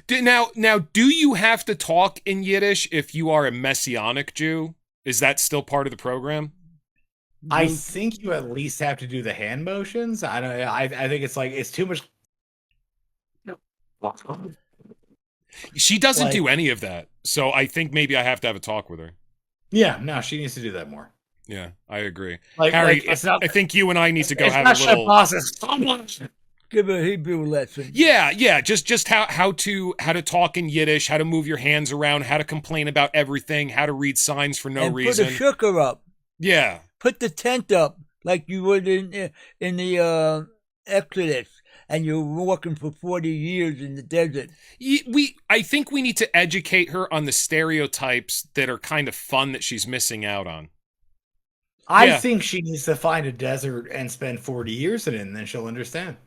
Now, do you have to talk in Yiddish if you are a Messianic Jew? Is that still part of the program? I think you at least have to do the hand motions. I don't. I think it's too much. She doesn't do any of that, so I think maybe I have to have a talk with her. Yeah, no, she needs to do that more. Yeah, I agree. Like, Harry, it's not, I think you and I need to go it's have not a little. Shabbat, Give a Hebrew lesson. Yeah, just how to talk in Yiddish, how to move your hands around, how to complain about everything, how to read signs for no reason. Put a shukar up. Yeah. Put the tent up like you would in the Exodus, and you're walking for 40 years in the desert. I think we need to educate her on the stereotypes that are kind of fun that she's missing out on. I think she needs to find a desert and spend 40 years in it, and then she'll understand.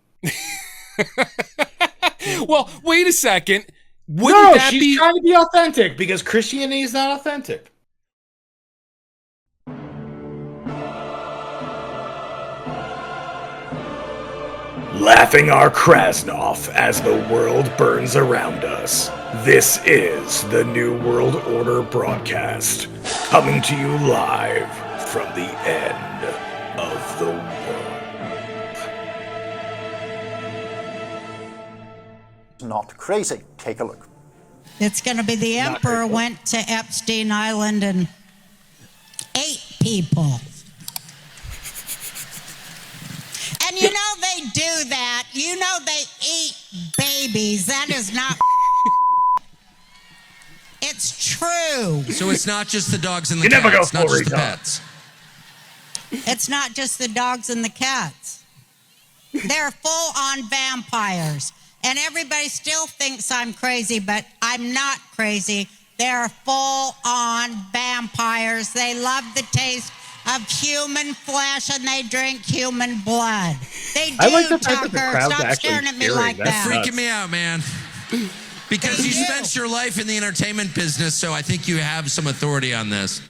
Well, wait a second. She's trying to be authentic because Christianity is not authentic. Laughing our Krasnov as the world burns around us. This is the New World Order broadcast, coming to you live from the end of the world. Not crazy. Take a look. It's going to be the emperor went to Epstein Island and ate people. And you know they do that. You know they eat babies. That is not... It's true. So it's not just the dogs and the cats. It's not just the pets. It's not just the dogs and the cats. They're full-on vampires. And everybody still thinks I'm crazy, but I'm not crazy. They're full-on vampires. They love the taste of human flesh, and they drink human blood. They do, I like the fact that the Tucker. crowd's Stop actually staring at me cheering. like That's that. Freaking me out, man. Because you spent your life in the entertainment business, so I think you have some authority on this.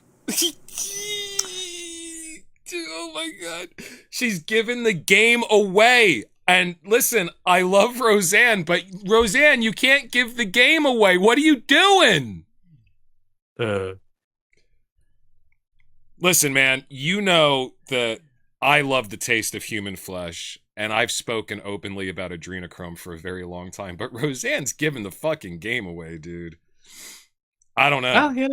Oh my God. She's giving the game away. And listen, I love Roseanne, but Roseanne, you can't give the game away. What are you doing? Listen, man, you know that I love the taste of human flesh, and I've spoken openly about adrenochrome for a very long time, but Roseanne's giving the fucking game away, dude. I don't know. Well, yeah.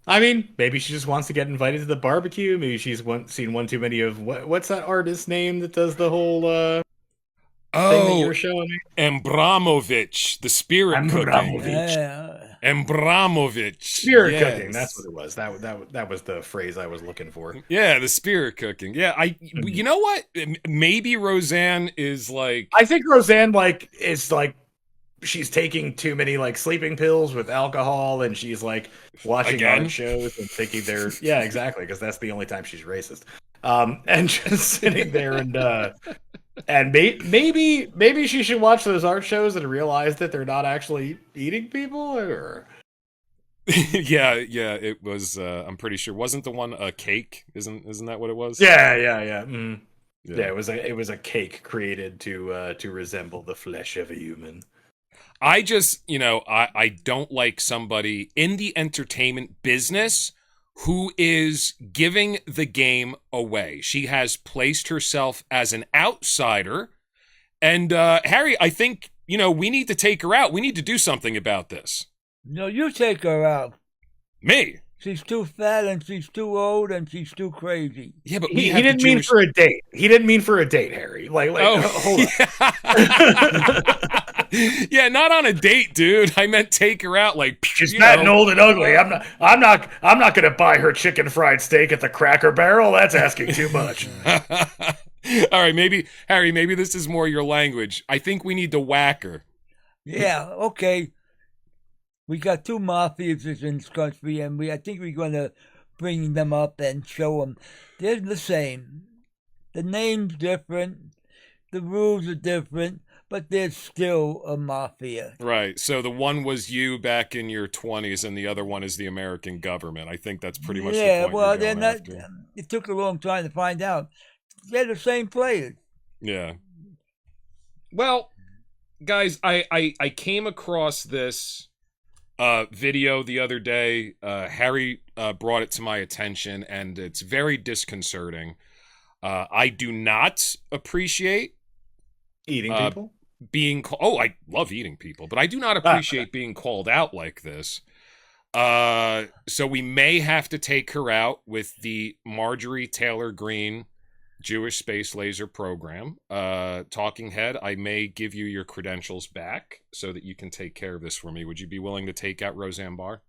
I mean, maybe she just wants to get invited to the barbecue. Maybe she's seen one too many of... What's that artist's name that does the whole... thing that you were showing me? Abramovich, the spirit cooking. Abramovich. Spirit cooking, that's what it was. That was the phrase I was looking for. Yeah, the spirit cooking. Yeah, you know what? Maybe Roseanne is like... I think Roseanne, is she's taking too many, sleeping pills with alcohol, and she's, watching art shows and thinking they're... Yeah, exactly, because that's the only time she's racist. And just sitting there and maybe she should watch those art shows and realize that they're not actually eating people, or... yeah, it was, I'm pretty sure, wasn't the one a cake? Isn't that what it was? Yeah. Mm. Yeah, it was a cake created to resemble the flesh of a human. I just, I don't like somebody in the entertainment business who is giving the game away. She has placed herself as an outsider. And, Harry, I think, we need to take her out. We need to do something about this. No, you take her out. Me? She's too fat, and she's too old, and she's too crazy. Yeah, but he didn't mean for a date. He didn't mean for a date, Harry. Hold on. Yeah, not on a date, dude. I meant take her out. She's fat and old and ugly. I'm not gonna buy her chicken fried steak at the Cracker Barrel. That's asking too much. All right, Harry, maybe this is more your language. I think we need to whack her. Yeah, okay. We got two mafias in this country, and I think we're going to bring them up and show them they're the same. The name's different, the rules are different, but there's still a mafia. Right, so the one was you back in your 20s, and the other one is the American government. I think that's pretty much the point. Yeah, well, they're not. after. It took a long time to find out. They're the same players. Yeah. Well, guys, I came across this video the other day. Harry brought it to my attention, and it's very disconcerting. I do not appreciate Eating people? being I love eating people, but I do not appreciate being called out like this. So we may have to take her out with the Marjorie Taylor Greene Jewish Space Laser program. Talking Head, I may give you your credentials back so that you can take care of this for me. Would you be willing to take out Roseanne Barr?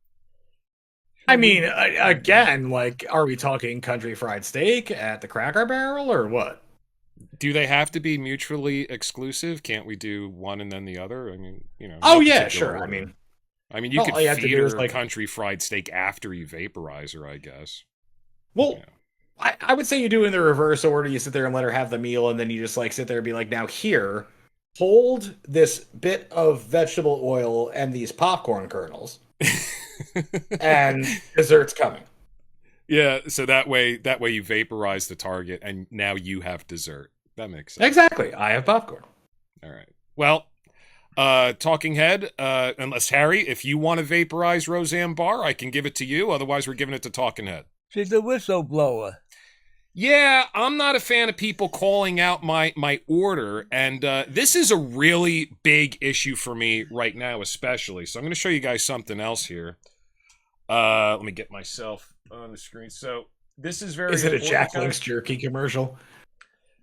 I mean, again, like, are we talking country fried steak at the Cracker Barrel or what? Do they have to be mutually exclusive? Can't we do one and then the other? I mean, Oh, no yeah, particular sure. order. I mean, you could all you have to feed do her is, like- country fried steak after you vaporize her, I guess. Well, Yeah. I would say you do in the reverse order. You sit there and let her have the meal, and then you just, like, sit there and be like, now here, hold this bit of vegetable oil and these popcorn kernels, and dessert's coming. Yeah, so that way you vaporize the target, and now you have dessert. That makes sense. Exactly. I have popcorn. All right. Well, Talking Head, unless Harry, if you want to vaporize Roseanne Barr, I can give it to you. Otherwise, we're giving it to Talking Head. She's a whistleblower. Yeah, I'm not a fan of people calling out my order, and this is a really big issue for me right now, especially. So I'm going to show you guys something else here. Let me get myself on the screen. So this is very. Is it a important, Jack guys. Link's jerky commercial?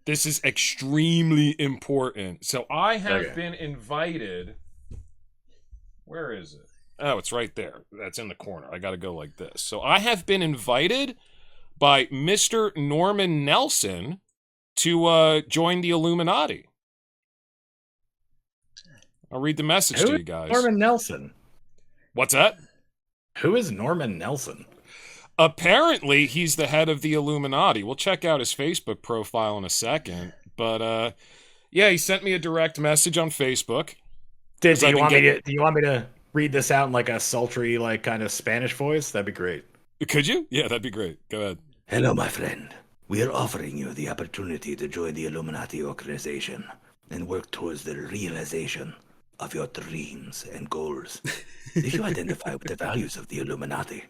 This is extremely important. So I have Okay. been invited. Where is it? Oh, it's right there. That's in the corner. I got to go like this. So I have been invited by Mr. Norman Nelson to join the Illuminati. I'll read the message Who to is you guys. Norman Nelson? What's that? Who is Norman Nelson? Apparently, he's the head of the Illuminati. We'll check out his Facebook profile in a second. But, yeah, he sent me a direct message on Facebook. Do I've you been want me to read this out in like a sultry, like kind of Spanish voice? That'd be great. Could you? Yeah, that'd be great. Go ahead. Hello, my friend. We are offering you the opportunity to join the Illuminati organization and work towards the realization of your dreams and goals. If you identify with the values of the Illuminati,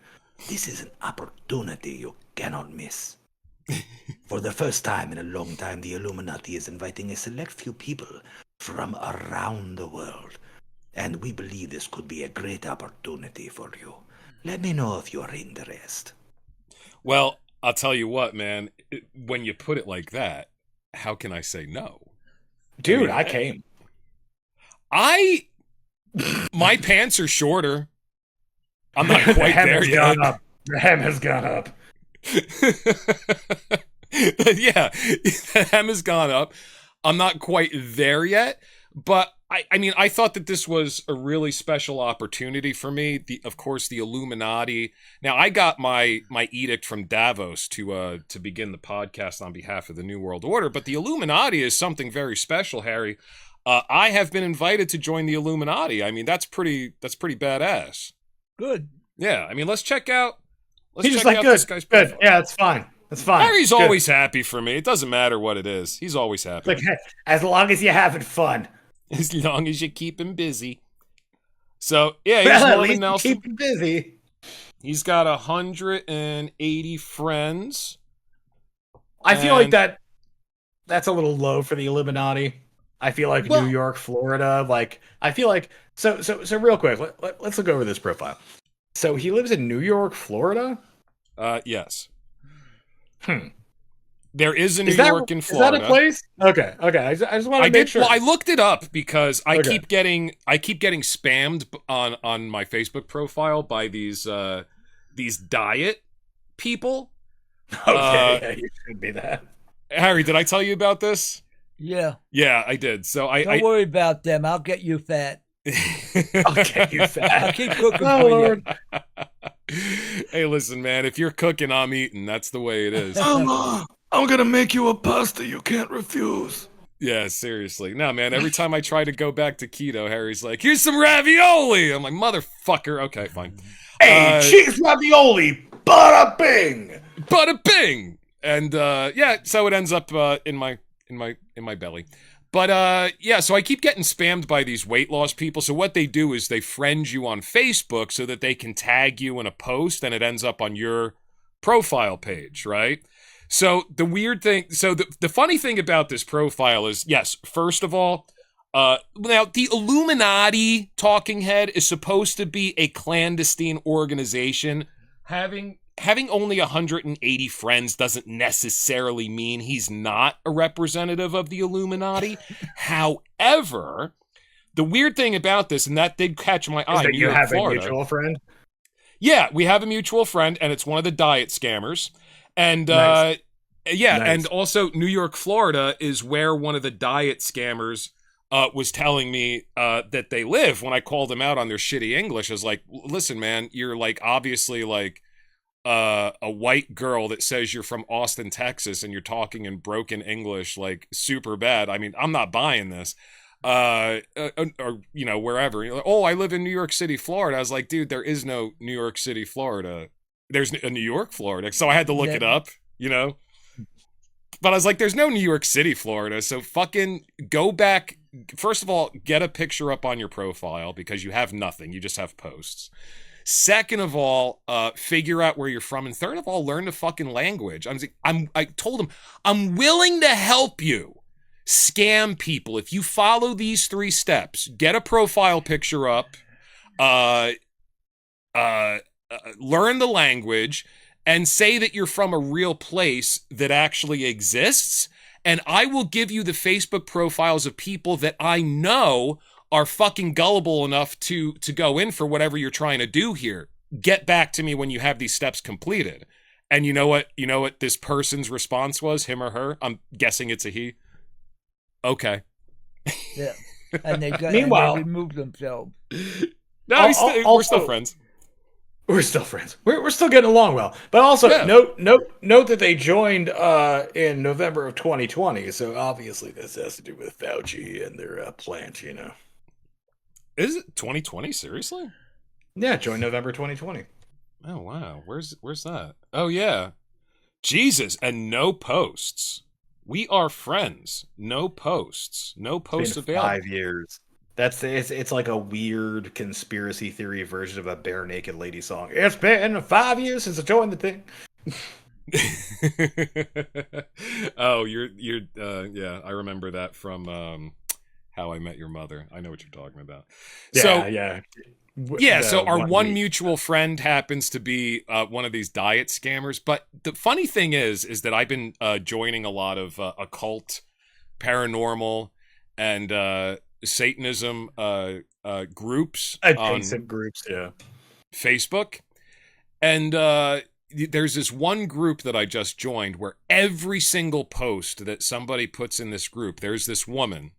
this is an opportunity you cannot miss. For the first time in a long time, the Illuminati is inviting a select few people from around the world, and we believe this could be a great opportunity for you. Let me know if you are interested. Well, I'll tell you what, man. When you put it like that, how can I say no? Dude, I came. My pants are shorter. I'm not quite there yet. Gone up. The hem has gone up. Yeah, the hem has gone up. I'm not quite there yet, but I mean, I thought that this was a really special opportunity for me. Of course, the Illuminati. Now, I got my edict from Davos to begin the podcast on behalf of the New World Order, but the Illuminati is something very special, Harry. I have been invited to join the Illuminati. I mean, that's pretty badass. Good. Yeah, I mean, let's check out. He's just check like, out good, this guy's good. profile. Yeah, it's fine. It's fine. Harry's Good. always happy for me. It doesn't matter what it is. He's always happy. Like, hey, as long as you're having fun. As long as you keep him busy. So, yeah, he's Well, at Norman least Nelson. keep him busy. He's got 180 friends. I feel like And- that's a little low for the Illuminati. I feel like Well- New York, Florida, like I feel like so real quick, let's look over this profile. So he lives in New York, Florida? Yes. Hmm. There is a New Is that, York and is Florida. that a place? Okay. I just want I to make did. sure. Well, I looked it up because I Okay. keep getting spammed on my Facebook profile by these diet people. Okay, yeah, you should be that. Harry, did I tell you about this? Yeah. Yeah, I did. So Don't worry about them. I'll get you fat. I'll get you I'll fat. keep cooking Oh, for you. Lord. Hey, listen, man. If you're cooking, I'm eating. That's the way it is. I'm gonna make you a pasta you can't refuse. Yeah, seriously. No, man. Every time I try to go back to keto, Harry's like, "Here's some ravioli." I'm like, "Motherfucker." Okay, fine. Hey, cheese ravioli, bada bing. Bada bing. And yeah, so it ends up in my belly. But yeah, so I keep getting spammed by these weight loss people. So what they do is they friend you on Facebook so that they can tag you in a post and it ends up on your profile page, right? So the weird thing, so the funny thing about this profile is, yes, first of all, now the Illuminati talking head is supposed to be a clandestine organization. Having only 180 friends doesn't necessarily mean he's not a representative of the Illuminati. However, the weird thing about this, and that did catch my eye, that New you York, have Florida. a mutual friend? Yeah, we have a mutual friend, and it's one of the diet scammers. And Nice. yeah, Nice. and also New York, Florida is where one of the diet scammers was telling me that they live. When I called them out on their shitty English, I was like, listen, man, you're like obviously like a white girl that says you're from Austin, Texas, and you're talking in broken English, like super bad. I mean, I'm not buying this. Or you know, wherever. You're like, oh, I live in New York City, Florida. I was like, dude, there is no New York City, Florida. There's a New York, Florida. So I had to look it up, you know. But I was like, there's no New York City, Florida. So fucking go back. First of all, get a picture up on your profile because you have nothing. You just have posts. Second of all, figure out where you're from. And third of all, learn the fucking language. I told him, I'm willing to help you scam people. If you follow these 3 steps, get a profile picture up, learn the language, and say that you're from a real place that actually exists, and I will give you the Facebook profiles of people that I know are fucking gullible enough to go in for whatever you're trying to do here. Get back to me when you have these steps completed. And you know what this person's response was, him or her? I'm guessing it's a he. Okay. Yeah. And they Meanwhile, they removed themselves. No, we're still friends. We're still friends. We're still getting along well. But also, Yeah. note that they joined in November of 2020. So obviously this has to do with Fauci and their plant, you know. Is it 2020? Seriously? Yeah, joined November 2020. Oh, wow. Where's that? Oh, yeah. Jesus. And no posts. We are friends. No posts. No posts It's been available. 5 years. It's like a weird conspiracy theory version of a bare naked lady song. It's been 5 years since I joined the thing. Oh, you're yeah, I remember that from How I Met Your Mother. I know what you're talking about. Yeah. So our one mutual friend happens to be one of these diet scammers. But the funny thing is that I've been joining a lot of occult, paranormal, and Satanism groups adjacent groups, yeah. Facebook. And there's this one group that I just joined where every single post that somebody puts in this group, there's this woman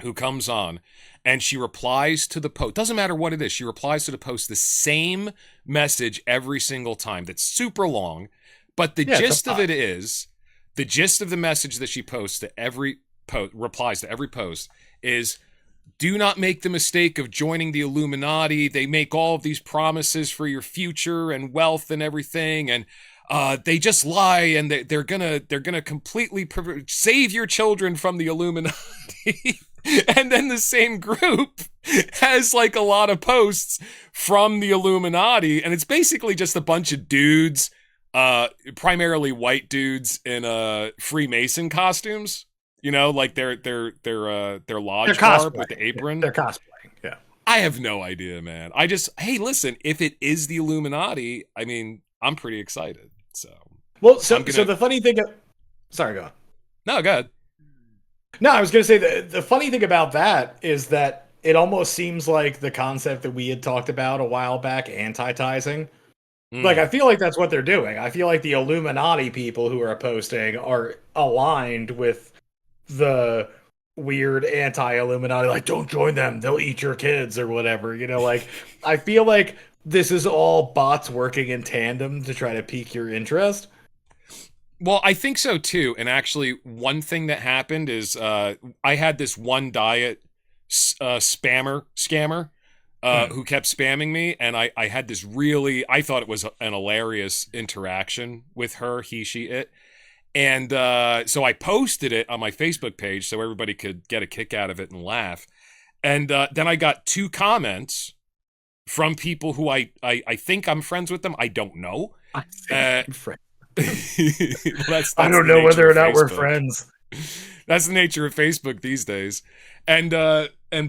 who comes on and she replies to the post. Doesn't matter what it is. She replies to the post the same message every single time. That's super long. But the gist of it is, the gist of the message that she posts to every post, replies to every post, is do not make the mistake of joining the Illuminati. They make all of these promises for your future and wealth and everything, and they just lie, and they're gonna completely save your children from the Illuminati. And then the same group has like a lot of posts from the Illuminati, and it's basically just a bunch of dudes, primarily white dudes in Freemason costumes. You know, like their lodge garb with the apron. They're cosplaying, yeah. I have no idea, man. Hey, listen, if it is the Illuminati, I mean, I'm pretty excited. So so the funny thing, sorry, go on. No, go ahead. No, I was going to say the funny thing about that is that it almost seems like the concept that we had talked about a while back, anti-tizing. Like, I feel like that's what they're doing. I feel like the Illuminati people who are posting are aligned with the weird anti-Illuminati, like, don't join them, they'll eat your kids or whatever, you know, like, I feel like this is all bots working in tandem to try to pique your interest. Well, I think so too. And actually, one thing that happened is I had this one diet scammer who kept spamming me, and I had this really, I thought it was an hilarious interaction with her, he, she, it. And so I posted it on my Facebook page so everybody could get a kick out of it and laugh. And then I got 2 comments from people who I think I'm friends with them. I don't know. I think I'm friends. Well, that's I don't the know nature whether or of not we're Facebook. friends. That's the nature of Facebook these days. And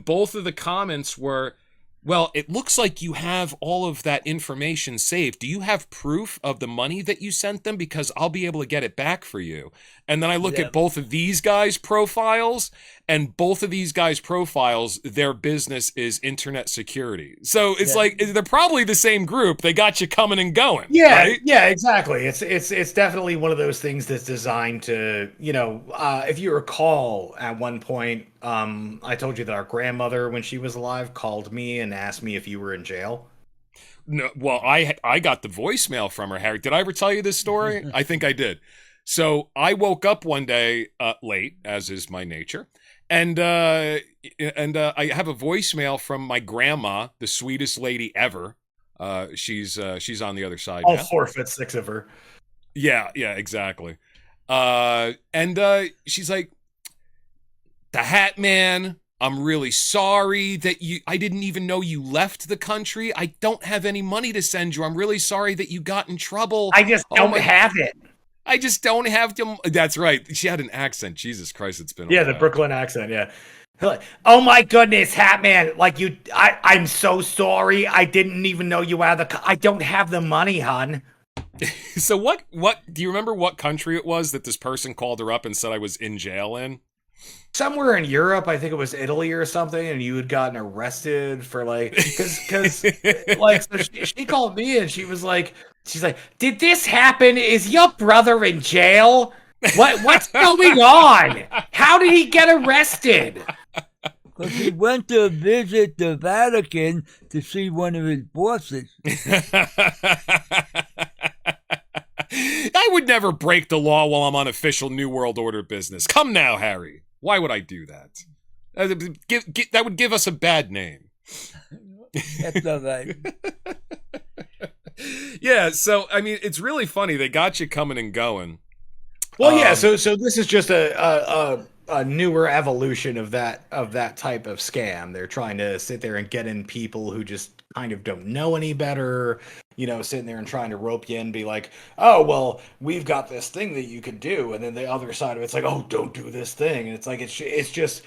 both of the comments were, well, it looks like you have all of that information saved. Do you have proof of the money that you sent them? Because I'll be able to get it back for you. And then I look at both of these guys' profiles, and both of these guys' profiles, their business is internet security. So it's like, they're probably the same group. They got you coming and going. Yeah, right? yeah, exactly. It's definitely one of those things that's designed to, if you recall, at one point, I told you that our grandmother, when she was alive, called me and asked me if you were in jail. No, well, I got the voicemail from her, Harry. Did I ever tell you this story? I think I did. So I woke up one day late, as is my nature, and I have a voicemail from my grandma, the sweetest lady ever. She's on the other side All now. 4'6" of her. Yeah, exactly. And she's like, "The Hat Man, I'm really sorry that I didn't even know you left the country. I don't have any money to send you. I'm really sorry that you got in trouble. I just don't have it." I just don't have to. That's right. She had an accent. Jesus Christ, it's been a while. The Brooklyn accent, yeah. Like, oh my goodness, Hat Man, like I'm so sorry. I didn't even know you had I don't have the money, hon. So what do you remember what country it was that this person called her up and said I was in jail in? Somewhere in Europe, I think it was Italy or something, and you had gotten arrested for because like so she called me and she's like, did this happen? Is your brother in jail? What's going on? How did he get arrested? Because he went to visit the Vatican to see one of his bosses. I would never break the law while I'm on official New World Order business. Come now, Harry. Why would I do that? That would give us a bad name. That's all right. Yeah, so, I mean, it's really funny. They got you coming and going. Well, yeah, so this is just a newer evolution of that type of scam. They're trying to sit there and get in people who just kind of don't know any better, sitting there and trying to rope you in, be like, oh, well, we've got this thing that you could do, and then the other side of it's like, oh, don't do this thing, and it's like it's just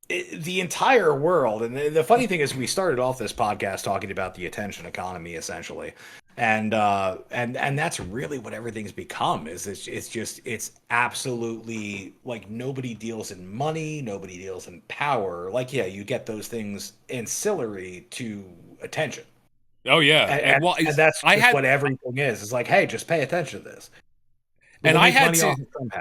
the entire world. And the funny thing is, we started off this podcast talking about the attention economy, essentially. And that's really what everything's become. It's absolutely like nobody deals in money, nobody deals in power. Like, yeah, you get those things ancillary to attention. Oh yeah, and that's what everything is. It's like, hey, just pay attention to this. And I had to somehow.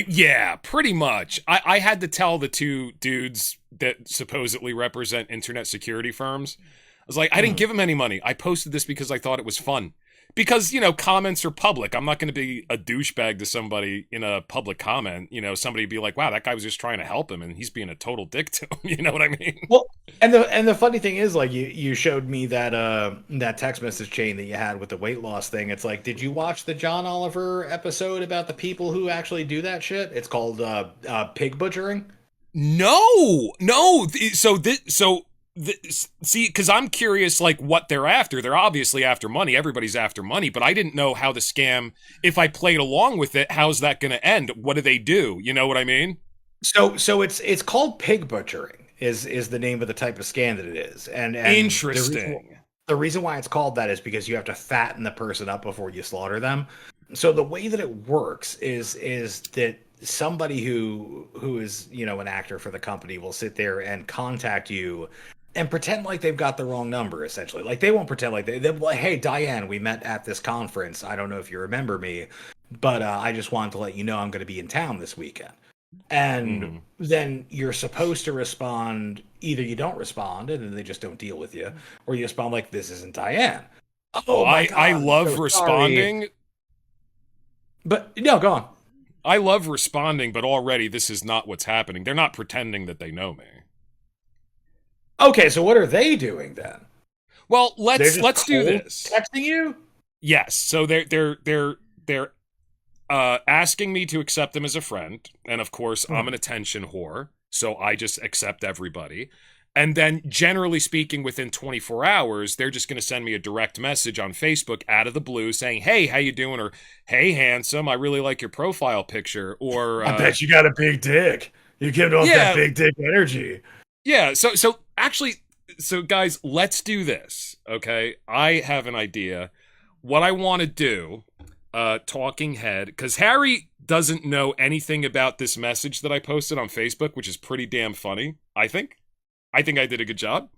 Yeah, pretty much. I had to tell the 2 dudes that supposedly represent internet security firms. I was like, I didn't give them any money. I posted this because I thought it was fun. Because, comments are public. I'm not going to be a douchebag to somebody in a public comment. Somebody be like, wow, that guy was just trying to help him and he's being a total dick to him. You know what I mean? Well, and the funny thing is, like, you showed me that text message chain that you had with the weight loss thing. It's like, did you watch the John Oliver episode about the people who actually do that shit? It's called pig butchering. No. See, because I'm curious, like, what they're after. They're obviously after money. Everybody's after money, but I didn't know how the scam, if I played along with it, how's that going to end? What do they do? You know what I mean? So it's called pig butchering is the name of the type of scam that it is. And interesting. The reason why it's called that is because you have to fatten the person up before you slaughter them. So the way that it works is that somebody who is, an actor for the company will sit there and contact you and pretend like they've got the wrong number, essentially. Like, they won't pretend like they're like, hey, Diane, we met at this conference. I don't know if you remember me, but I just wanted to let you know I'm going to be in town this weekend. And then you're supposed to respond. Either you don't respond, and then they just don't deal with you, or you respond like, this isn't Diane. Oh, my God, I love so responding. Sorry. But, no, go on. I love responding, but already this is not what's happening. They're not pretending that they know me. Okay, so what are they doing then? Well, let's do this. Texting you? Yes. So they're asking me to accept them as a friend. And of course, I'm an attention whore, so I just accept everybody. And then, generally speaking, within 24 hours, they're just going to send me a direct message on Facebook out of the blue saying, hey, how you doing? Or, hey, handsome, I really like your profile picture. Or, I bet you got a big dick. You give off that big dick energy. Yeah, so actually, guys, let's do this, okay? I have an idea. What I want to do, talking head, because Harry doesn't know anything about this message that I posted on Facebook, which is pretty damn funny, I think. I think I did a good job.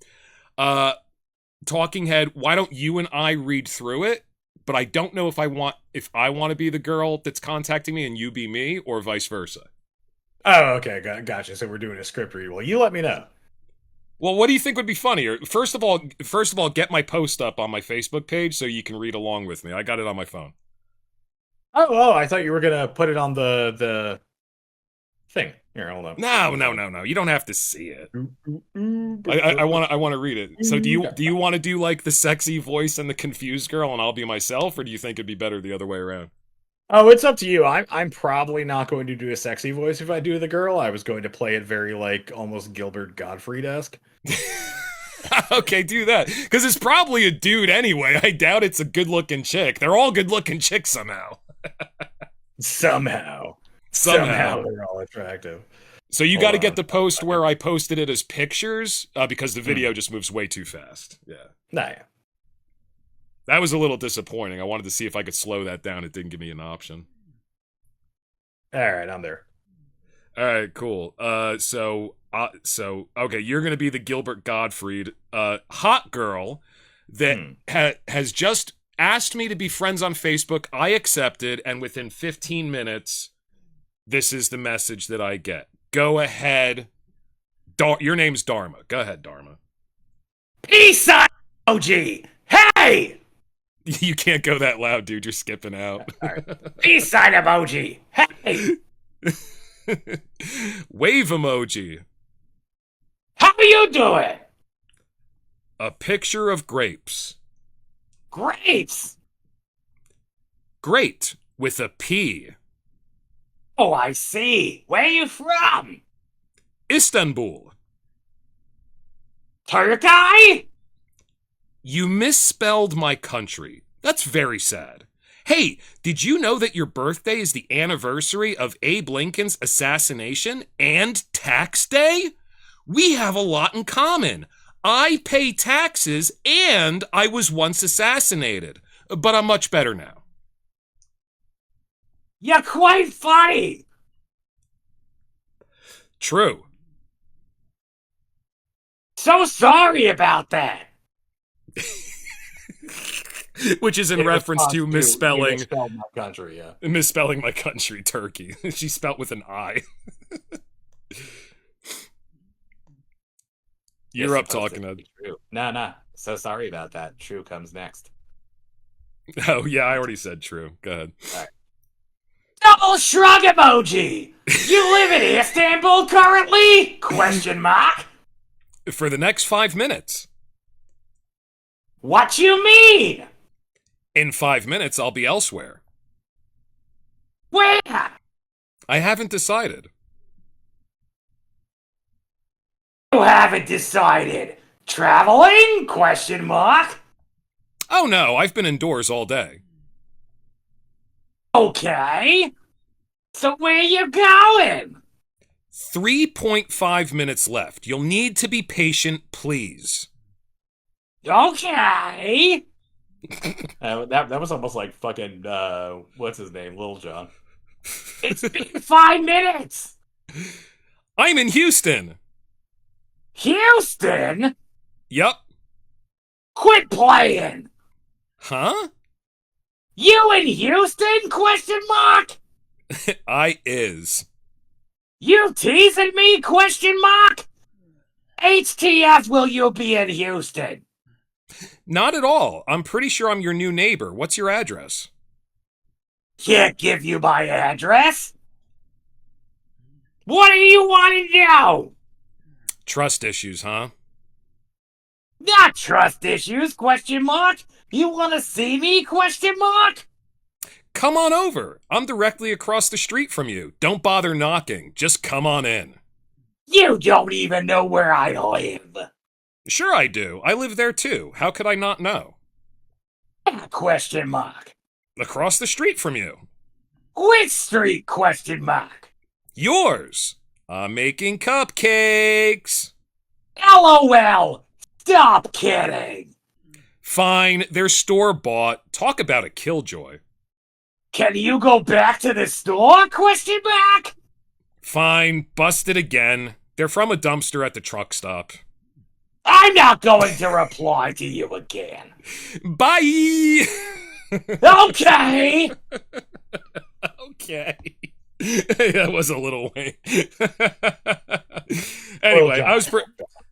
Talking head, why don't you and I read through it? But I don't know if I want to be the girl that's contacting me and you be me, or vice versa. Oh, okay, gotcha. So we're doing a script read. Well, you let me know. Well, what do you think would be funnier? First of all, get my post up on my Facebook page so you can read along with me. I got it on my phone. Oh, I thought you were gonna put it on the thing. Here, hold on. No. You don't have to see it. I want to read it. So do you want to do like the sexy voice and the confused girl, and I'll be myself, or do you think it'd be better the other way around? Oh, it's up to you. I'm probably not going to do a sexy voice if I do the girl. I was going to play it very like almost Gilbert Gottfried-esque. Okay, do that. Because it's probably a dude anyway. I doubt it's a good-looking chick. They're all good-looking chicks somehow. Somehow they're all attractive. So you got to get the post where I posted it as pictures, because the video just moves way too fast. Yeah. Nah. That was a little disappointing. I wanted to see if I could slow that down. It didn't give me an option. All right, I'm there. All right, cool. So okay, you're gonna be the Gilbert Gottfried, hot girl that has just asked me to be friends on Facebook. I accepted, and within 15 minutes, this is the message that I get. Go ahead. Your name's Dharma. Go ahead, Dharma. Peace sign emoji. Hey! You can't go that loud, dude. You're skipping out. Right. Peace sign emoji. Hey! Wave emoji. How you doing? A picture of grapes. Grapes. Great with a P. Oh, I see. Where are you from? Istanbul. Turkey? You misspelled my country. That's very sad. Hey, did you know that your birthday is the anniversary of Abe Lincoln's assassination and tax day? We have a lot in common. I pay taxes and I was once assassinated, but I'm much better now. You're quite funny. True. So sorry about that. Which is in reference to misspelling my country, yeah. Misspelling my country, Turkey. She spelt with an I. You're up talking to True. Nah. So sorry about that. True comes next. Oh yeah, I already said true. Go ahead. All right. Double shrug emoji. You live in Istanbul currently? Question mark. For the next 5 minutes. What you mean? In 5 minutes, I'll be elsewhere. Where? I haven't decided. You haven't decided. Traveling? Question mark. Oh no, I've been indoors all day. Okay. So where you going? 3.5 minutes left. You'll need to be patient, please. Okay. That was almost like fucking what's his name, Lil Jon. It's been 5 minutes. I'm in Houston. Houston? Yup. Quit playing. Huh? You in Houston? Question mark. I is. You teasing me? Question mark. HTF will you be in Houston? Not at all. I'm pretty sure I'm your new neighbor. What's your address? Can't give you my address. What do you want to know? Trust issues, huh? Not trust issues? Question mark. You want to see me? Question mark. come on over. I'm directly across the street from you. Don't bother knocking. Just come on in. You don't even know where I live. Sure I do. I live there too. How could I not know? Question mark. Across the street from you. Which street? Question mark. Yours. I'm making cupcakes. LOL. Stop kidding. Fine, they're store-bought. Talk about a killjoy. Can you go back to the store? Question mark. Fine, busted again. They're from a dumpster at the truck stop. I'm not going to reply to you again. Bye! Okay. Okay. That was a little Wayne. Anyway, I was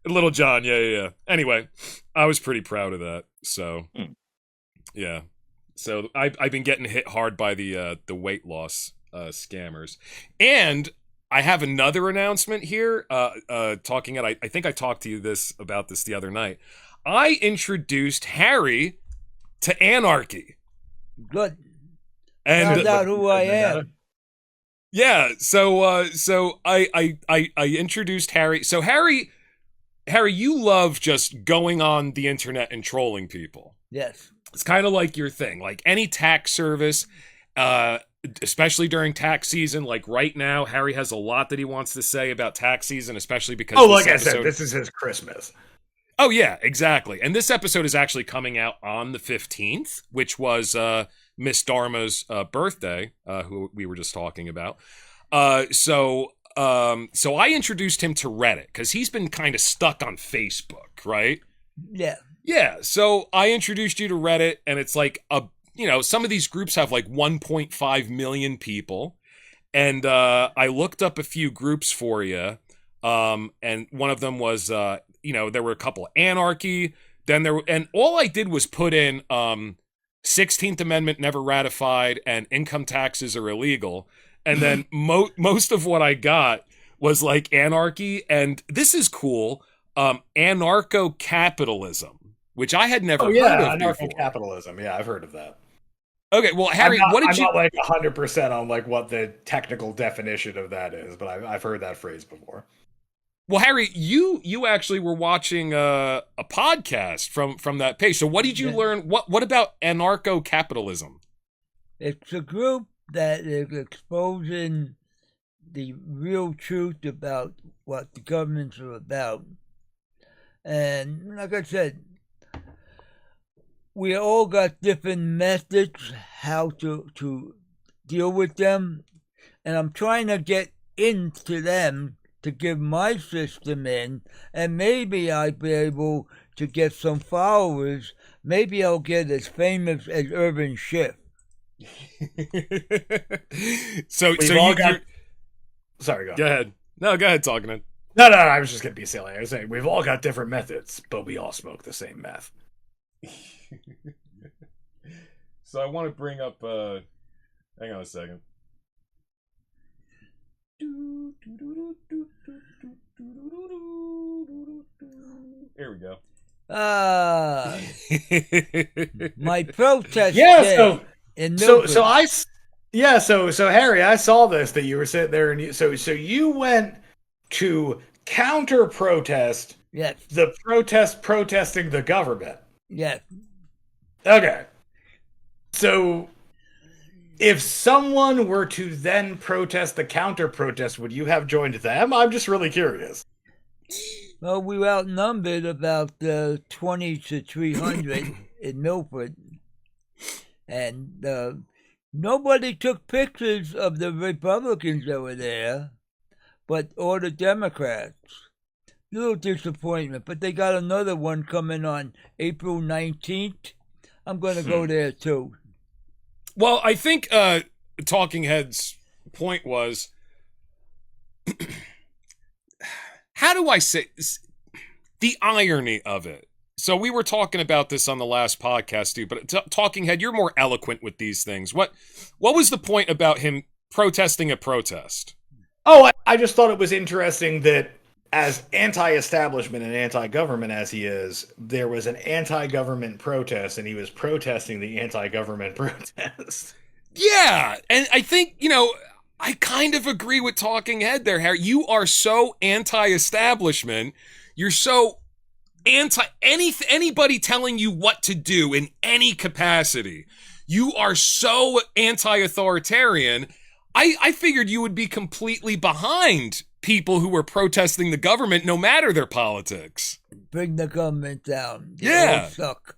Little John, yeah. Anyway, I was pretty proud of that. So, yeah. So I've been getting hit hard by the weight loss scammers, and I have another announcement here. I think I talked to you about this the other night. I introduced Harry to Anarchy. Good. And found out who I am. Yeah, so I introduced Harry. So Harry, you love just going on the internet and trolling people. Yes. It's kind of like your thing. Like any tax service, especially during tax season, like right now, Harry has a lot that he wants to say about tax season, especially because like I said, this is his Christmas. Oh yeah, exactly. And this episode is actually coming out on the 15th, which was Miss Dharma's birthday, who we were just talking about. So I introduced him to Reddit because he's been kind of stuck on Facebook, right? Yeah. Yeah. So I introduced you to Reddit, and it's like some of these groups have like 1.5 million people, and I looked up a few groups for you, and one of them was there were a couple Anarchy. Then and all I did was put in 16th Amendment never ratified and income taxes are illegal. And then most of what I got was like Anarchy. And this is cool. Anarcho-capitalism, which I had never heard of before. Anarcho-capitalism. Yeah, I've heard of that. Okay, well, Harry, I'm not like 100% on like what the technical definition of that is, but I've heard that phrase before. Well, Harry, you actually were watching a podcast from that page. So what did you learn? What about anarcho-capitalism? It's a group that is exposing the real truth about what the governments are about. And like I said, we all got different methods how to deal with them. And I'm trying to get into them to give my system in, and maybe I'd be able to get some followers. Maybe I'll get as famous as Urban Schiff. Sorry, go ahead. No, go ahead, talking it. No, I was just gonna be silly. I was saying we've all got different methods, but we all smoke the same meth. So I want to bring up. Hang on a second. Here we go. My protest. Yeah, so Harry, I saw this that you were sitting there, and so you went to counter protest. Yes. The protesting the government. Yes. Okay. So, if someone were to then protest the counter protest, would you have joined them? I'm just really curious. Well, we were outnumbered about 20 to 300 in Milford. And nobody took pictures of the Republicans that were there, but all the Democrats. Little disappointment, but they got another one coming on April 19th. I'm going to go there too. Well, I think Talking Head's point was, how do I say the irony of it? So we were talking about this on the last podcast, too, but Talking Head, you're more eloquent with these things. What was the point about him protesting a protest? Oh, I just thought it was interesting that as anti-establishment and anti-government as he is, there was an anti-government protest, and he was protesting the anti-government protest. Yeah, and I think, I kind of agree with Talking Head there, Harry. You are so anti-establishment. You're so anybody telling you what to do in any capacity. You are so anti-authoritarian. I figured you would be completely behind people who were protesting the government, no matter their politics. Bring the government down. They all suck.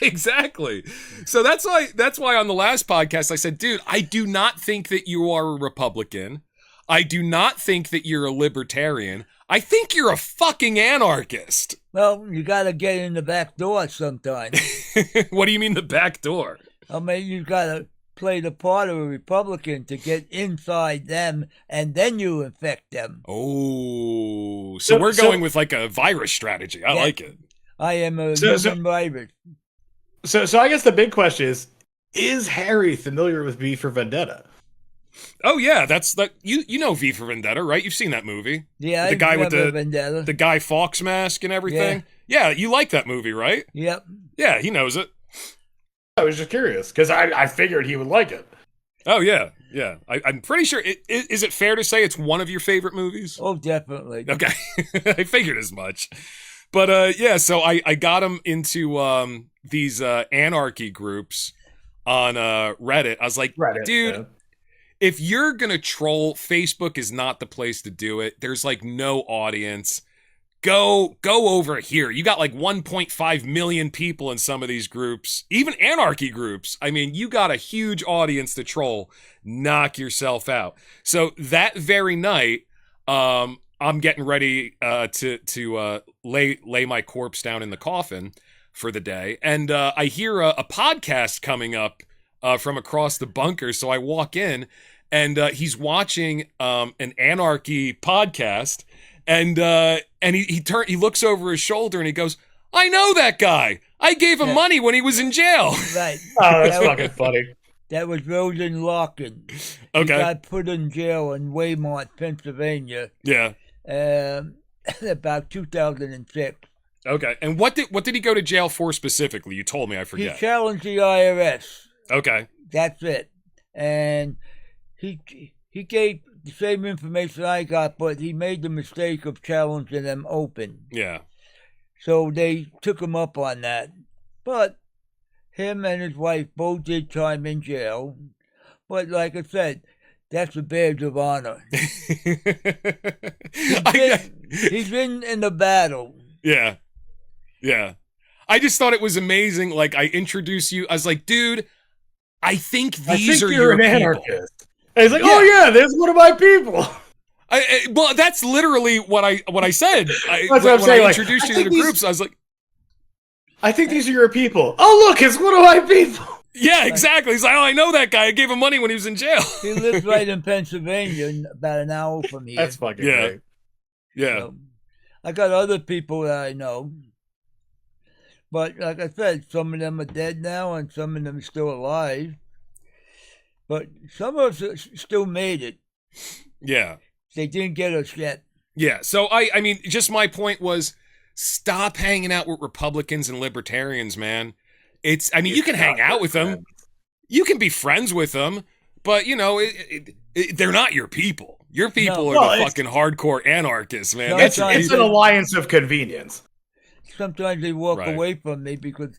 Exactly. So that's why on the last podcast I said, dude, I do not think that you are a Republican. I do not think that you're a libertarian. I think you're a fucking anarchist. Well, you got to get in the back door sometimes. What do you mean the back door? I mean, you got to play the part of a Republican to get inside them, and then you infect them. Oh, so we're going with like a virus strategy. I like it. I am a human virus. So I guess the big question is Harry familiar with V for Vendetta? Oh yeah, that's that. You know V for Vendetta, right? You've seen that movie. Yeah, the guy with Vendetta. the Guy Fawkes mask and everything. Yeah, you like that movie, right? Yep. Yeah, he knows it. I was just curious because I figured he would like it. Oh yeah. I'm pretty sure. Is it fair to say it's one of your favorite movies? Oh, definitely. Okay, I figured as much. But yeah, so I got him into these anarchy groups on Reddit. I was like, dude, if you're gonna troll, Facebook is not the place to do it. There's like no audience. Go over here. You got like 1.5 million people in some of these groups, even anarchy groups. I mean, you got a huge audience to troll. Knock yourself out. So that very night, I'm getting ready to lay my corpse down in the coffin for the day, and I hear a podcast coming up from across the bunker. So I walk in, and he's watching an anarchy podcast, and he looks over his shoulder and he goes, "I know that guy. I gave him money when he was in jail." Right. Oh, that's fucking funny. That was Rosen Larkin. Okay. He got put in jail in Waymont, Pennsylvania. Yeah. About 2006. Okay. And what did he go to jail for specifically? You told me, I forget. He challenged the IRS. Okay. That's it. And he gave the same information I got, but he made the mistake of challenging them open. Yeah. So they took him up on that. But him and his wife both did time in jail. But like I said, that's a badge of honor. He's been in the battle. Yeah. Yeah. I just thought it was amazing. Like, I introduced you. I was like, dude, I think these are your people. Anarchist. And he's like, oh yeah, there's one of my people. Well, that's literally what I said. That's what I'm saying. I introduced you to the groups, I was like, I think these are your people. Oh look, it's one of my people. Yeah, exactly. He's like, oh, I know that guy. I gave him money when he was in jail. He lives right in Pennsylvania, about an hour from here. That's fucking great. Yeah. So, I got other people that I know. But like I said, some of them are dead now and some of them are still alive. But some of us still made it. Yeah. They didn't get us yet. Yeah. So, I mean, just my point was, stop hanging out with Republicans and libertarians, man. You can hang out with them. You can be friends with them. But, they're not your people. Your people are the fucking hardcore anarchists, man. It's an alliance of convenience. Sometimes they walk away from me because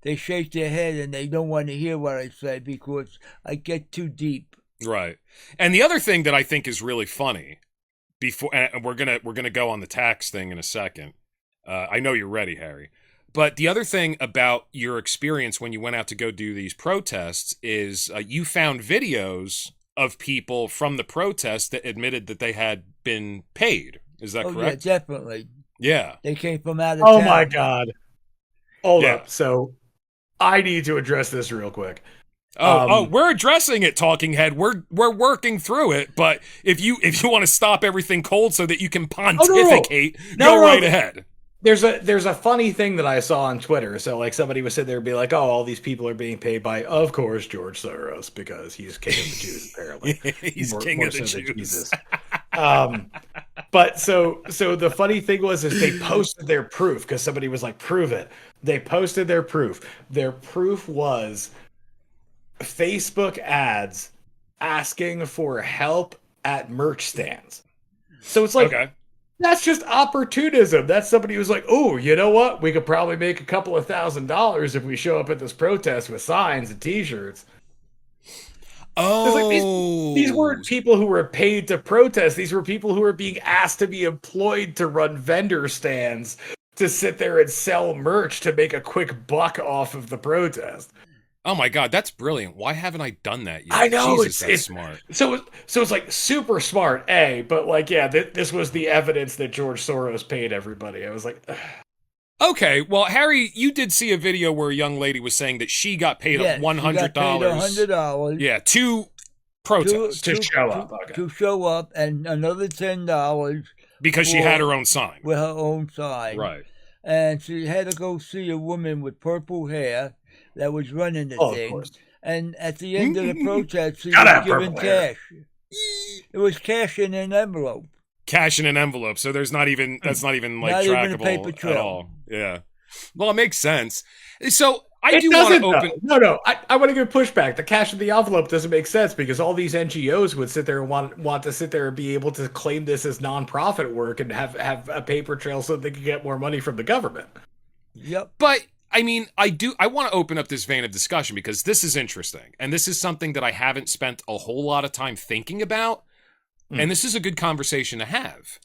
they shake their head and they don't want to hear what I say because I get too deep. Right. And the other thing that I think is really funny, and we're gonna go on the tax thing in a second. I know you're ready, Harry. But the other thing about your experience when you went out to go do these protests is you found videos of people from the protest that admitted that they had been paid. Is that correct? Yeah, definitely. Yeah. They came from out of town. Oh my God. Hold up. So I need to address this real quick. We're addressing it, Talking Head. We're working through it, but if you want to stop everything cold so that you can pontificate, go right ahead. There's a funny thing that I saw on Twitter. So like somebody was sitting there and be like, oh, all these people are being paid by, of course, George Soros because he's king of the Jews, apparently. He's king of the Jews. Jesus. But so the funny thing is they posted their proof because somebody was like, prove it. They posted their proof. Their proof was Facebook ads asking for help at merch stands. So it's like, that's just opportunism. That's somebody who's like, oh, you know what? We could probably make a couple of $1,000s if we show up at this protest with signs and t-shirts. Oh, like these weren't people who were paid to protest. These were people who were being asked to be employed to run vendor stands, to sit there and sell merch to make a quick buck off of the protest. Oh my God, that's brilliant. Why haven't I done that yet? I know, Jesus, that's smart. So it's like super smart, but like, yeah, this was the evidence that George Soros paid everybody. I was like, ugh. Okay, well, Harry, you did see a video where a young lady was saying that she got paid $100. $100. Yeah, to protest. To show up. Okay. To show up, and another $10. Because she had her own sign. With her own sign. Right. And she had to go see a woman with purple hair that was running the thing. Of course. And at the end of the protest, she was given cash. It was cash in an envelope. Cash in an envelope, so that's not even like trackable at all. Yeah, well, it makes sense. So I do want to open. No, I want to give pushback. The cash in the envelope doesn't make sense because all these NGOs would sit there and want to sit there and be able to claim this as nonprofit work and have a paper trail so they can get more money from the government. Yep, but. I mean, I want to open up this vein of discussion because this is interesting. And this is something that I haven't spent a whole lot of time thinking about. And this is a good conversation to have.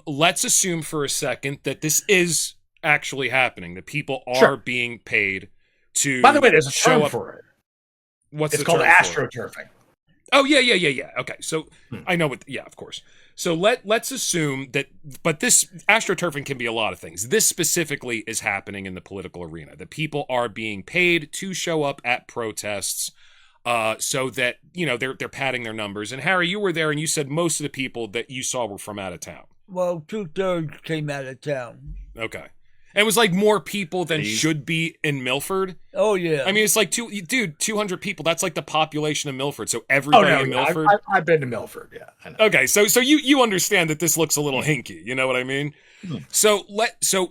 Let's assume for a second that this is actually happening, that people are being paid to. By the way, there's a term for it. It's called astroturfing. Oh, yeah. Okay, so I know what. Yeah, of course. So let's assume that, but this astroturfing can be a lot of things. This specifically is happening in the political arena. That people are being paid to show up at protests, so that they're padding their numbers. And Harry, you were there, and you said most of the people that you saw were from out of town. Well, 2/3 came out of town. Okay. And it was like more people than should be in Milford. Oh, yeah. I mean, it's like 200 people. That's like the population of Milford. So everybody in Milford. I've been to Milford. Yeah. I know. Okay. So you understand that this looks a little hinky. You know what I mean? So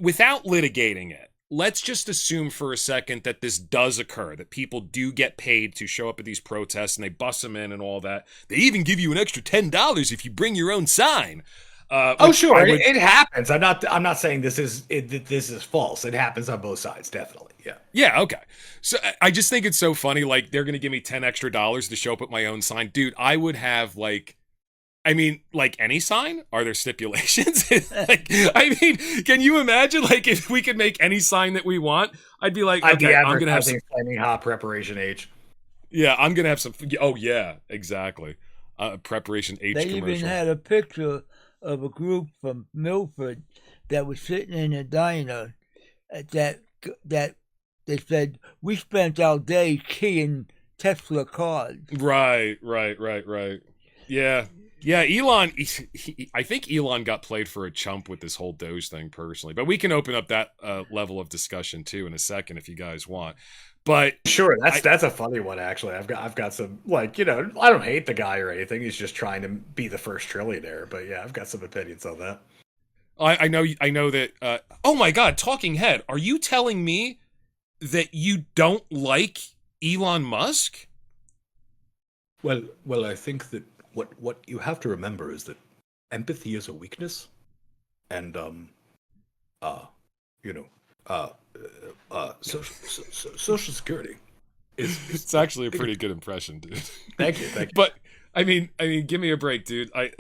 without litigating it, let's just assume for a second that this does occur, that people do get paid to show up at these protests and they bus them in and all that. They even give you an extra $10 if you bring your own sign. Sure, it happens. I'm not saying this is false. It happens on both sides, definitely. Yeah. Yeah. Okay. So I just think it's so funny. Like they're gonna give me $10 extra to show up at my own sign, dude. I would have like any sign. Are there stipulations? Can you imagine if we could make any sign that we want? I'd be like, okay, I'm gonna have some Flaming Hot Preparation H. Yeah, I'm gonna have some. Oh yeah, exactly. Preparation H. They commercial. even had a picture of a group from Milford that was sitting in a diner that they said, we spent our day keying Tesla cars. Right. Yeah, Elon, I think Elon got played for a chump with this whole Doge thing personally, but we can open up that level of discussion too in a second if you guys want. But sure, that's a funny one actually. I've got some I don't hate the guy or anything. He's just trying to be the first trillionaire. But yeah, I've got some opinions on that. I know that. Oh my God, talking head, are you telling me that you don't like Elon Musk? Well, I think that what you have to remember is that empathy is a weakness, and Social Security is it's actually a pretty good impression, dude. Thank you. But I mean, give me a break, dude. I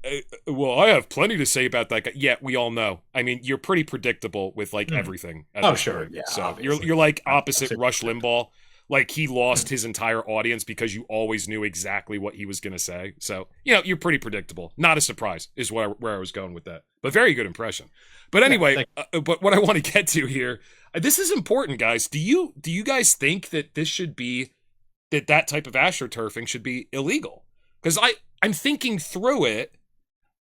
have plenty to say about that guy. Yeah, we all know. I mean, you're pretty predictable with everything. Sure. Point. Yeah. So obviously. you're like opposite Rush Limbaugh. Like he lost his entire audience because you always knew exactly what he was going to say. So, you're pretty predictable. Not a surprise is where I was going with that. But very good impression. But anyway, but what I want to get to here, this is important, guys. Do you guys think that this should be, that type of astroturfing should be illegal? Because I'm thinking through it,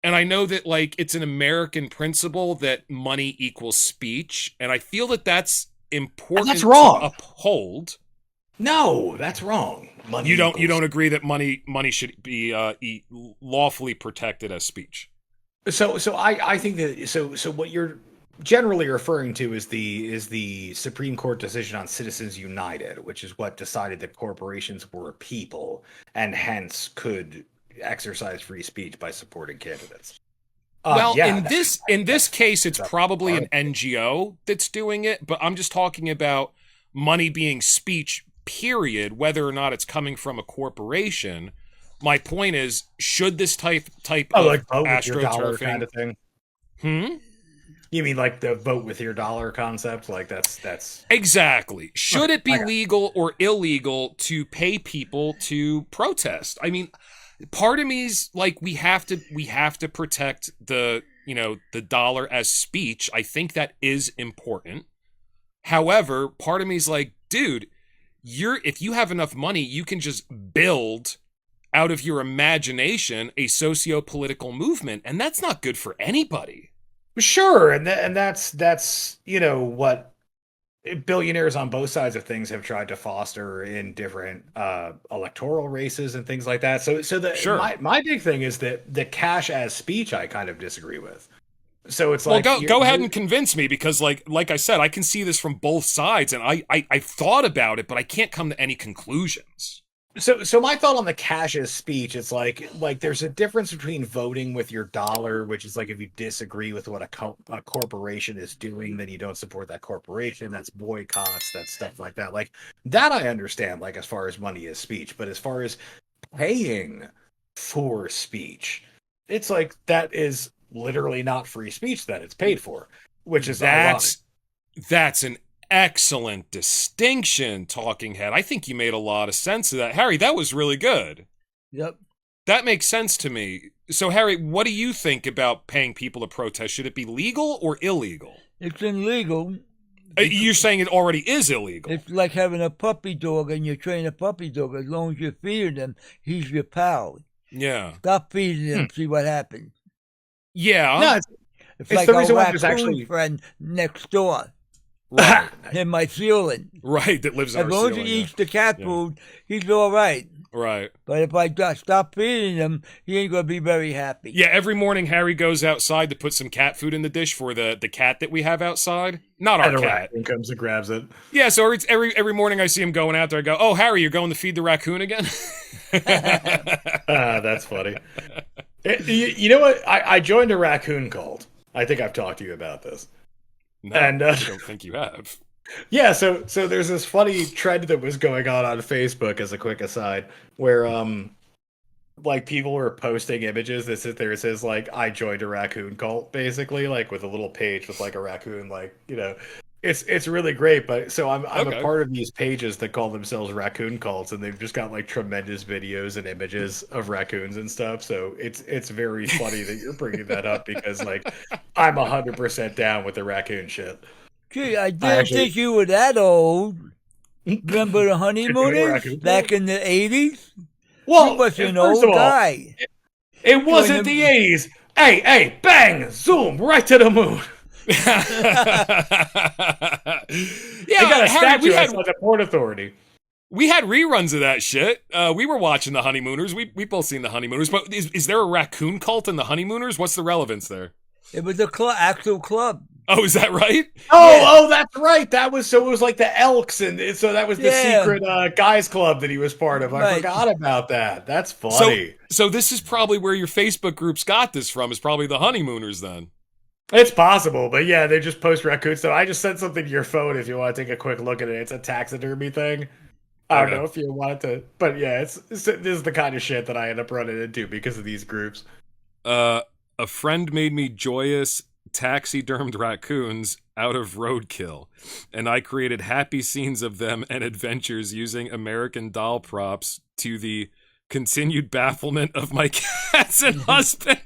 and I know that it's an American principle that money equals speech, and I feel that that's important that's wrong. to uphold. No, that's wrong. You don't agree that money should be lawfully protected as speech. So I think that so generally referring to is the Supreme Court decision on Citizens United, which is what decided that corporations were people and hence could exercise free speech by supporting candidates. Well, yeah, in this case, it's probably an NGO that's doing it, but I'm just talking about money being speech, period, whether or not it's coming from a corporation. My point is, should this type of like vote with your dollar astroturfing kind of thing? You mean like the vote with your dollar concept? Like that's exactly. Should it be legal or illegal to pay people to protest? I mean, part of me's like we have to protect the dollar as speech. I think that is important. However, part of me's like, dude, if you have enough money, you can just build out of your imagination a socio-political movement, and that's not good for anybody. Sure, and that's what billionaires on both sides of things have tried to foster in different electoral races and things like that. My big thing is that the cash as speech I kind of disagree with. So it's like, go ahead and convince me, because like I said, I can see this from both sides, and I've thought about it, but I can't come to any conclusions. So my thought on the cash as speech, it's like there's a difference between voting with your dollar, which is like if you disagree with what a corporation is doing, then you don't support that corporation. That's boycotts, that's stuff like that. Like that I understand, like as far as money as speech, but as far as paying for speech, it's like that is literally not free speech that it's paid for, which is that's an excellent distinction, Talking Head. I think you made a lot of sense of that. Harry, that was really good. Yep. That makes sense to me. So, Harry, what do you think about paying people to protest? Should it be legal or illegal? It's illegal. You're saying it already is illegal. It's like having a puppy dog and you train a puppy dog. As long as you're feeding him, he's your pal. Yeah. Stop feeding him, see what happens. Yeah. No, it's like the reason a why raccoon there's actually friend next door. Right. In my ceiling. Right, that lives in as our long ceiling. as he eats the cat food, he's all right. Right. But if I stop feeding him, he ain't going to be very happy. Yeah, every morning Harry goes outside to put some cat food in the dish for the cat that we have outside. Not our cat. Raccoon comes and grabs it. Yeah, so every morning I see him going out there, I go, oh, Harry, you're going to feed the raccoon again? That's funny. You know what? I joined a raccoon cult. I think I've talked to you about this. No, and I don't think you have. Yeah, so there's this funny trend that was going on Facebook, as a quick aside, where like people were posting images that sit there. It says like, I joined a raccoon cult, basically, like with a little page with like a raccoon, like, it's really great. But so I'm a part of these pages that call themselves raccoon cults, and they've just got like tremendous videos and images of raccoons and stuff. So it's very funny that you're bringing that up, because like I'm 100% down with the raccoon shit. Gee, I didn't think you were that old. Remember the honeymooners back in the 80s? Well, you was an old guy. It wasn't the 80s. Hey, bang, zoom, right to the moon. Yeah, got a Harry, statue outside the Port Authority. We had reruns of that shit. We were watching the Honeymooners. We both seen the Honeymooners. But is there a raccoon cult in the Honeymooners? What's the relevance there? It was a actual club. Oh, is that right? Oh, that's right. It was like the Elks, and so that was the secret guys club that he was part of. I forgot about that. That's funny. So this is probably where your Facebook groups got this from. Is probably the Honeymooners then. It's possible, but yeah, they just post raccoon stuff. I just sent something to your phone if you want to take a quick look at it. It's a taxidermy thing. I don't know if you wanted to, but yeah, this is the kind of shit that I end up running into because of these groups. A friend made me joyous taxidermed raccoons out of roadkill, and I created happy scenes of them and adventures using American Doll props to the continued bafflement of my cats and husband.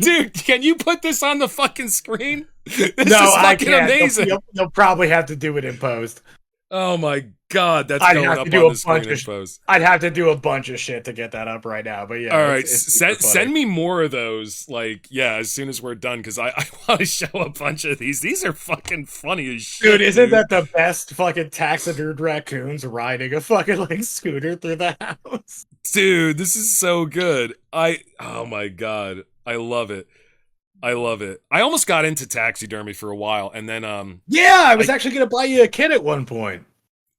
Dude, can you put this on the fucking screen? This is fucking amazing. You'll probably have to do it in post. Oh my god, that's going up on the screen in post. I'd have to do a bunch of shit to get that up right now, but yeah. All right, send me more of those, like, yeah, as soon as we're done, because I want to show a bunch of these. These are fucking funny as shit. Dude, isn't that the best fucking taxidermed raccoons riding a fucking, like, scooter through the house? Dude, this is so good. Oh my god, I love it. I love it. I almost got into taxidermy for a while, and then Yeah, I was actually going to buy you a kit at one point.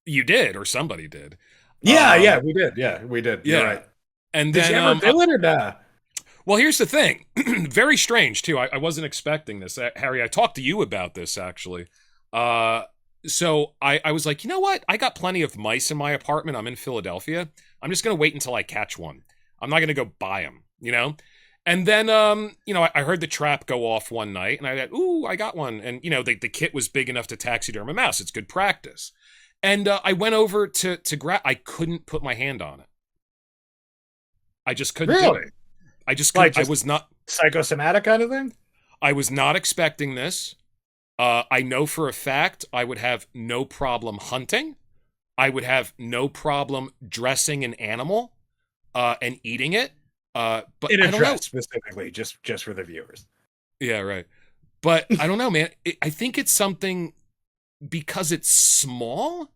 you did, or somebody did. Yeah, we did. Yeah, we did. Yeah. You're right. And Did then you ever do it or not? well, here's the thing. Very strange too. I wasn't expecting this, Harry. I talked to you about this actually. So I was like, you know what? I got plenty of mice in my apartment. I'm in Philadelphia. I'm just gonna wait until I catch one. I'm not gonna go buy them, you know. And then, I heard the trap go off one night, and I thought, ooh, I got one. And, the kit was big enough to taxiderm a mouse. It's good practice. And I went over to grab. I couldn't put my hand on it. I just couldn't do it. I just couldn't. I was not psychosomatic kind of thing. I was not expecting this. I know for a fact I would have no problem hunting. I would have no problem dressing an animal and eating it. But in a I don't dress know. specifically, just for the viewers. Yeah, right. But I don't know, man. I think it's something because it's small.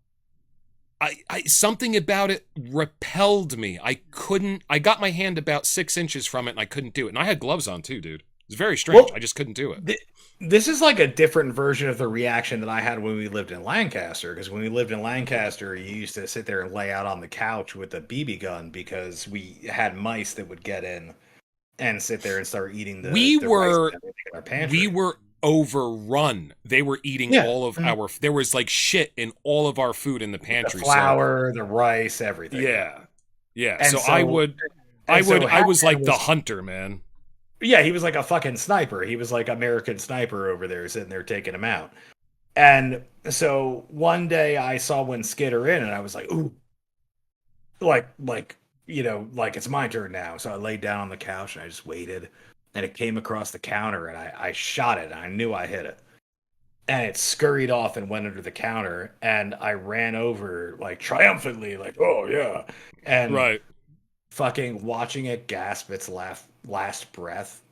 I something about it repelled me. I got my hand about 6 inches from it, and I couldn't do it. And I had gloves on too, dude. It's very strange. Well, I just couldn't do it. This is like a different version of the reaction that I had when we lived in Lancaster. Because when we lived in Lancaster, you used to sit there and lay out on the couch with a BB gun because we had mice that would get in and sit there and start eating the rice in our pantry. We were overrun. They were eating all of our. There was like shit in all of our food in the pantry. The flour, the rice, everything. Yeah. And so I was like the hunter, man. Yeah, he was like a fucking sniper. He was like American Sniper over there, sitting there taking him out. And so one day I saw one skitter in, and I was like, ooh, like it's my turn now. So I laid down on the couch and I just waited, and it came across the counter, and I shot it. And I knew I hit it, and it scurried off and went under the counter, and I ran over like triumphantly, like, oh yeah, and fucking watching it gasp its last breath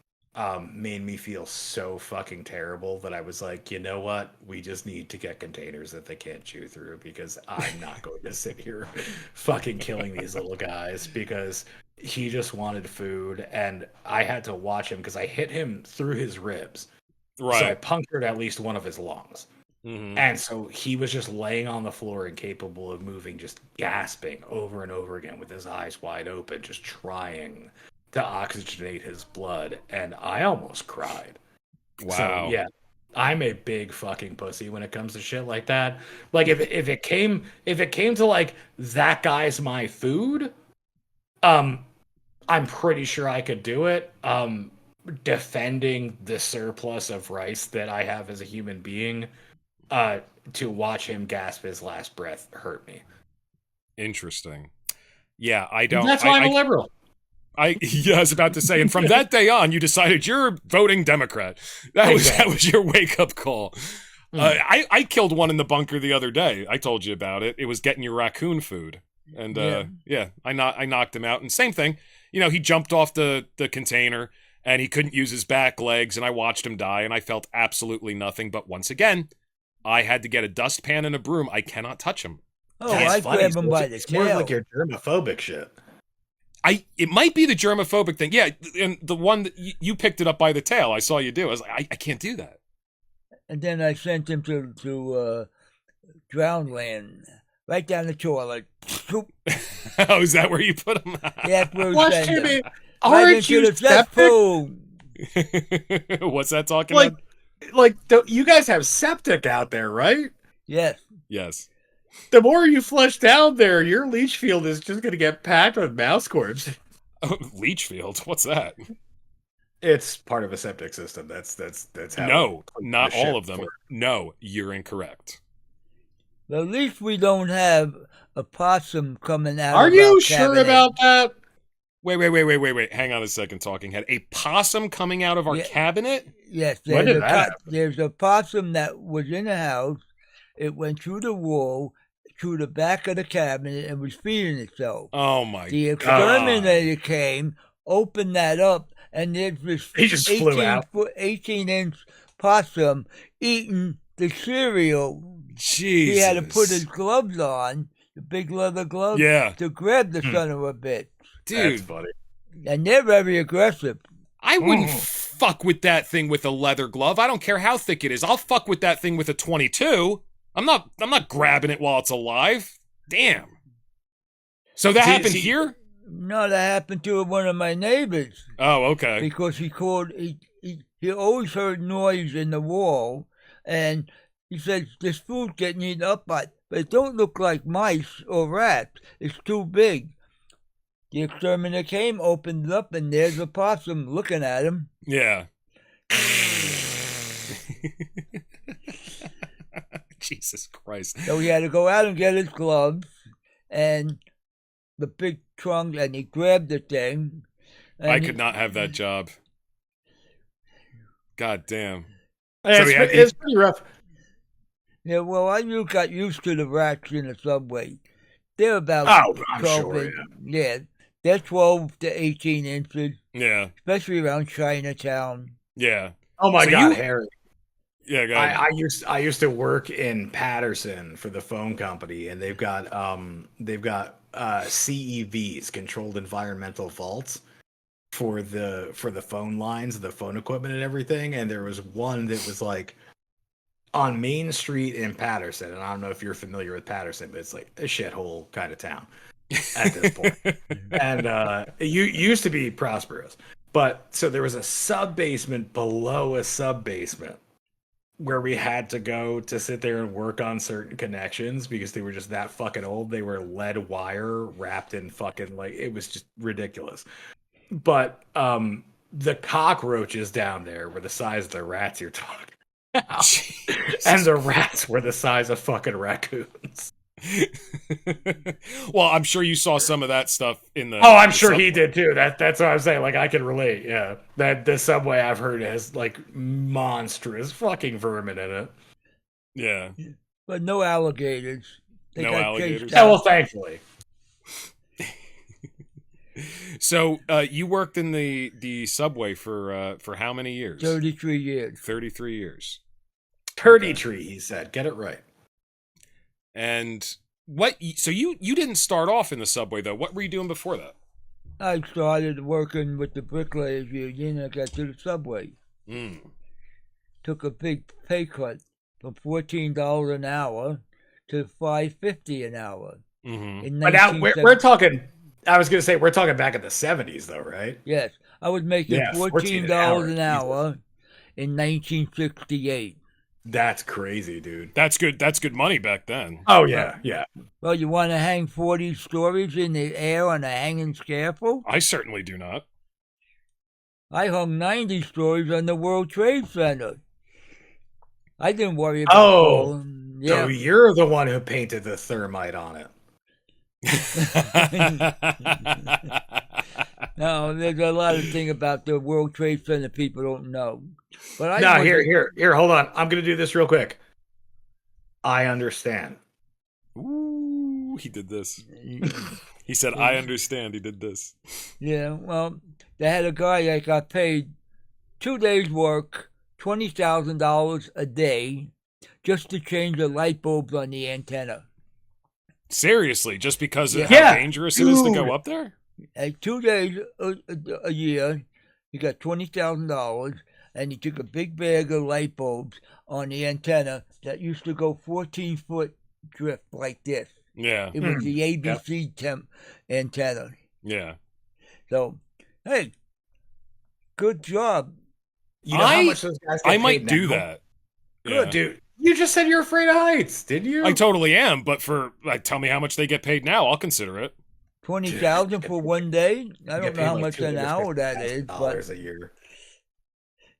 made me feel so fucking terrible that I was like, you know what? We just need to get containers that they can't chew through, because I'm not going to sit here fucking killing these little guys, because he just wanted food, and I had to watch him because I hit him through his ribs. Right. So I punctured at least one of his lungs. Mm-hmm. And so he was just laying on the floor, incapable of moving, just gasping over and over again with his eyes wide open, just trying to oxygenate his blood. And I almost cried. Wow. So, yeah, I'm a big fucking pussy when it comes to shit like that. Like if it came to like, that guy's my food, I'm pretty sure I could do it. Defending the surplus of rice that I have as a human being, to watch him gasp his last breath hurt me. Interesting. Yeah, I don't. That's why I'm a liberal. I was about to say, and from that day on, you decided you're voting Democrat. That was your wake up call. I killed one in the bunker the other day. I told you about it. It was getting your raccoon food, and I knocked him out. And same thing, he jumped off the container and he couldn't use his back legs, and I watched him die, and I felt absolutely nothing. But once again, I had to get a dustpan and a broom. I cannot touch him. Oh, I grab him by the tail. It's more like your germophobic shit. It might be the germophobic thing. Yeah, and the one that you picked it up by the tail. I saw you do. I was like, I can't do that. And then I sent him to Drownland, right down the toilet. Oh, is that where you put him? Yeah, that's where we sent him. Aren't you septic? What's that talking about? Like, you guys have septic out there, right? Yes. Yes. The more you flush down there, your leach field is just going to get packed with mouse corpse. Oh, leach field? What's that? It's part of a septic system. That's how. No, not all of them. No, you're incorrect. Well, at least we don't have a possum coming out. Are you sure about that? Wait. Hang on a second, talking head. A possum coming out of our cabinet? Yes, there's a possum that was in the house. It went through the wall, through the back of the cabinet, and was feeding itself. Oh, my God. The exterminator came, opened that up, and there's this 18-inch possum eating the cereal. Jesus. He had to put his gloves on, the big leather gloves, to grab the son of a bitch. Dude. That's funny. And they're very aggressive. I wouldn't fuck with that thing with a leather glove. I don't care how thick it is. I'll fuck with that thing with a 22. I'm not grabbing it while it's alive. Damn. So that happened here? No, that happened to one of my neighbors. Oh, okay. Because he always heard noise in the wall, and he said, this food's getting eaten up by, but it don't look like mice or rats. It's too big. The exterminator came, opened it up, and there's a possum looking at him. Yeah. Jesus Christ. So he had to go out and get his gloves and the big trunk, and he grabbed the thing. I could not have that job. God damn. It's pretty rough. Yeah, well, I got used to the rats in the subway. They're about I'm 12 sure, inches. Yeah, they're 12 to 18 inches. Yeah. Especially around Chinatown. Yeah. Oh my God, Harry. Yeah, go ahead. I used to work in Patterson for the phone company, and they've got CEVs, controlled environmental vaults, for the phone lines, the phone equipment, and everything. And there was one that was like on Main Street in Patterson, and I don't know if you're familiar with Patterson, but it's like a shithole kind of town at this point. And it used to be prosperous, but so there was a sub basement below a sub basement where we had to go to sit there and work on certain connections because they were just that fucking old. They were lead wire wrapped in fucking, like, it was just ridiculous. But the cockroaches down there were the size of the rats you're talking about. And the rats were the size of fucking raccoons. Well, I'm sure you saw some of that stuff in the. Oh, I'm sure he did too. That's what I'm saying. Like, I can relate. Yeah, that the subway I've heard has like monstrous fucking vermin in it. Yeah, but no alligators. No alligators. Yeah, well, thankfully. So you worked in the subway for how many years? 33 years. 33 years. Turdy tree, he said. Get it right. And what? So you didn't start off in the subway though. What were you doing before that? I started working with the bricklayers union. I got to the subway. Took a big pay cut from $14 an hour to $5.50 an hour. Mm-hmm. But now we're talking. I was going to say we're talking back in the 70s though, right? Yes, I was making $14 an hour in 1968. That's crazy, dude. That's good. That's good money back then. Oh yeah, yeah. Well, you want to hang 40 stories in the air on a hanging scaffold? I certainly do not. I hung 90 stories on the World Trade Center. I didn't worry about. So you're the one who painted the thermite on it. No, there's a lot of things about the World Trade Center people don't know. But here, hold on. I'm gonna do this real quick. I understand. Ooh, he did this. He said, "I understand." He did this. Yeah, well, they had a guy that got paid 2 days' work, $20,000 a day, just to change the light bulbs on the antenna. Seriously, just because of how dangerous it is to go up there? 2 days a year, he got $20,000, and he took a big bag of light bulbs on the antenna that used to go 14-foot drift like this. Yeah. It was the ABC antenna. Yeah. So, hey, good job. You know how much those guys get I might paid do now? that. Good, dude. You just said you're afraid of heights, didn't you? I totally am, but tell me how much they get paid now. I'll consider it. $20,000 for 1 day. I don't know how much an hour that is, but a year.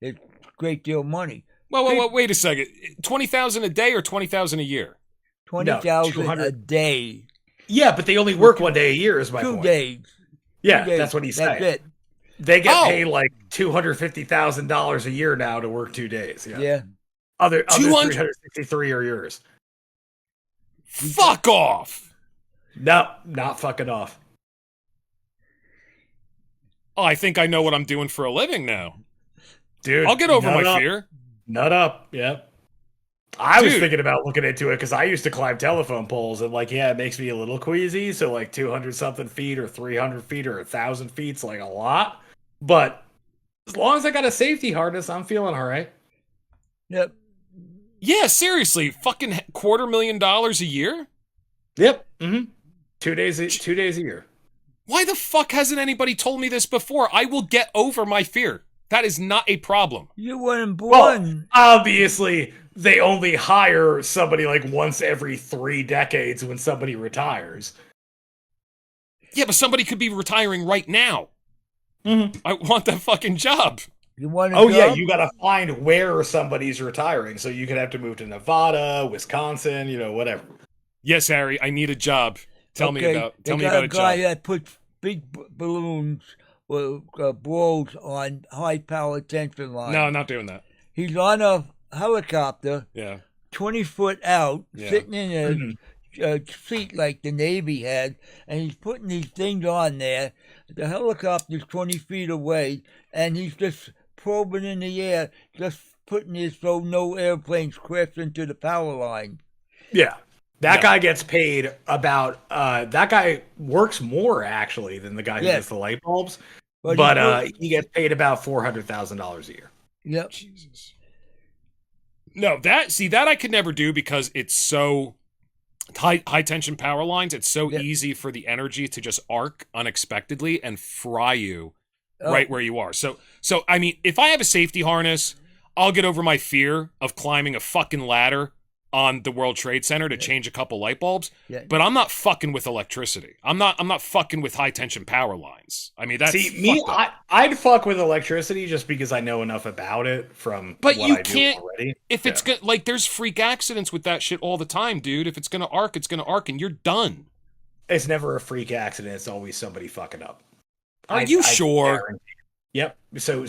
It's a great deal of money. Well, wait a second. 20,000 a day or 20,000 a year? 20,000 a day. Yeah, but they only work 1 day a year. Is my point. 2 days. Yeah, 2 days. that's what he's saying. That's it. They get paid like $250,000 a year now to work 2 days. Yeah. Other 363 are yours. Fuck off. No, not fucking off. Oh, I think I know what I'm doing for a living now. Dude, I'll get over my fear. Nut up. Yep. I was thinking about looking into it because I used to climb telephone poles and it makes me a little queasy. So like 200 something feet or 300 feet or 1,000 feet's like a lot. But As long as I got a safety harness, I'm feeling all right. Yep. Yeah, seriously, fucking $250,000 a year? Yep. Mm-hmm. 2 days. 2 days a year. Why the fuck hasn't anybody told me this before? I will get over my fear. That is not a problem. You weren't Well, born. obviously, they only hire somebody like once every 3 decades when somebody retires. Yeah, but somebody could be retiring right now. Mm-hmm. I want that fucking job. You want to Oh, yeah, you got to find where somebody's retiring. So you could have to move to Nevada, Wisconsin, whatever. Yes, Harry, I need a job. Tell me about a a job. guy that puts big balloons or balls on high power tension lines. No, not doing that. He's on a helicopter, Yeah. 20 foot out, Yeah. sitting in a seat like the Navy had, and he's putting these things on there. The helicopter's 20 feet away, and he's just probing in the air, just putting it so no airplanes crash into the power line. Yeah. That guy gets paid about, that guy works more actually than the guy who does the light bulbs, but he gets paid about $400,000 a year. Yep. Jesus. No, that I could never do because it's so high tension power lines. It's so easy for the energy to just arc unexpectedly and fry you right where you are. So I mean, if I have a safety harness, I'll get over my fear of climbing a fucking ladder on the World Trade Center to change a couple light bulbs, but I'm not fucking with electricity. I'm not fucking with high tension power lines. I mean, that's I'd fuck with electricity just because I know enough about it from but what you I can't, do already. If it's good, like there's freak accidents with that shit all the time, dude. If it's gonna arc, it's gonna arc, and you're done. It's never a freak accident. It's always somebody fucking up. Are you sure? Yep. So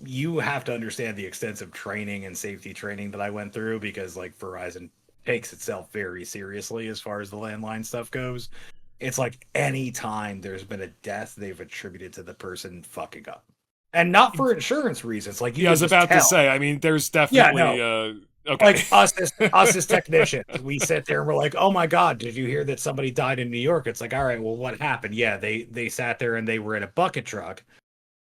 you have to understand the extensive training and safety training that I went through because like Verizon takes itself very seriously as far as the landline stuff goes. It's like any time there's been a death, they've attributed to the person fucking up. And not for insurance reasons. Like I was about to say, I mean, there's definitely okay. Like us as technicians, we sit there and we're like, oh my God, did you hear that somebody died in New York? It's like, all right, well, what happened? Yeah, they sat there and they were in a bucket truck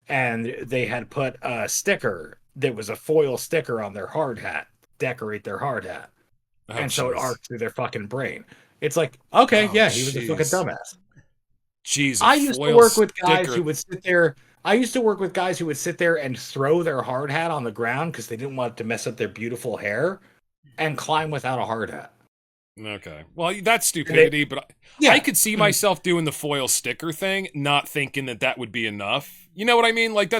and they had put a sticker that was a foil sticker on their hard hat, decorate their hard hat. And so it arced through their fucking brain. It's like, okay, he was a fucking dumbass. Jesus. I used to work with guys who would sit there. I used to work with guys who would sit there and throw their hard hat on the ground because they didn't want to mess up their beautiful hair and climb without a hard hat. Okay. Well, that's stupidity, but I could see myself doing the foil sticker thing, not thinking that would be enough. You know what I mean? Like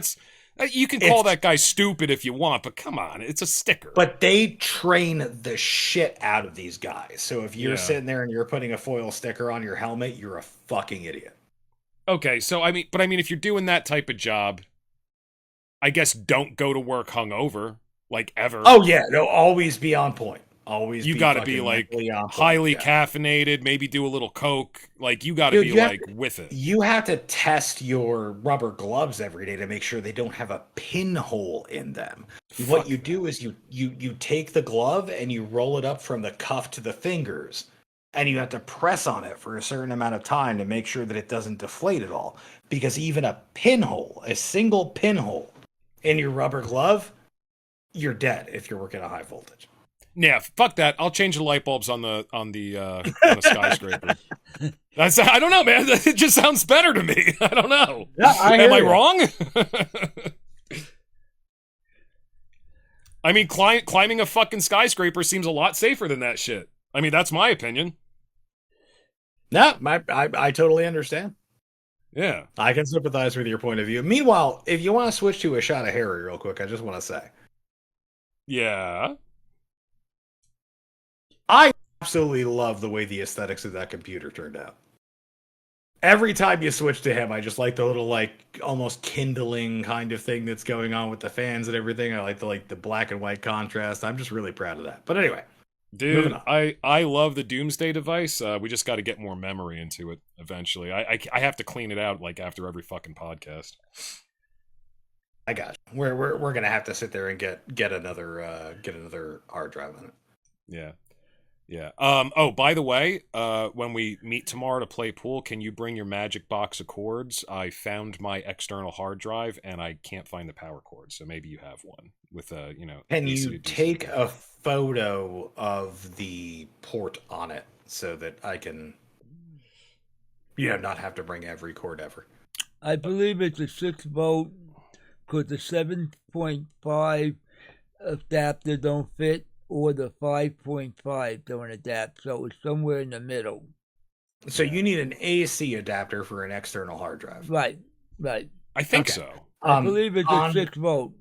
you can call that guy stupid if you want, but come on, it's a sticker. But they train the shit out of these guys. So if you're sitting there and you're putting a foil sticker on your helmet, you're a fucking idiot. Okay, so I mean, if you're doing that type of job, I guess don't go to work hungover, like ever. Oh yeah, no, always be on point. Always, you got to be like highly caffeinated. Maybe do a little coke. Like you got to be like with it. You have to test your rubber gloves every day to make sure they don't have a pinhole in them. What you do is you take the glove and you roll it up from the cuff to the fingers, and you have to press on it for a certain amount of time to make sure that it doesn't deflate at all. Because even a pinhole, a single pinhole in your rubber glove, you're dead if you're working at high voltage. Yeah, fuck that. I'll change the light bulbs on the skyscraper. I don't know, man. It just sounds better to me. I don't know. Yeah, Am I wrong? I mean, climbing a fucking skyscraper seems a lot safer than that shit. I mean, that's my opinion. No, I totally understand. Yeah. I can sympathize with your point of view. Meanwhile, if you want to switch to a shot of Harry real quick, I just want to say. Yeah. I absolutely love the way the aesthetics of that computer turned out. Every time you switch to him, I just like the little like almost kindling kind of thing that's going on with the fans and everything. I like the black and white contrast. I'm just really proud of that. But anyway, dude, I love the Doomsday device. We just got to get more memory into it eventually. I have to clean it out like after every fucking podcast. I got you. We're gonna have to sit there and get another hard drive on it. Yeah. Yeah. Oh, by the way, when we meet tomorrow to play pool, can you bring your magic box of cords? I found my external hard drive and I can't find the power cord, so maybe you have one with a, Can AC you to DC take cord. a photo of the port on it so that I can, not have to bring every cord ever? I believe it's a 6-volt because the 7.5 adapter don't fit or the 5.5 don't adapt, so it's somewhere in the middle. So you need an AC adapter for an external hard drive. Right. I think Okay. so. I believe it's a 6-volt.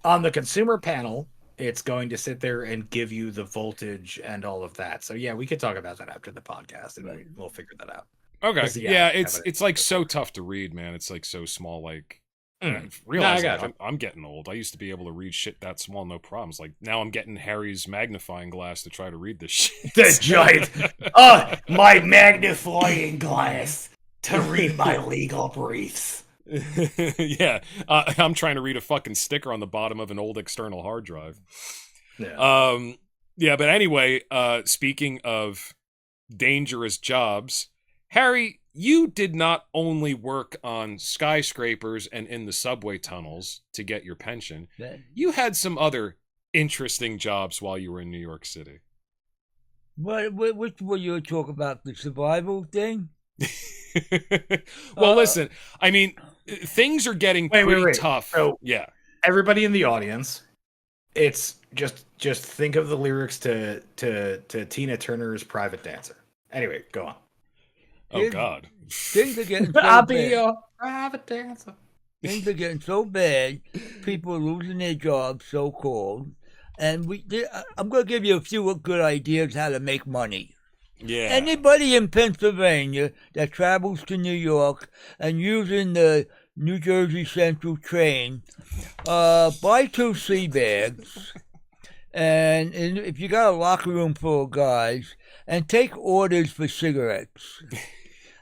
On the consumer panel, it's going to sit there and give you the voltage and all of that. So yeah, we could talk about that after the podcast, and we'll figure that out. Okay. 'Cause, Yeah, it's like so tough to read, man. It's like so small. Like, realize I'm getting old. I used to be able to read shit that small, no problems. Like now, I'm getting Harry's magnifying glass to try to read this shit. The giant, my magnifying glass to read my legal briefs. Yeah, I'm trying to read a fucking sticker on the bottom of an old external hard drive. Yeah. Yeah, but anyway, speaking of dangerous jobs, Harry, you did not only work on skyscrapers and in the subway tunnels to get your pension. You had some other interesting jobs while you were in New York City. Which were you talking about? The survival thing? Well, listen, I mean, things are getting pretty tough. So, yeah. Everybody in the audience, it's just think of the lyrics to Tina Turner's Private Dancer. Anyway, go on. Oh, God. Things are getting so I'll bad. be your private dancer. Things are getting so bad. People are losing their jobs, so-called. And I'm going to give you a few good ideas how to make money. Yeah. Anybody in Pennsylvania that travels to New York and using the New Jersey Central train, buy 2 sea bags, and if you got a locker room full of guys, and take orders for cigarettes.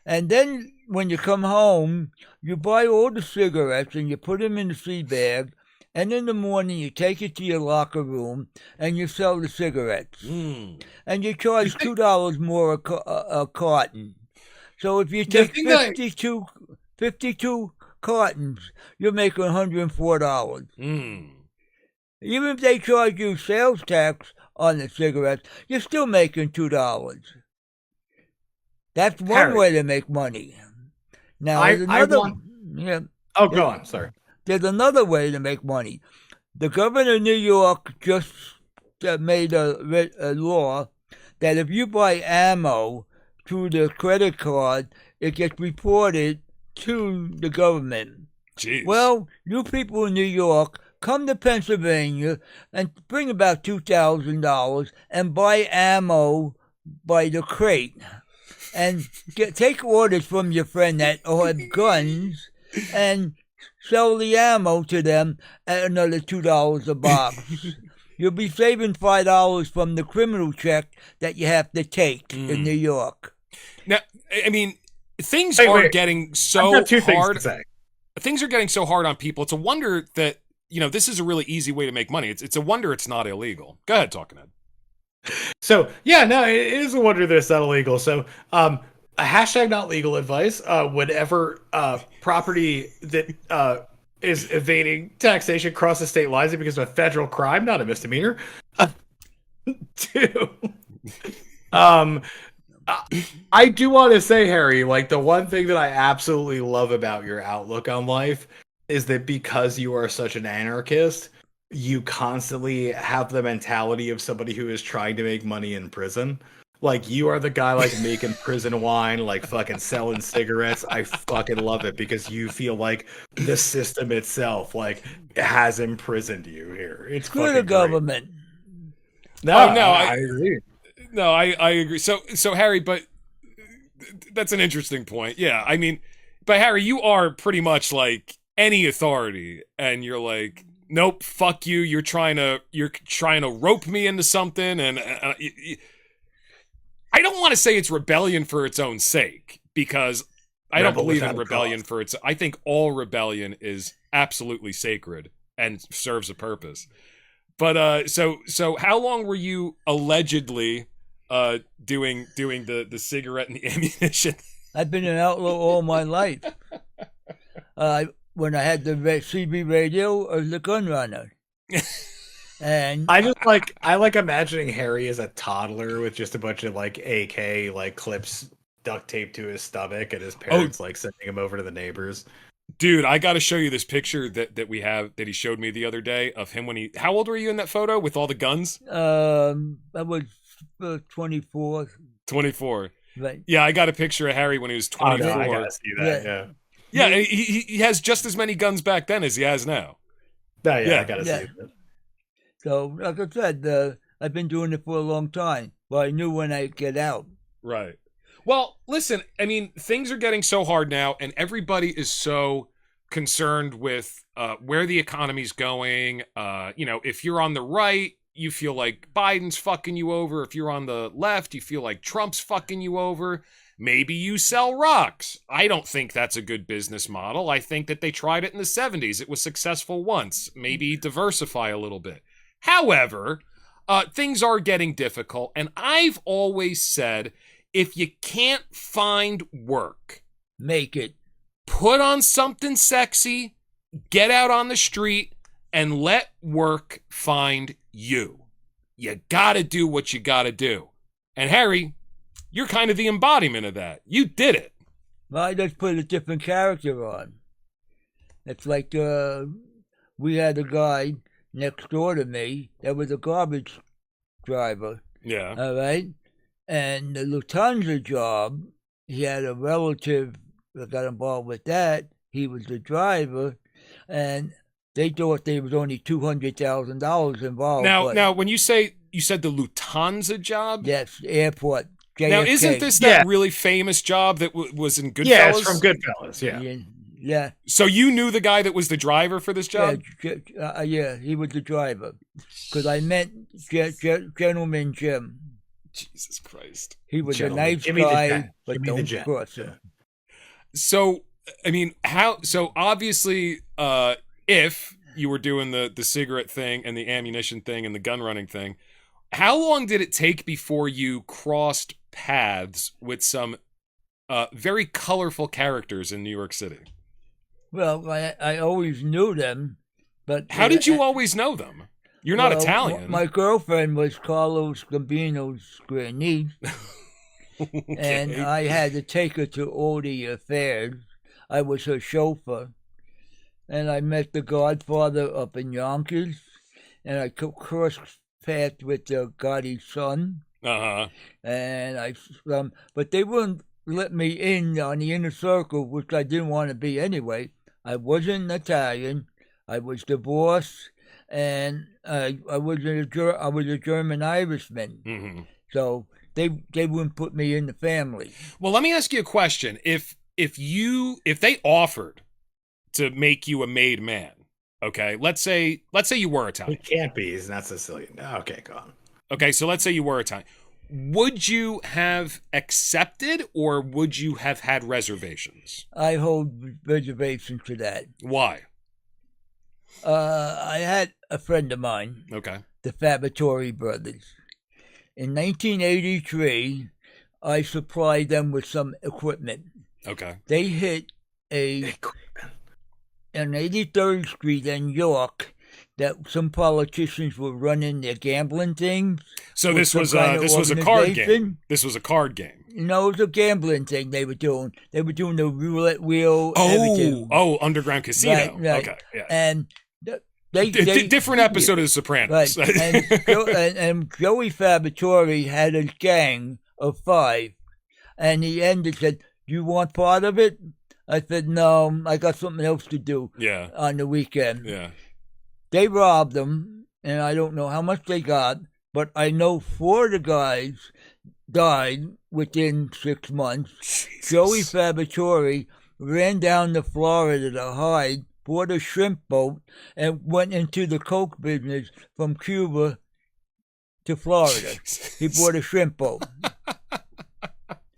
And then when you come home, you buy all the cigarettes and you put them in the sea bag, and in the morning you take it to your locker room and you sell the cigarettes. And you charge $2 more a carton. So if you take 52 cartons, you're making $104. Even if they charge you sales tax on the cigarettes, you're still making $2. That's one way to make money. Now, go on. Sorry. There's another way to make money. The governor of New York just made a law that if you buy ammo through the credit card, it gets reported to the government. Jeez. Well, you people in New York, come to Pennsylvania and bring about $2,000 and buy ammo by the crate. And take orders from your friend that have guns and sell the ammo to them at another $2 a box. You'll be saving $5 from the criminal check that you have to take in New York. Now, I mean, things are getting so hard. Things are getting so hard on people. It's a wonder that, this is a really easy way to make money. It's a wonder it's not illegal. Go ahead, Talking Head. So, yeah, no, it is a wonder that it's not illegal. So, a hashtag not legal advice, whenever property that is evading taxation crosses state lines because of a federal crime, not a misdemeanor. 2, I do want to say, Harry, like the one thing that I absolutely love about your outlook on life is that because you are such an anarchist, you constantly have the mentality of somebody who is trying to make money in prison. Like, you are the guy, like, making prison wine, like, fucking selling cigarettes. I fucking love it because you feel like the system itself, like, has imprisoned you here. It's Screw the government. I agree. No, I agree. So Harry, but that's an interesting point. Yeah, I mean, but Harry, you are pretty much like any authority, and you're like, nope, fuck you. You're trying to rope me into something, and I don't want to say it's rebellion for its own sake, because I don't believe in rebellion for its. I think all rebellion is absolutely sacred and serves a purpose. But so how long were you allegedly doing the cigarette and the ammunition. I've been an outlaw all my life. When I had the CB radio, I was a gun runner. And I like imagining Harry as a toddler with just a bunch of like AK like clips duct taped to his stomach, and his parents like sending him over to the neighbors. Dude, I got to show you this picture that we have that he showed me the other day of him when he. How old were you in that photo with all the guns? I was 24. 24. Right. Yeah, I got a picture of Harry when he was 24. I gotta see that. Yeah, he has just as many guns back then as he has now. I gotta see that. So, like I said, I've been doing it for a long time. Well, I knew when I'd get out. Right. Well, listen, I mean, things are getting so hard now, and everybody is so concerned with where the economy's going. If you're on the right, you feel like Biden's fucking you over. If you're on the left, you feel like Trump's fucking you over. Maybe you sell rocks. I don't think that's a good business model. I think that they tried it in the 70s. It was successful once. Maybe diversify a little bit. However, things are getting difficult, and I've always said, if you can't find work, make it. Put on something sexy, get out on the street, and let work find you. You gotta do what you gotta do. And Harry, you're kind of the embodiment of that. You did it. Well, I just put a different character on. It's like we had a guy next door to me that was a garbage driver. Yeah. All right? And the Lufthansa job, he had a relative that got involved with that. He was the driver, and they thought there was only $200,000 involved. Now, when you said the Lufthansa job? Yes, airport. JFK. Now, isn't this that really famous job that was in Goodfellas? Yeah, it's from Goodfellas, Yeah. So you knew the guy that was the driver for this job? Yeah, he was the driver. Because I met Gentleman Jim. Jesus Christ. He was a nice guy, but don't cross him. So, I mean, so obviously, if you were doing the cigarette thing and the ammunition thing and the gun running thing, how long did it take before you crossed paths with some very colorful characters in New York City? Well, I always knew them, but... How did you always know them? You're not Italian. My girlfriend was Carlos Gambino's granny, Okay. and I had to take her to all the affairs. I was her chauffeur, and I met the Godfather up in Yonkers, and I crossed paths with Gotti's son. Uh-huh. And but they wouldn't let me in on the inner circle, which I didn't want to be anyway. I wasn't Italian. I was divorced, and I was a German Irishman. Mm-hmm. So they wouldn't put me in the family. Well, let me ask you a question. If they offered to make you a made man, okay, let's say you were Italian. He can't be. He's not Sicilian. Okay, go on. Okay, so let's say you were Italian. Would you have accepted, or would you have had reservations? I hold reservations to that. Why? I had a friend of mine, Okay, the Fabatori brothers. In 1983, I supplied them with some equipment. okay. They hit on 83rd Street in York that some politicians were running their gambling things. So this was a card game. This was a card game. No, it was a gambling thing they were doing. They were doing the roulette wheel. Everything. Underground casino. Right. Okay, yeah. And they different episode of The Sopranos. Right. And Joey Fabatori had a gang of 5, and he ended said, "Do you want part of it?" I said, "No, I got something else to do." Yeah. On the weekend. Yeah. They robbed them, and I don't know how much they got, but I know 4 of the guys died within 6 months. Jesus. Joey Fabatori ran down to Florida to hide, bought a shrimp boat, and went into the coke business from Cuba to Florida. Jesus. He bought a shrimp boat.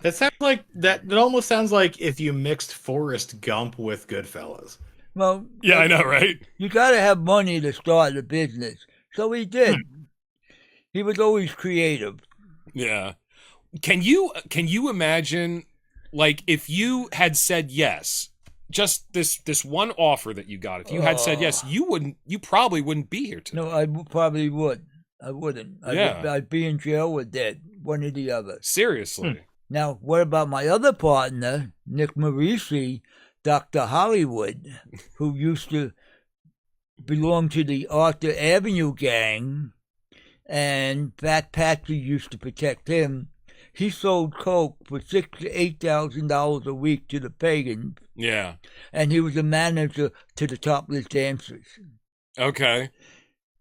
That sounds like that. It almost sounds like if you mixed Forrest Gump with Goodfellas. Well, Yeah, I know, right? you got to have money to start a business. So he did. He was always creative. Yeah. Can you imagine, like, if you had said yes, just this one offer that you got, if you had said yes, you probably wouldn't be here today. No, probably would. I wouldn't. I'd be in jail or dead, one or the other. Seriously. Now, what about my other partner, Nick Marisi, Dr. Hollywood, who used to belong to the Arthur Avenue gang, and Fat Patsy used to protect him. He sold coke for $6,000 to $8,000 a week to the pagans. Yeah. And he was a manager to the topless dancers. Okay.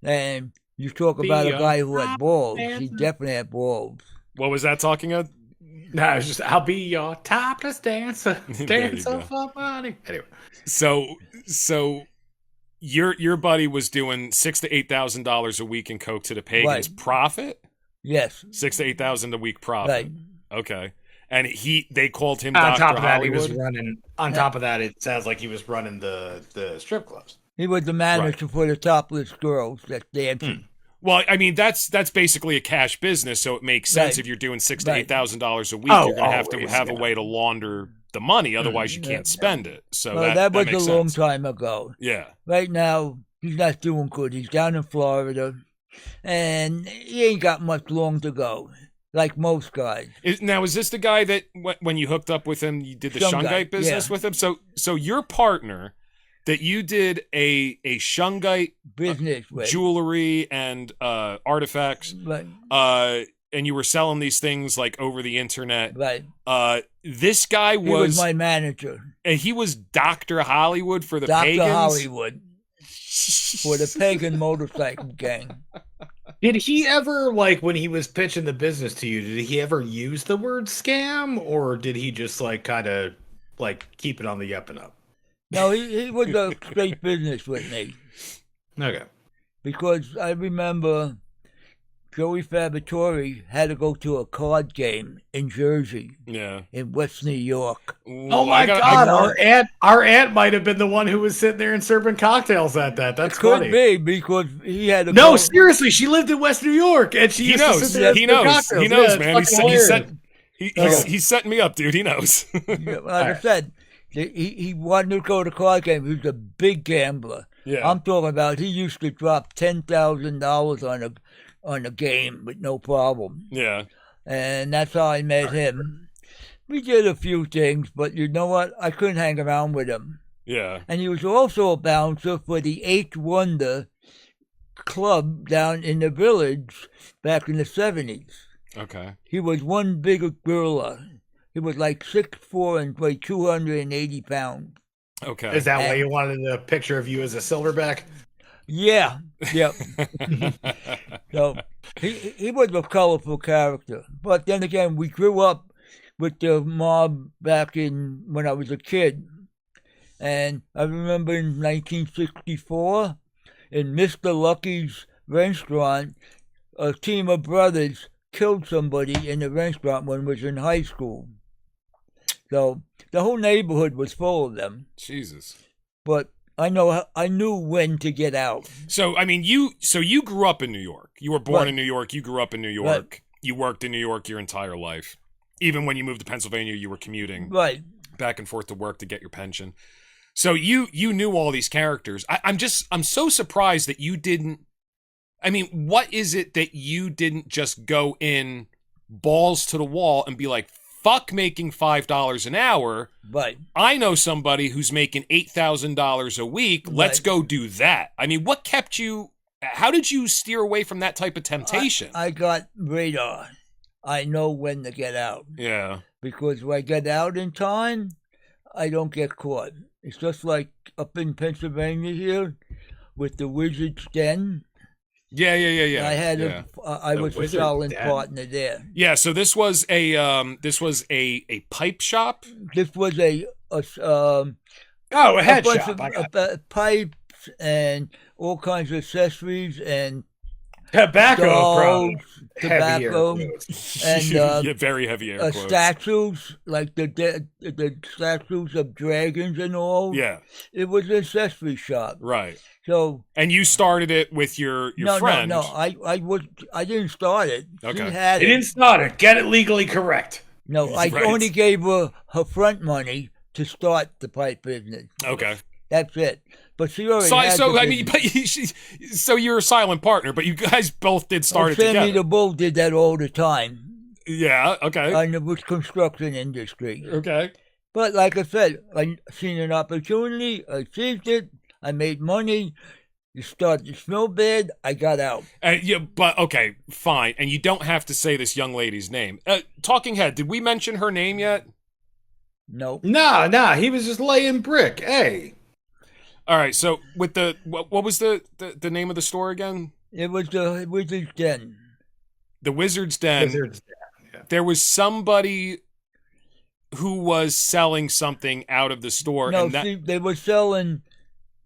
And you talk about a guy who had balls. He definitely had balls. What was that talking of? No, it's just I'll be your topless dancer, dancer for money. Anyway, so your buddy was doing $6,000 to $8,000 a week in coke to the pagans. Right. Profit? Yes. $6,000 to $8,000 a week profit. Right. Okay. And they called him on Dr. top of that, Hollywood. he was running. On top of that, it sounds like he was running the strip clubs. He was the manager for the topless girls that dancing. Well, I mean, that's basically a cash business, so it makes sense Right. if you're doing $6,000 to $8,000 a week, Oh, you're going to have to always, have a yeah. way to launder the money, otherwise you can't spend it. So Well, that was makes a long sense. time ago. Yeah. Right now, he's not doing good. He's down in Florida, and he ain't got much long to go, like most guys. Now, is this the guy that when you hooked up with him, you did the shungite business yeah. with him? So your partner that you did a shungite Business with. jewelry and artifacts, Right, and you were selling these things like over the internet. right. This guy He was my manager, and he was Dr. Hollywood for the Dr. pagans. Hollywood, for the pagan motorcycle gang. Did he ever, like, when he was pitching the business to you, did he ever use the word scam, or did he just, like, kind of, like, keep it on the up and up? No, he was a straight business with me, Okay. because I remember Joey Fabatori had to go to a card game in Jersey, Yeah. in West New York. Oh my God! Our aunt might have been the one who was sitting there and serving cocktails at that. That's Could funny. be, because he had to No, go. seriously, she lived in West New York, and she He used to knows. sit there and He serve knows. cocktails. He knows, Yeah, man. it's fucking hilarious. He's setting me up, dude. He knows. Like I said, he wanted to go to card game. He was a big gambler. Yeah. I'm talking about he used to drop $10,000 on a game with no problem. Yeah. And that's how I met him. We did a few things, but you know what? I couldn't hang around with him. Yeah. And he was also a bouncer for the Eighth Wonder club down in the village back in the 70s. Okay. He was one big gorilla. He was like 6'4" and weighed 280 pounds. Okay. Is that why you wanted a picture of you as a silverback? Yeah, yep. So he was a colorful character. But then again, we grew up with the mob back when I was a kid. And I remember in 1964, in Mr. Lucky's restaurant, a team of brothers killed somebody in the restaurant when I was in high school. So the whole neighborhood was full of them. Jesus. But I knew when to get out. So I mean, you grew up in New York. You were born Right. in New York. You grew up in New York. Right. You worked in New York your entire life. Even when you moved to Pennsylvania, you were commuting Right. back and forth to work to get your pension. So you knew all these characters. I'm so surprised that you didn't. I mean, what is it that you didn't just go in balls to the wall and be like, fuck making $5 an hour. Right. I know somebody who's making $8,000 a week. Let's Right. go do that. I mean, what kept you? How did you steer away from that type of temptation? I got radar. I know when to get out. Yeah. Because if I get out in time, I don't get caught. It's just like up in Pennsylvania here with the Wizard's Den. Yeah. I had yeah. I was a Wizard's silent Den. partner there. Yeah, so this was a pipe shop. This was a Oh, a head bunch shop. of I got pipes and all kinds of accessories and Tobacco dolls, products. tobacco, Heavy air quotes. and Yeah, very heavy air quotes. statues, like the statues of dragons and all. Yeah, It was an accessory shop. right. So And you started it with your friend. No. I didn't start it. Okay. She had He it. didn't start it. Get it legally correct. No, I Right. only gave her front money to start the pipe business. Okay. That's it. But she already So, had so the I mean, business. so you're a silent partner, but you guys both did start it Sammy together. the Bull did that all the time. Yeah. Okay. And it was construction industry. Okay. But like I said, I seen an opportunity, I seized it, I made money, it started to smell bad, I got out. Yeah, but okay, fine. And you don't have to say this young lady's name. Talking Head, did we mention her name yet? Nope. Nah. He was just laying brick. Hey. All right. So with the what was the name of the store again? It was the Wizard's Den. The Wizard's Den. Wizards. Yeah. There was somebody who was selling something out of the store. No, and that, see, they were selling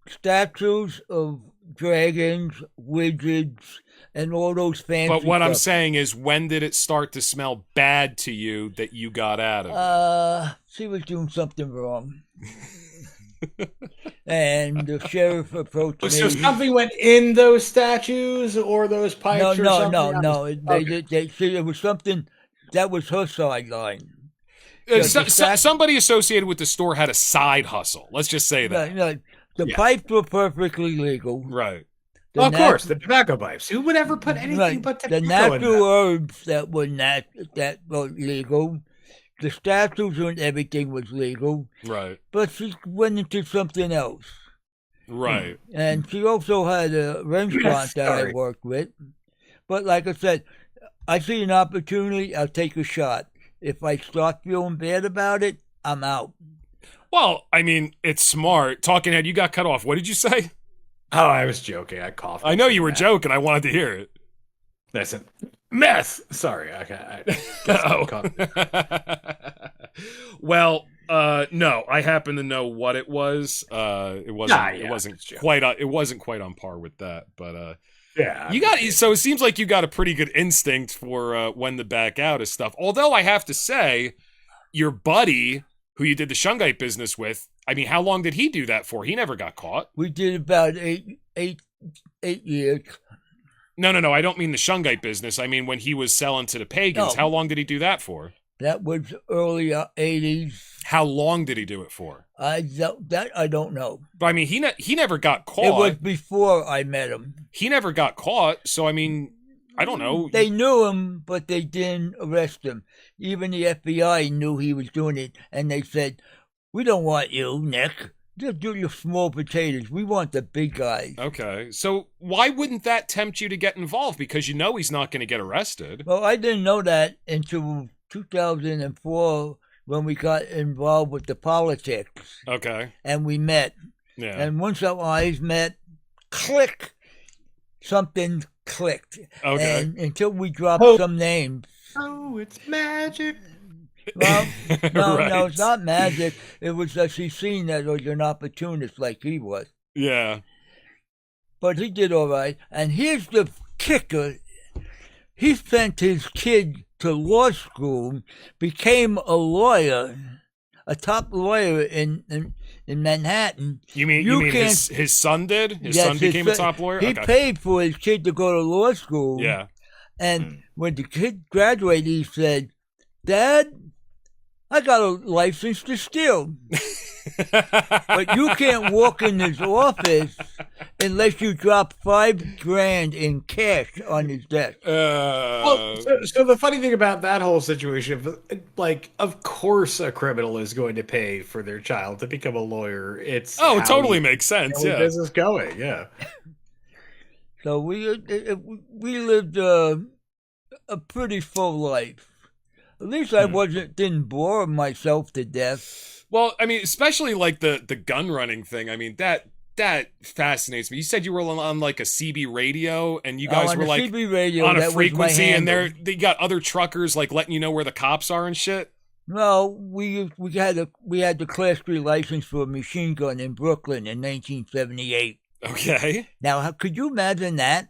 statues of dragons, wizards, and all those fancy but what I'm stuff. saying is, when did it start to smell bad to you that you got out of it? She was doing something wrong. And the sheriff approached me. So something went in those statues or those pipes or something? No. It was something that was her sideline. The Somebody associated with the store had a side hustle. Let's just say that. The pipes were perfectly legal. Right. Of course, the tobacco pipes. Who would ever put anything but tobacco the in natural that? herbs that were legal. The statues and everything was legal. Right. But she went into something else. Right. And she also had a restaurant that I worked with. But like I said, I see an opportunity, I'll take a shot. If I start feeling bad about it, I'm out. Well, I mean, it's smart. Talking Head, you got cut off. What did you say? Oh, I was joking. I coughed. I know you were joking. I wanted to hear it. Listen, mess. Sorry. Okay. Well, no, I happen to know what it was. It wasn't quite on par with that, but yeah. So it seems like you got a pretty good instinct for when to back out of stuff. Although I have to say, your buddy who you did the shungite business with, I mean, how long did he do that for? He never got caught. We did about eight years. No. I don't mean the shungite business. I mean when he was selling to the pagans. No. How long did he do that for? That was early 80s. How long did he do it for? I don't know. But I mean, he never got caught. It was before I met him. He never got caught, so I mean, I don't know. They knew him, but they didn't arrest him. Even the FBI knew he was doing it, and they said, "We don't want you, Nick. Just do your small potatoes. We want the big guys." Okay, so why wouldn't that tempt you to get involved? Because you know he's not going to get arrested. Well, I didn't know that until 2004 when we got involved with the politics. Okay. And we met. Yeah. And once our eyes met, click, something clicked. Okay. And until we dropped some names. Oh, it's magic. Well, no, Right. it's not magic. It was that she seen that I was an opportunist like he was. Yeah. But he did all right. And here's the kicker. He sent his kid to law school, became a lawyer, a top lawyer in Manhattan. You mean his son did? His son became a top lawyer? He Okay. paid for his kid to go to law school. Yeah. And when the kid graduated, he said, "Dad, I got a license to steal. But you can't walk in his office unless you drop $5,000 in cash on his desk." Well, so the funny thing about that whole situation, like, of course a criminal is going to pay for their child to become a lawyer. It totally makes sense. Yeah. Business going. Yeah. So we lived a pretty full life. At least I didn't bore myself to death. Well, I mean, especially like the gun running thing. I mean, that fascinates me. You said you were on like a CB radio, and you guys were like CB radio, on a that frequency, was my and handle. they got other truckers like letting you know where the cops are and shit. No, we had the Class 3 license for a machine gun in Brooklyn in 1978. Okay. Now, could you imagine that?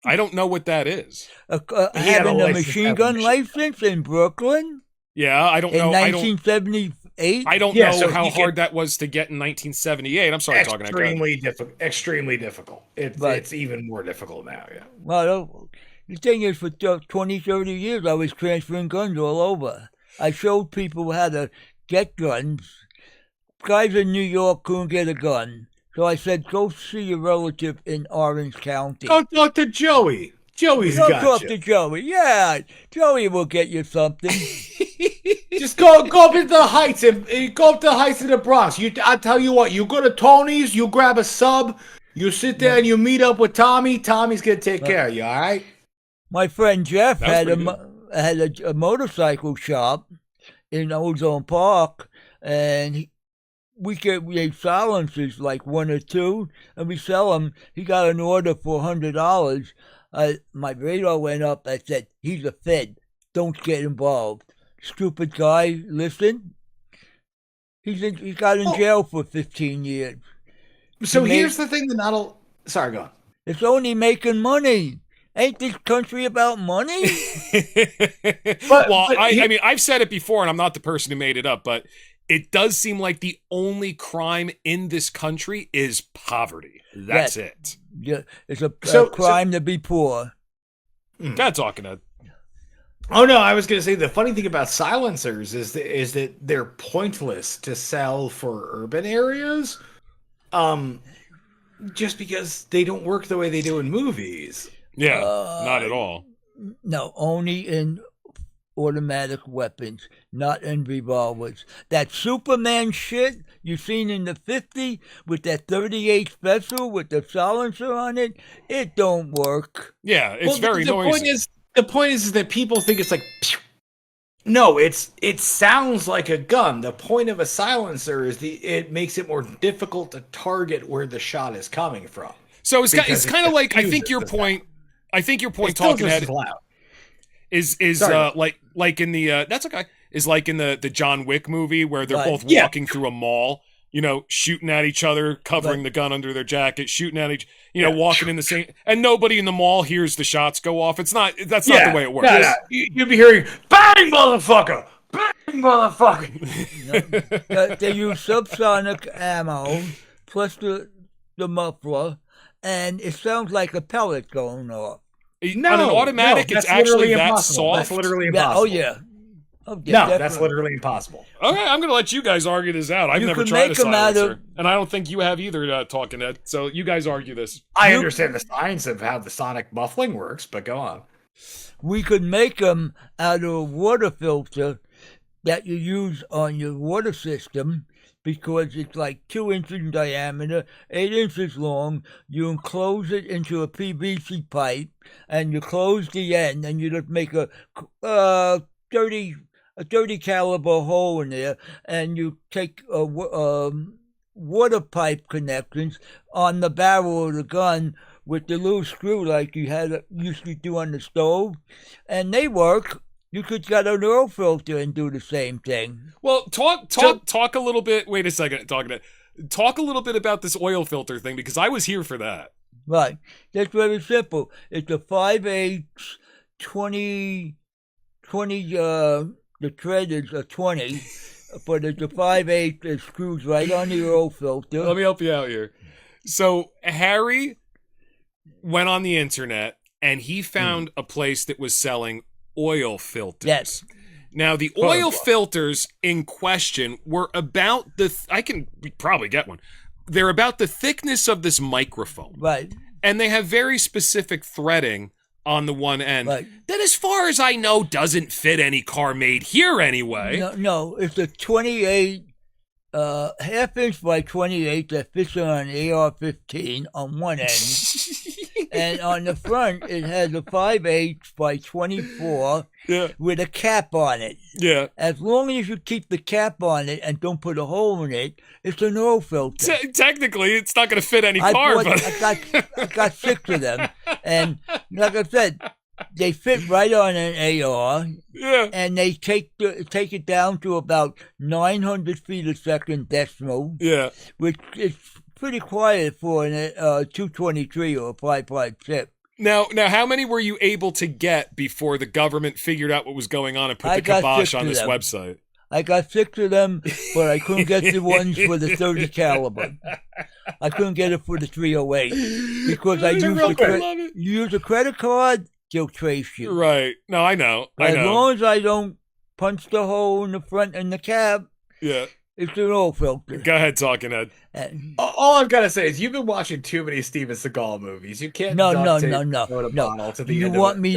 I don't know what that is. Having a machine gun license in Brooklyn Yeah, I don't in know. 1978. I don't know how hard that was to get in 1978. I'm sorry, talking extremely difficult. It's even more difficult now. Yeah. Well, the thing is, for 20, 30 years, I was transferring guns all over. I showed people how to get guns. Guys in New York couldn't get a gun. So I said, go see your relative in Orange County. Go talk to Joey. Joey's got you. Go talk to Joey. Yeah, Joey will get you something. Just go up into the Heights and go up to the Heights in the Bronx. I tell you what, you go to Tony's, you grab a sub, you sit there and you meet up with Tommy. Tommy's gonna take care of you. All right. My friend Jeff had a motorcycle shop in Ozone Park, and we have silencers, like 1 or 2, and we sell them. He got an order for $100. My radar went up. I said, he's a Fed. Don't get involved. Stupid guy, listen. He got in jail for 15 years. So here's the thing that sorry, go on. It's only making money. Ain't this country about money? I mean, I've said it before, and I'm not the person who made it up, but it does seem like the only crime in this country is poverty. That's it. Yeah, it's a crime to be poor. God, talking to. Oh no, I was going to say the funny thing about silencers is that they're pointless to sell for urban areas, just because they don't work the way they do in movies. Yeah, not at all. No, only in automatic weapons, not in revolvers. That Superman shit you seen in the 50 with that 38 special with the silencer on it, it don't work. Yeah, it's very noisy. The point is that people think it's like, pew. No, it sounds like a gun. The point of a silencer is it makes it more difficult to target where the shot is coming from. So it's kind of like, I think your point, talking head, is like in the that's okay, is like in the John Wick movie where they're both walking through a mall, shooting at each other, covering the gun under their jacket, shooting at each, walking in the same, and nobody in the mall hears the shots go off. That's not the way it works. No. You'd be hearing bang, motherfucker, bang, motherfucker. They use subsonic ammo plus the muffler, and it sounds like a pellet going off. No, on an automatic, it's actually that soft. That's literally impossible. No, that's literally impossible. Okay, I'm going to let you guys argue this out. I've never tried a silencer, and I don't think you have either, Talking Head. So you guys argue this. I understand the science of how the sonic muffling works, but go on. We could make them out of a water filter that you use on your water system, because it's like 2 inches in diameter, 8 inches long. You enclose it into a PVC pipe, and you close the end, and you just make a 30 caliber hole in there, and you take water pipe connections on the barrel of the gun with the little screw like you used to do on the stove, and they work. You could get an oil filter and do the same thing. Well, talk a little bit. Wait a second, talk a little bit about this oil filter thing, because I was here for that. Right, that's very simple. It's a 5/8, 20. The thread is a 20, but it's a 5/8 that screws right on the oil filter. Let me help you out here. So Harry went on the internet and he found a place that was selling oil filters. Yes. Now the oil filters in question were about I can probably get one. They're about the thickness of this microphone. Right. And they have very specific threading on the one end right. that, as far as I know, doesn't fit any car made here anyway. No, it's a 28 half inch by 28 that fits on an AR-15 on one end. And on the front, it has a 5/8 by 24 with a cap on it. Yeah. As long as you keep the cap on it and don't put a hole in it, it's an oil filter. Technically, it's not going to fit any car. I got 6 of them. And like I said, they fit right on an AR. Yeah. And they take it down to about 900 feet a second decimal. Yeah. Which is pretty quiet for an 223 or a 5.56. Now, how many were you able to get before the government figured out what was going on and put I the got kibosh 6 on of this them. website? I got 6 of them, but I couldn't get the ones for the 30 caliber. I couldn't get it for the 308 because I use a credit card. They'll trace you. Right. No, I know. As long as I don't punch the hole in the front and the cab, yeah, it's an oil filter. Go ahead, Talking Head. All I've got to say is you've been watching too many Steven Seagal movies. You can't. No. You want me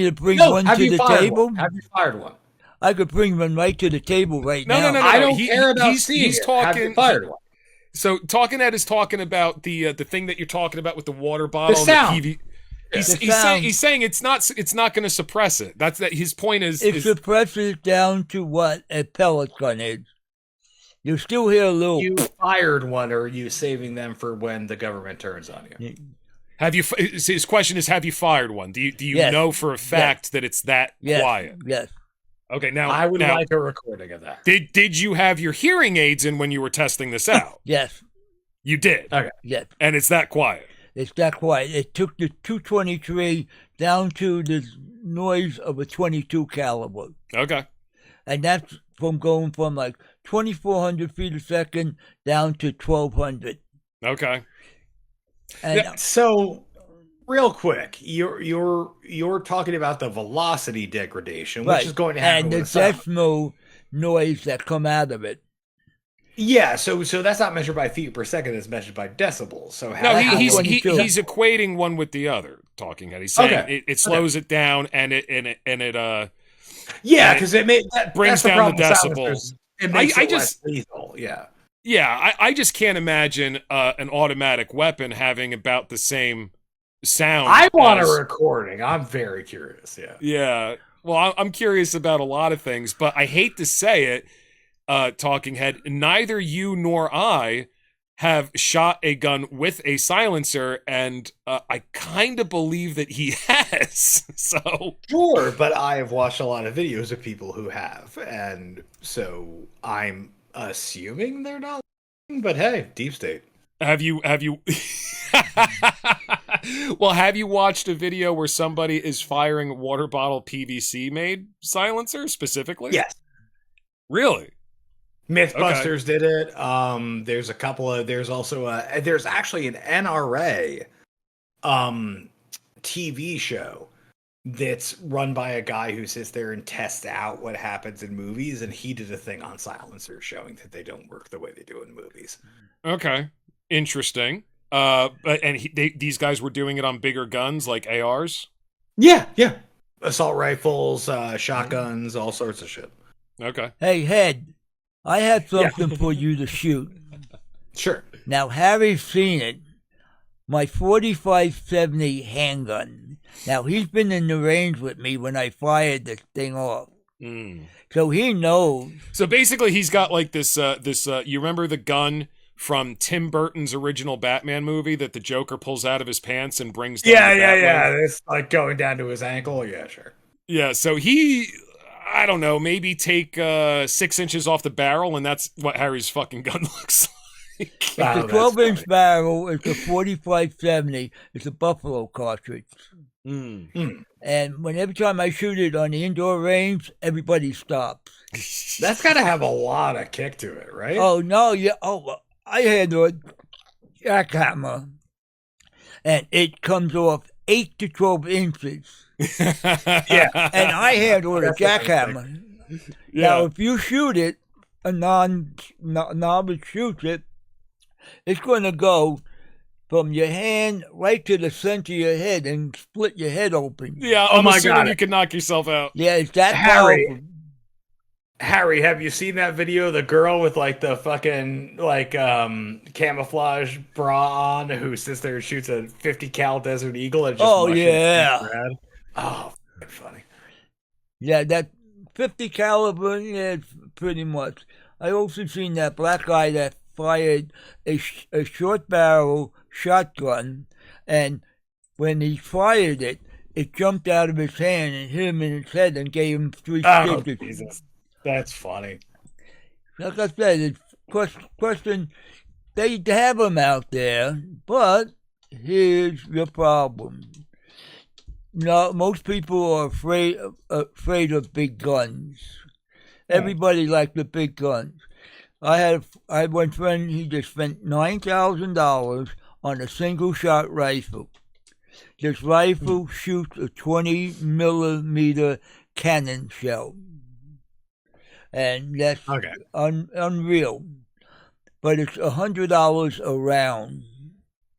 to bring one to the table? Have you fired one? I could bring one right to the table right now. No. I don't care about he's talking. Have you fired one? So Talking Head is talking about the thing that you're talking about with the water bottle. The sound. And the PV. He's saying it's not going to suppress it. That's his point is. It suppresses down to what a pellet gun is. You still hear a little. You fired one, or are you saving them for when the government turns on you? Have you? His question is: have you fired one? Do you know for a fact that it's that quiet? Yes. Okay. Now I would like a recording of that. Did you have your hearing aids in when you were testing this out? Yes. You did. Okay. Yes. And it's that quiet. It's that quiet. It took the 223 down to the noise of a 22 caliber. Okay. And that's going from like 2,400 feet a second down to 1,200. Okay. And so, real quick, you're talking about the velocity degradation, which is going to happen. And the decimal noise that come out of it. Yeah, so that's not measured by feet per second; it's measured by decibels. So he's equating one with the other. Talking Head. He's saying it slows it down and it because it brings down the decibels. It makes it less lethal. Yeah. Yeah, I just can't imagine an automatic weapon having about the same sound. I want a recording. I'm very curious. Yeah. Yeah. Well, I'm curious about a lot of things, but I hate to say it. Talking Head, neither you nor I have shot a gun with a silencer, and I kind of believe that he has. So sure, but I have watched a lot of videos of people who have, and so I'm assuming they're not. But hey, deep state. Have you? Well, have you watched a video where somebody is firing water bottle PVC made silencer specifically? Yes. Really? Mythbusters did it. There's a couple of. There's also there's actually an NRA TV show that's run by a guy who sits there and tests out what happens in movies, and he did a thing on silencers showing that they don't work the way they do in movies. Okay, interesting. These guys were doing it on bigger guns like ARs. Yeah, assault rifles, shotguns, all sorts of shit. Okay. Hey, Head. I have something for you to shoot. Sure. Now, Harry's seen it. My 45-70 handgun. Now, he's been in the range with me when I fired this thing off. So he knows. So basically, he's got like this, you remember the gun from Tim Burton's original Batman movie that the Joker pulls out of his pants and brings down Yeah. It's like going down to his ankle. Yeah, sure. Yeah, so I don't know, maybe take 6 inches off the barrel, and that's what Harry's fucking gun looks like. It's a 12-inch barrel. It's a 45-70. It's a Buffalo cartridge. And every time I shoot it on the indoor range, everybody stops. That's got to have a lot of kick to it, right? Oh, no. Yeah. Oh, I had a jackhammer, and it comes off 8 to 12 inches. Yeah, and I handle a jackhammer. Yeah. Now, if you shoot it, a novice shoots it, it's going to go from your hand right to the center of your head and split your head open. Yeah, I'm assuming you can knock yourself out. Yeah, it's that powerful. Harry, have you seen that video of the girl with like the fucking like camouflage bra on who sits there and shoots a 50 cal Desert Eagle? And just yeah. Oh, funny. Yeah, that 50 caliber, yeah, it's pretty much. I also seen that black guy that fired a short barrel shotgun, and when he fired it, it jumped out of his hand and hit him in his head and gave him 3 stitches. Jesus. That's funny. Like I said, it's question, they have them out there, but here's the problem. No, most people are afraid of big guns. Everybody likes the big guns. I had one friend. He just spent $9,000 on a single shot rifle. This rifle shoots a 20 millimeter cannon shell, and that's unreal. But it's $100 a round.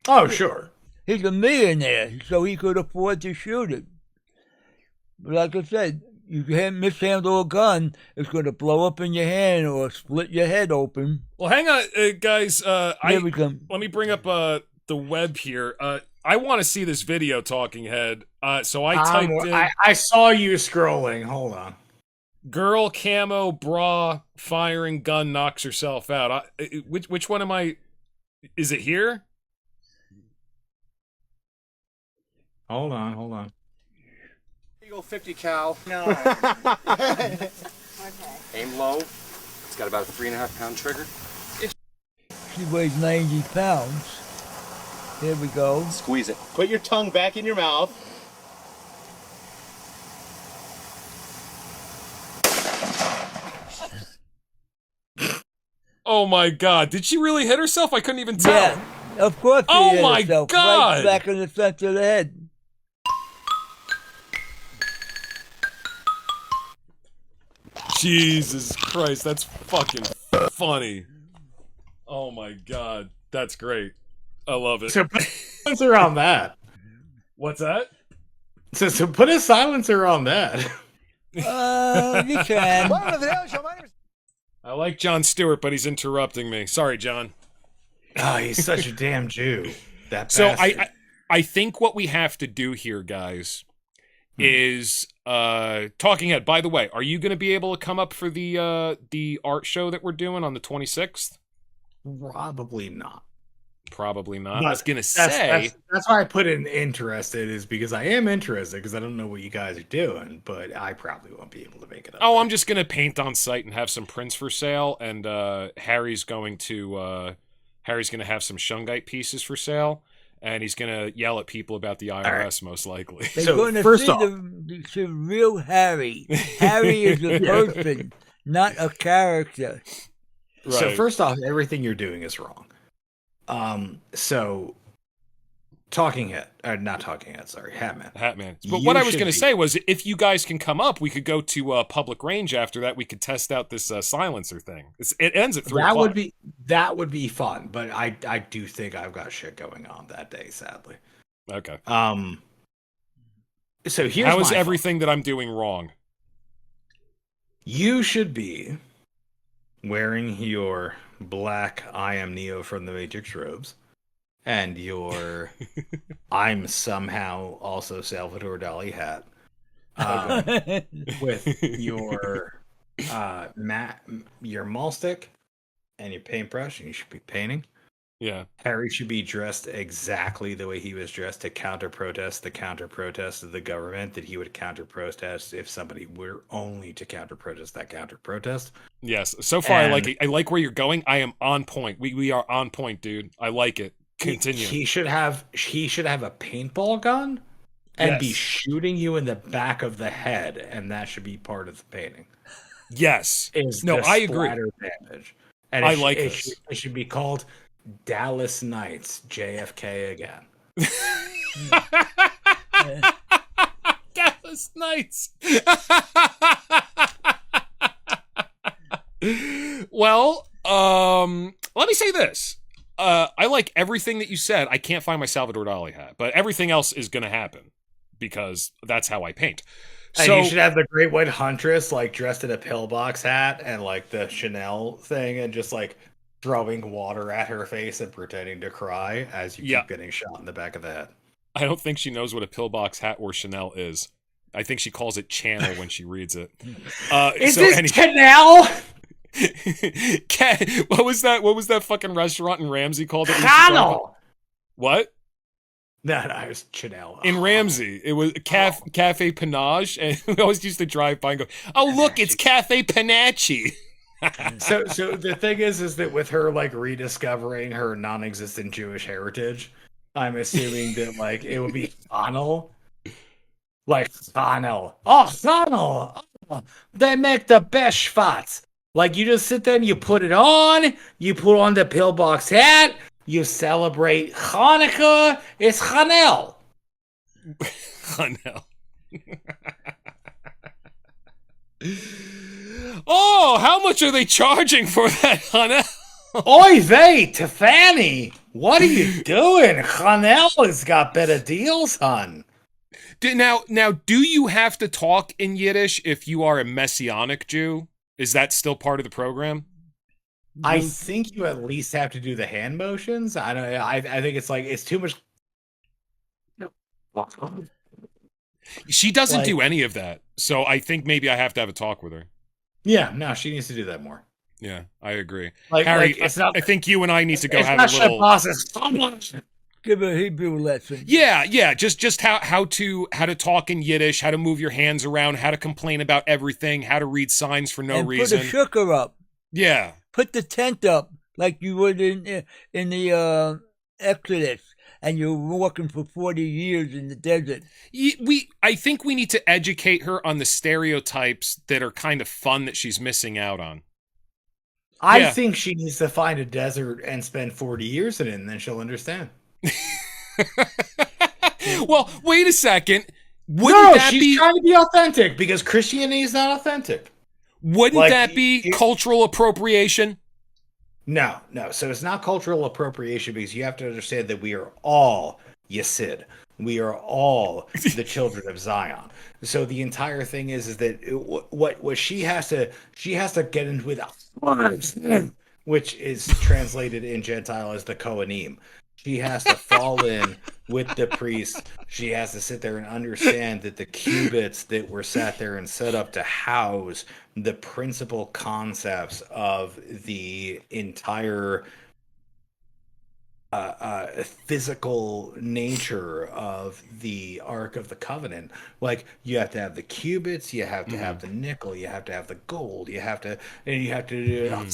Oh, sure. He's a millionaire, so he could afford to shoot it. But like I said, you can mishandle a gun, it's going to blow up in your hand or split your head open. Well, hang on, guys. Here we come. Let me bring up the web here. I want to see this video, Talking Head. So I typed in... I saw you scrolling. Hold on. Girl camo bra firing gun knocks herself out. Which one am I... Is it here? Hold on. Eagle 50 cal. No. Okay. Aim low. It's got about a 3.5 pound trigger. She weighs 90 pounds. Here we go. Squeeze it. Put your tongue back in your mouth. Oh my god. Did she really hit herself? I couldn't even tell. Yeah, of course she hit my herself. god. Right back in the center of the head. Jesus Christ, that's fucking funny. Oh my god. That's great. I love it. So put a silencer on that. What's that? So put a silencer on that. You can. I like Jon Stewart, but he's interrupting me. Sorry, John. Oh, he's such a damn Jew. That so bastard. I think what we have to do here, guys, is Talking Head. By the way, are you going to be able to come up for the art show that we're doing on the 26th? Probably not. Probably not. But I was going to say that's why I put in interested, is because I am interested, because I don't know what you guys are doing, but I probably won't be able to make it up. Oh, I'm just going to paint on site and have some prints for sale, and Harry's going to have some shungite pieces for sale, and he's going to yell at people about the IRS, most likely. They're So, going to first see off- the real Harry. Harry is a person, not a character. So Right. first off, everything you're doing is wrong. So Talking Head, or not Talking Head, sorry, Hatman. But what I was going to say was, if you guys can come up, we could go to public range after that. We could test out this silencer thing. It ends at 3 o'clock. That would be fun, but I do think I've got shit going on that day, sadly. Okay. So here's How is my everything that I'm doing wrong? You should be wearing your black I am Neo from the Matrix robes and your I'm somehow also Salvador Dali hat with your your maul stick and your paintbrush, and you should be painting. Yeah. Harry should be dressed exactly the way he was dressed to counter-protest the counter-protest of the government that he would counter-protest if somebody were only to counter-protest that counter-protest. Yes. So far, I like it. I like where you're going. I am on point. We are on point, dude. I like it. Continue. He should have a paintball gun and be Yes. shooting you in the back of the head, and that should be part of the painting. Yes. Is No, the I agree. splatter damage. And I like it this. It should be called Dallas Knights, JFK again. Dallas Knights. Well, let me say this. I like everything that you said. I can't find my Salvador Dali hat, but everything else is going to happen because that's how I paint. And So you should have the Great White Huntress, like, dressed in a pillbox hat and, like, the Chanel thing, and just, like, throwing water at her face and pretending to cry as you keep getting shot in the back of the head. I don't think she knows what a pillbox hat or Chanel is. I think she calls it channel when she reads it. Is this Chanel? What was that fucking restaurant in Ramsey called it? Channel. What? No, it was Chanel. In Ramsey, it was Cafe Panache, and we always used to drive by and go, "Oh, look, it's Cafe Panache." So the thing is that with her, like, rediscovering her non-existent Jewish heritage, I'm assuming that like it would be Hanel. Like Hanel. Oh, Hanel. Oh, they make the best schwarz. Like you just sit there and you put it on, you put on the pillbox hat, you celebrate Hanukkah. It's Hanel. Hanel. Oh, how much are they charging for that, Hanel? Oy vey, Tiffany, what are you doing? Hanel has got better deals, hon. Now, do you have to talk in Yiddish if you are a Messianic Jew? Is that still part of the program? I think you at least have to do the hand motions. I don't. I think it's like it's too much. She doesn't do any of that, so I think maybe I have to have a talk with her. Yeah, no, she needs to do that more. Yeah, I agree. Like, Harry, it's not, I think you and I need to go it's have not a little. Give a Hebrew lesson. Yeah, just how to talk in Yiddish, how to move your hands around, how to complain about everything, how to read signs for no reason. Put a shukar up. Yeah. Put the tent up like you would in the Exodus, and you're walking for 40 years in the desert. I think we need to educate her on the stereotypes that are kind of fun that she's missing out on. I think she needs to find a desert and spend 40 years in it, and then she'll understand. Well, wait a second. She's trying to be authentic because Christianity is not authentic. Wouldn't that be cultural appropriation? No. So it's not cultural appropriation because you have to understand that we are all Yesid. We are all the children of Zion. So the entire thing is that what she has to get into with, which is translated in Gentile as the Kohanim. She has to fall in with the priests. She has to sit there and understand that the cubits that were sat there and set up to house the principal concepts of the entire physical nature of the Ark of the Covenant. Like, you have to have the cubits, you have to have the nickel, you have to have the gold, you have to do.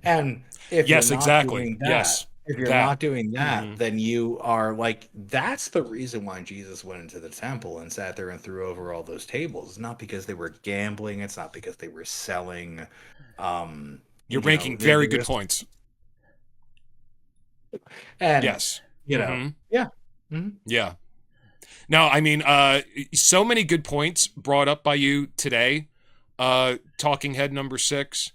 And if you're not doing that, if you're not doing that, then you are like, that's the reason why Jesus went into the temple and sat there and threw over all those tables. It's not because they were gambling. It's not because they were selling. You're making very good points. And yes, yeah. Yeah. No, I mean, so many good points brought up by you today. Talking head number 6.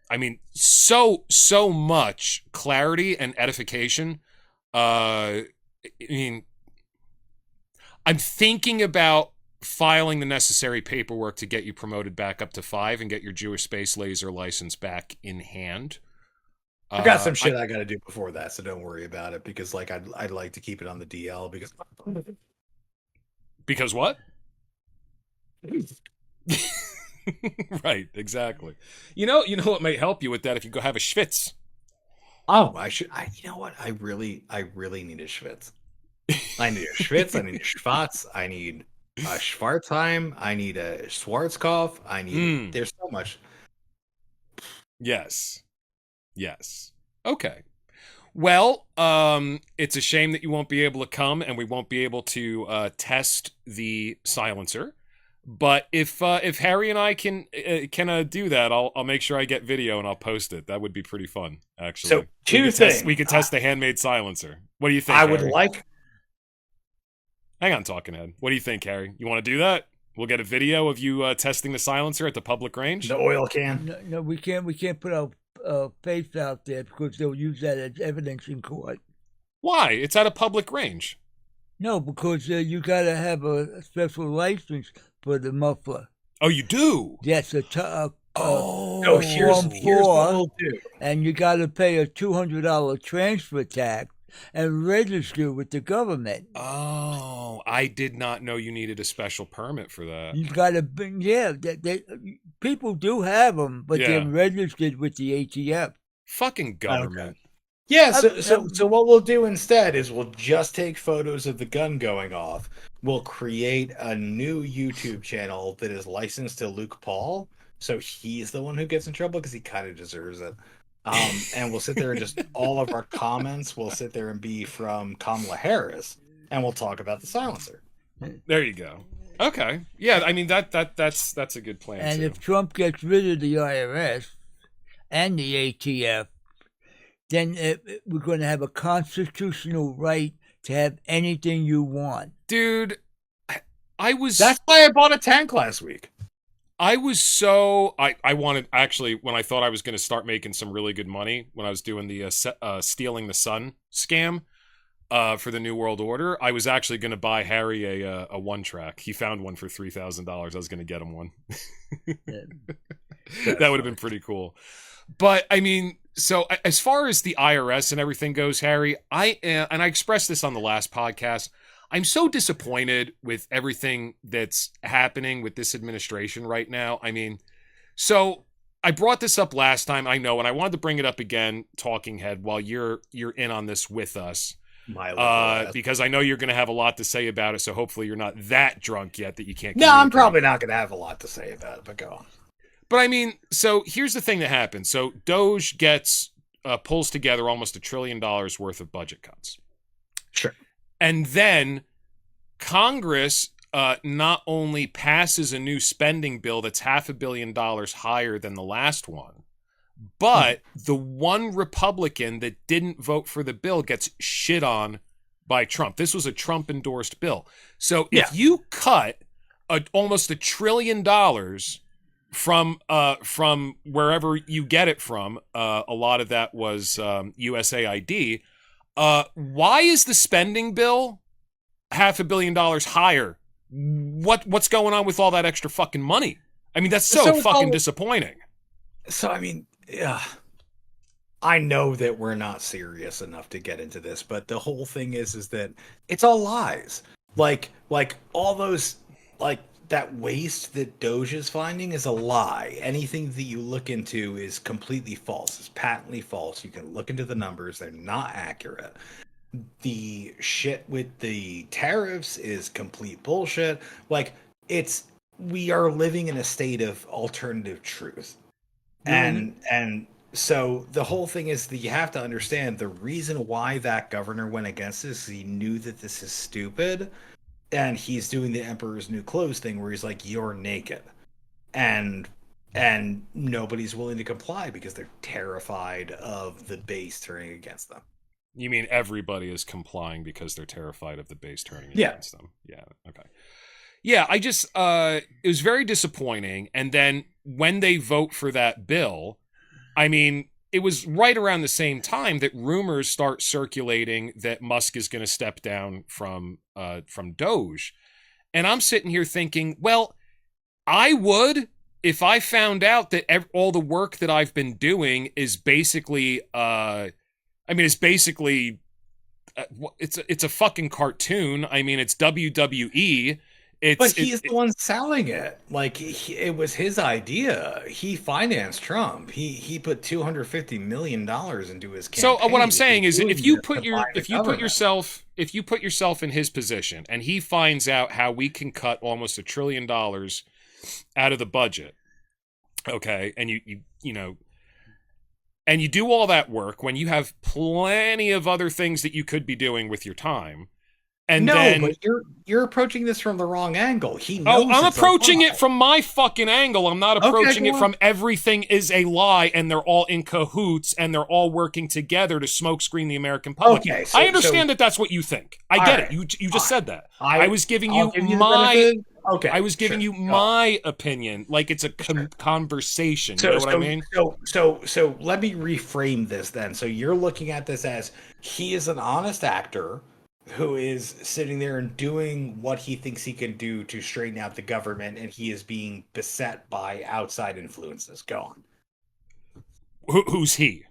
I mean, so much clarity and edification. I mean, I'm thinking about filing the necessary paperwork to get you promoted back up to 5 and get your Jewish space laser license back in hand. I've got some shit I got to do before that, so don't worry about it. Because like I'd like to keep it on the DL because what? Right, exactly. You know what might help you with that if you go have a schwitz. Oh, you know what? I really need a schwitz. I need a schwitz. I need a schwarz. I need a Schwarzheim. I need a Schwarzkopf. I need. There's so much. Yes. Okay. Well, it's a shame that you won't be able to come and we won't be able to test the silencer. But if Harry and I can do that, I'll make sure I get video and I'll post it. That would be pretty fun, actually. So two things. We could test the handmade silencer. What do you think? I Harry? would like. Hang on, talking head. What do you think, Harry? You want to do that? We'll get a video of you testing the silencer at the public range. The oil can. No, we can't put our face out there because they'll use that as evidence in court. Why? It's at a public range. No, because you got to have a special license for the muffler. Oh, you do? Yes, here's what we'll do. And you got to pay a $200 transfer tax and register with the government. Oh, I did not know you needed a special permit for that. You got to, people do have them, but they're registered with the ATF. Fucking government. Okay. Yeah, so what we'll do instead is we'll just take photos of the gun going off. We'll create a new YouTube channel that is licensed to Luke Paul, so he's the one who gets in trouble because he kind of deserves it. And we'll sit there and just all of our comments will sit there and be from Kamala Harris, and we'll talk about the silencer. There you go. Okay. Yeah, I mean that's a good plan. And too. if Trump gets rid of the IRS and the ATF, then we're going to have a constitutional right to have anything you want. Dude, That's why I bought a tank last week. I wanted, actually, when I thought I was going to start making some really good money when I was doing the stealing the sun scam for the New World Order, I was actually going to buy Harry a one-track. He found one for $3,000. I was going to get him one. That would have been pretty cool. But, I mean, so as far as the IRS and everything goes, Harry, I expressed this on the last podcast, I'm so disappointed with everything that's happening with this administration right now. I mean, so I brought this up last time, I know, and I wanted to bring it up again, talking head, while you're in on this with us. Because I know you're going to have a lot to say about it, so hopefully you're not that drunk yet that you can't. No, I'm probably not going to have a lot to say about it, but go on. But I mean, so here's the thing that happens. So Doge pulls together almost $1 trillion worth of budget cuts. Sure. And then Congress not only passes a new spending bill that's $500 million higher than the last one, but the one Republican that didn't vote for the bill gets shit on by Trump. This was a Trump-endorsed bill. So if you cut almost $1 trillion from wherever you get it from, a lot of that was USAID, why is the spending bill $500 million higher? What's going on with all that extra fucking money? I mean, that's so fucking disappointing. So, I mean, I know that we're not serious enough to get into this, but the whole thing is that it's all lies. Like all those, like, that waste that Doge is finding is a lie. Anything that you look into is completely false. It's patently false. You can look into the numbers. They're not accurate. The shit with the tariffs is complete bullshit. Like, we are living in a state of alternative truth. And so the whole thing is that you have to understand the reason why that governor went against this is he knew that this is stupid. And he's doing the Emperor's New Clothes thing where he's like, you're naked. And nobody's willing to comply because they're terrified of the base turning against them. You mean everybody is complying because they're terrified of the base turning against them? Yeah, okay. Yeah, I just, it was very disappointing. And then when they vote for that bill, I mean, it was right around the same time that rumors start circulating that Musk is going to step down from Doge. And I'm sitting here thinking, well, I would if I found out that all the work that I've been doing is basically, it's a fucking cartoon. I mean, it's WWE. But he's the one selling it. Like, it was his idea. He financed Trump. He put $250 million into his campaign. So what I'm saying is, if you put yourself in his position, and he finds out how we can cut almost $1 trillion out of the budget, okay, and and you do all that work when you have plenty of other things that you could be doing with your time. But you're approaching this from the wrong angle. He knows. I'm approaching it from my fucking angle. I'm not approaching it from everything is a lie and they're all in cahoots and they're all working together to smokescreen the American public. Okay, I understand that that's what you think. I get it. You just said that. I was giving you my. Okay, I was giving you my opinion, like it's a conversation. You know what I mean? So let me reframe this then. So you're looking at this as he is an honest actor who is sitting there and doing what he thinks he can do to straighten out the government, and he is being beset by outside influences. Go on. Who's he?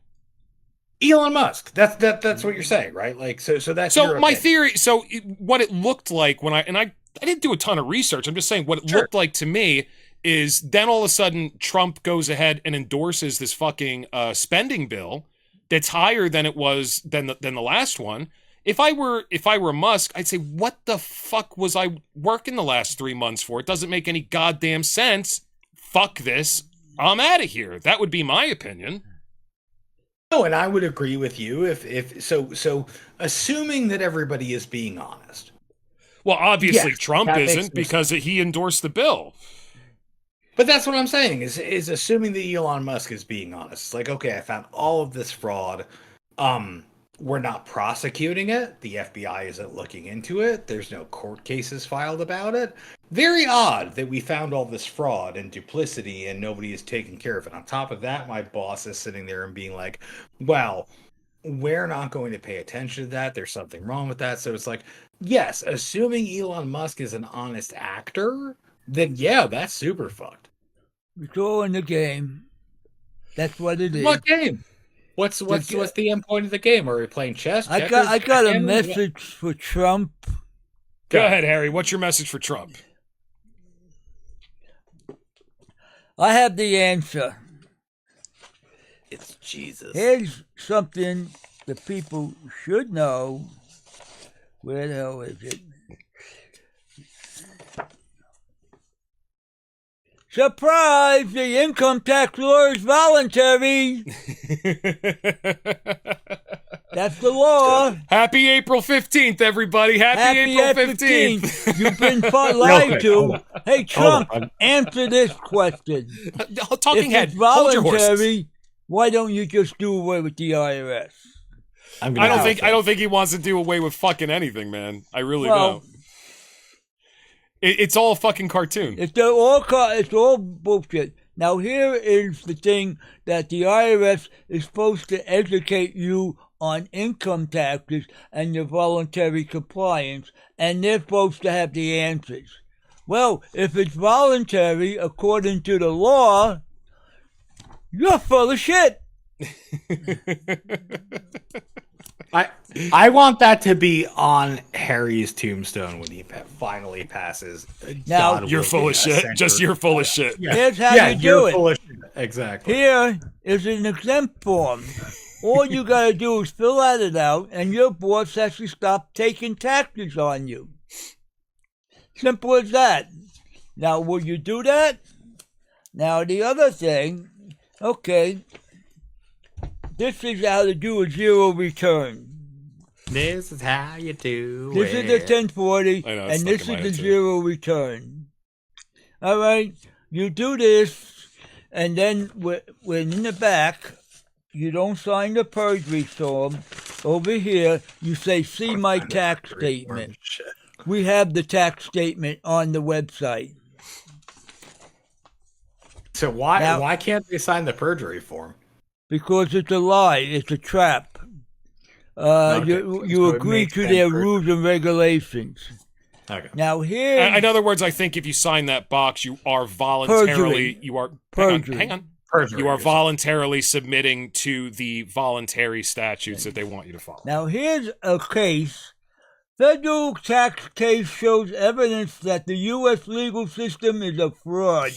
Elon Musk. That's what you're saying, right? Like, so that's your my opinion. theory. So what it looked like when I didn't do a ton of research. I'm just saying what it looked like to me is then all of a sudden Trump goes ahead and endorses this fucking spending bill that's higher than it was than the last one. If I were Musk, I'd say, what the fuck was I working the last 3 months for? It doesn't make any goddamn sense. Fuck this. I'm out of here. That would be my opinion. No, and I would agree with you if so assuming that everybody is being honest. Well, obviously Yes, Trump that makes isn't no because he endorsed the bill. But that's what I'm saying is assuming that Elon Musk is being honest. It's like, okay, I found all of this fraud. We're not prosecuting it. The FBI isn't looking into it. There's no court cases filed about it. Very odd that we found all this fraud and duplicity and nobody is taking care of it. On top of that, my boss is sitting there and being like, well, we're not going to pay attention to that. There's something wrong with that. So it's like, yes, assuming Elon Musk is an honest actor, then yeah, that's super fucked. It's all in the game. That's what it is. What game? What's the end point of the game? Are we playing chess? I got a message for Trump. Go ahead, Harry. What's your message for Trump? I have the answer. It's Jesus. Here's something the people should know. Where the hell is it? Surprise! The income tax law is voluntary. That's the law. Happy April 15th, everybody. Happy April 15th. You've been lied to. Hey, Trump, answer this question. Talking head, if it's hold your horses. voluntary, why don't you just do away with the IRS? I don't think he wants to do away with fucking anything, man. I really don't. It's all a fucking cartoon. It's all bullshit. Now here is the thing that the IRS is supposed to educate you on income taxes and your voluntary compliance, and they're supposed to have the answers. Well, if it's voluntary according to the law, you're full of shit. I want that to be on Harry's tombstone when he finally passes. Now you're full of shit. Just you're full of shit. Yeah. Here's how you do it. Full of shit. Exactly. Here is an exempt form. All you gotta do is fill it out, and your boss has to stop taking taxes on you. Simple as that. Now, will you do that? Now, the other thing, okay, this is how to do a zero return. This is how you do This is the 1040, and this is the zero return. All right, you do this, and then when in the back, you don't sign the perjury form. Over here, you say, see my tax statement. We have the tax statement on the website. So why can't they sign the perjury form? Because it's a lie. It's a trap. You agree to their rules and regulations. Okay. Now here, in other words, I think if you sign that box, you are voluntarily perjury. Hang on. Perjury, you are voluntarily submitting to the voluntary statutes that they want you to follow. Now here's a case. Federal tax case shows evidence that the U.S. legal system is a fraud.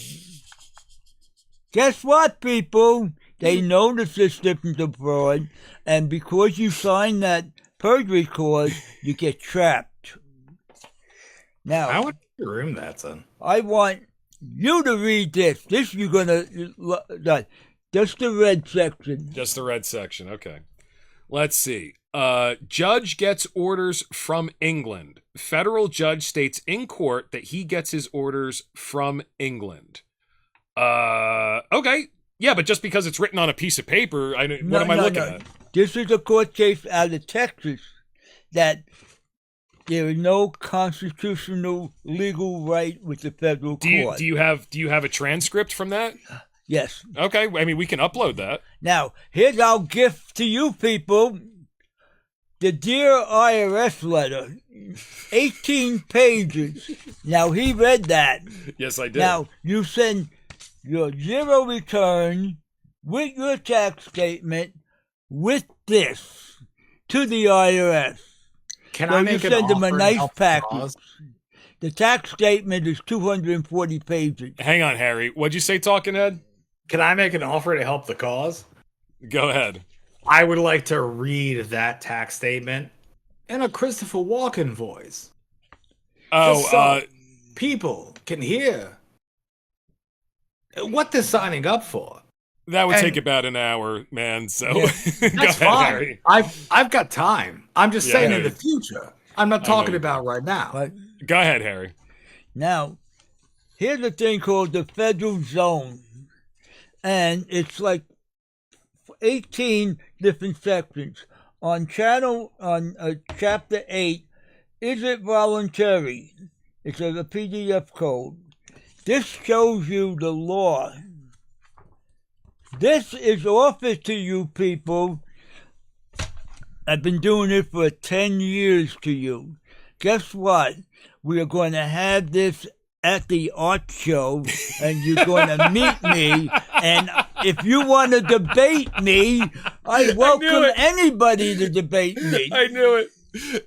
Guess what, people? They know the system is a fraud, and because you sign that perjury clause, you get trapped. Now, how would you room that, son? I want you to read this. This you're gonna just the red section. Just the red section. Okay. Let's see. Judge gets orders from England. Federal judge states in court that he gets his orders from England. Okay. Yeah, but just because it's written on a piece of paper, what am I looking at? This is a court case out of Texas that there is no constitutional legal right with the federal court. Do you have a transcript from that? Yes. Okay. I mean, we can upload that. Now, here's our gift to you people. The Dear IRS letter, 18 pages. Now, he read that. Yes, I did. Now, you send your zero return with your tax statement with this to the IRS. Can I make an offer? You send them a nice package. The tax statement is 240 pages. Hang on, Harry. What'd you say, talking head? Can I make an offer to help the cause? Go ahead. I would like to read that tax statement in a Christopher Walken voice. Oh, people can hear what they're signing up for. That would take about an hour, man. So that's fine. Harry. I've got time. I'm just saying in the future. I'm not talking about right now. But go ahead, Harry. Now, here's a thing called the federal zone, and it's like 18 different sections. On chapter 8, is it voluntary? It's a PDF code. This shows you the law. This is offered to you people. I've been doing it for 10 years to you. Guess what? We are going to have this at the art show, and you're going to meet me. And if you want to debate me, I welcome anybody to debate me. I knew it.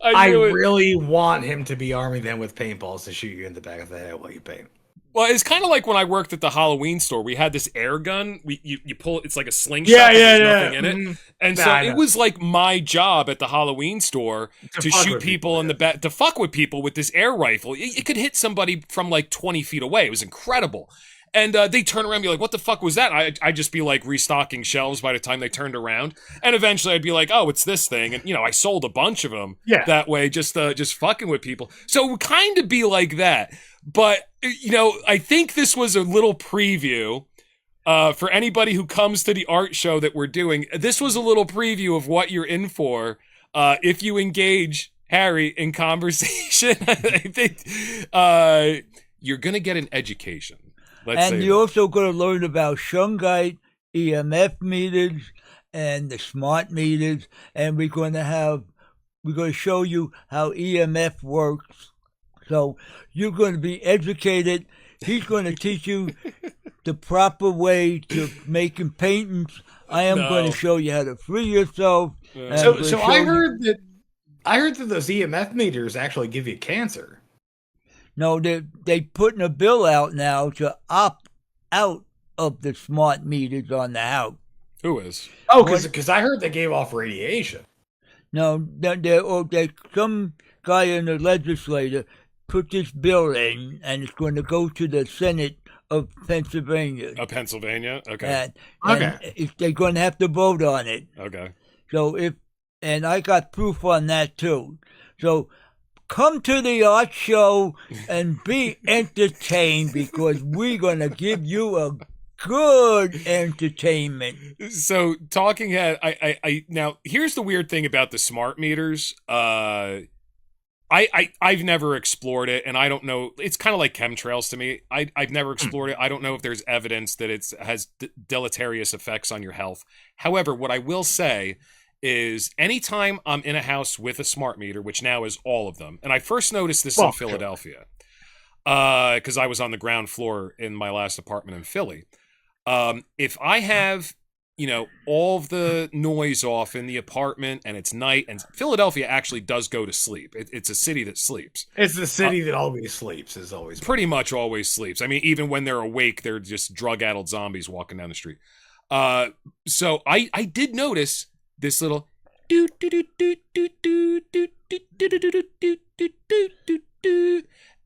I really want him to be arming them with paintballs to shoot you in the back of the head while you paint. Well, it's kind of like when I worked at the Halloween store. We had this air gun. You pull it. It's like a slingshot. There's nothing in it. And so it was like my job at the Halloween store to shoot people in the back, to fuck with people with this air rifle. It could hit somebody from like 20 feet away. It was incredible. And they turn around and be like, what the fuck was that? I'd just be like restocking shelves by the time they turned around. And eventually I'd be like, oh, it's this thing. And, I sold a bunch of them that way, just fucking with people. So it would kind of be like that. But, I think this was a little preview for anybody who comes to the art show that we're doing. This was a little preview of what you're in for if you engage Harry in conversation. I think you're going to get an education. And you're also going to learn about shungite, EMF meters, and the smart meters. And we're going to show you how EMF works. So you're going to be educated. He's going to teach you the proper way to making paintings. I am going to show you how to free yourself. So I heard that those EMF meters actually give you cancer. No, they putting a bill out now to opt out of the smart meters on the house. Who is? Oh, because I heard they gave off radiation. No, some guy in the legislature put this bill in, and it's going to go to the Senate of Pennsylvania. Of Pennsylvania? Okay. And they're going to have to vote on it. Okay. So and I got proof on that too. So come to the art show and be entertained, because we're going to give you a good entertainment. So, talking head, I now here's the weird thing about the smart meters. I've never explored it, and I don't know. It's kind of like chemtrails to me. I've never explored it. I don't know if there's evidence that it has deleterious effects on your health. However, what I will say is anytime I'm in a house with a smart meter, which now is all of them, and I first noticed this in Philadelphia, because I was on the ground floor in my last apartment in Philly. If I have, all of the noise off in the apartment and it's night, and Philadelphia actually does go to sleep. It's a city that sleeps. It's the city that always sleeps, is always. Pretty much always sleeps. I mean, even when they're awake, they're just drug-addled zombies walking down the street. So I did notice this little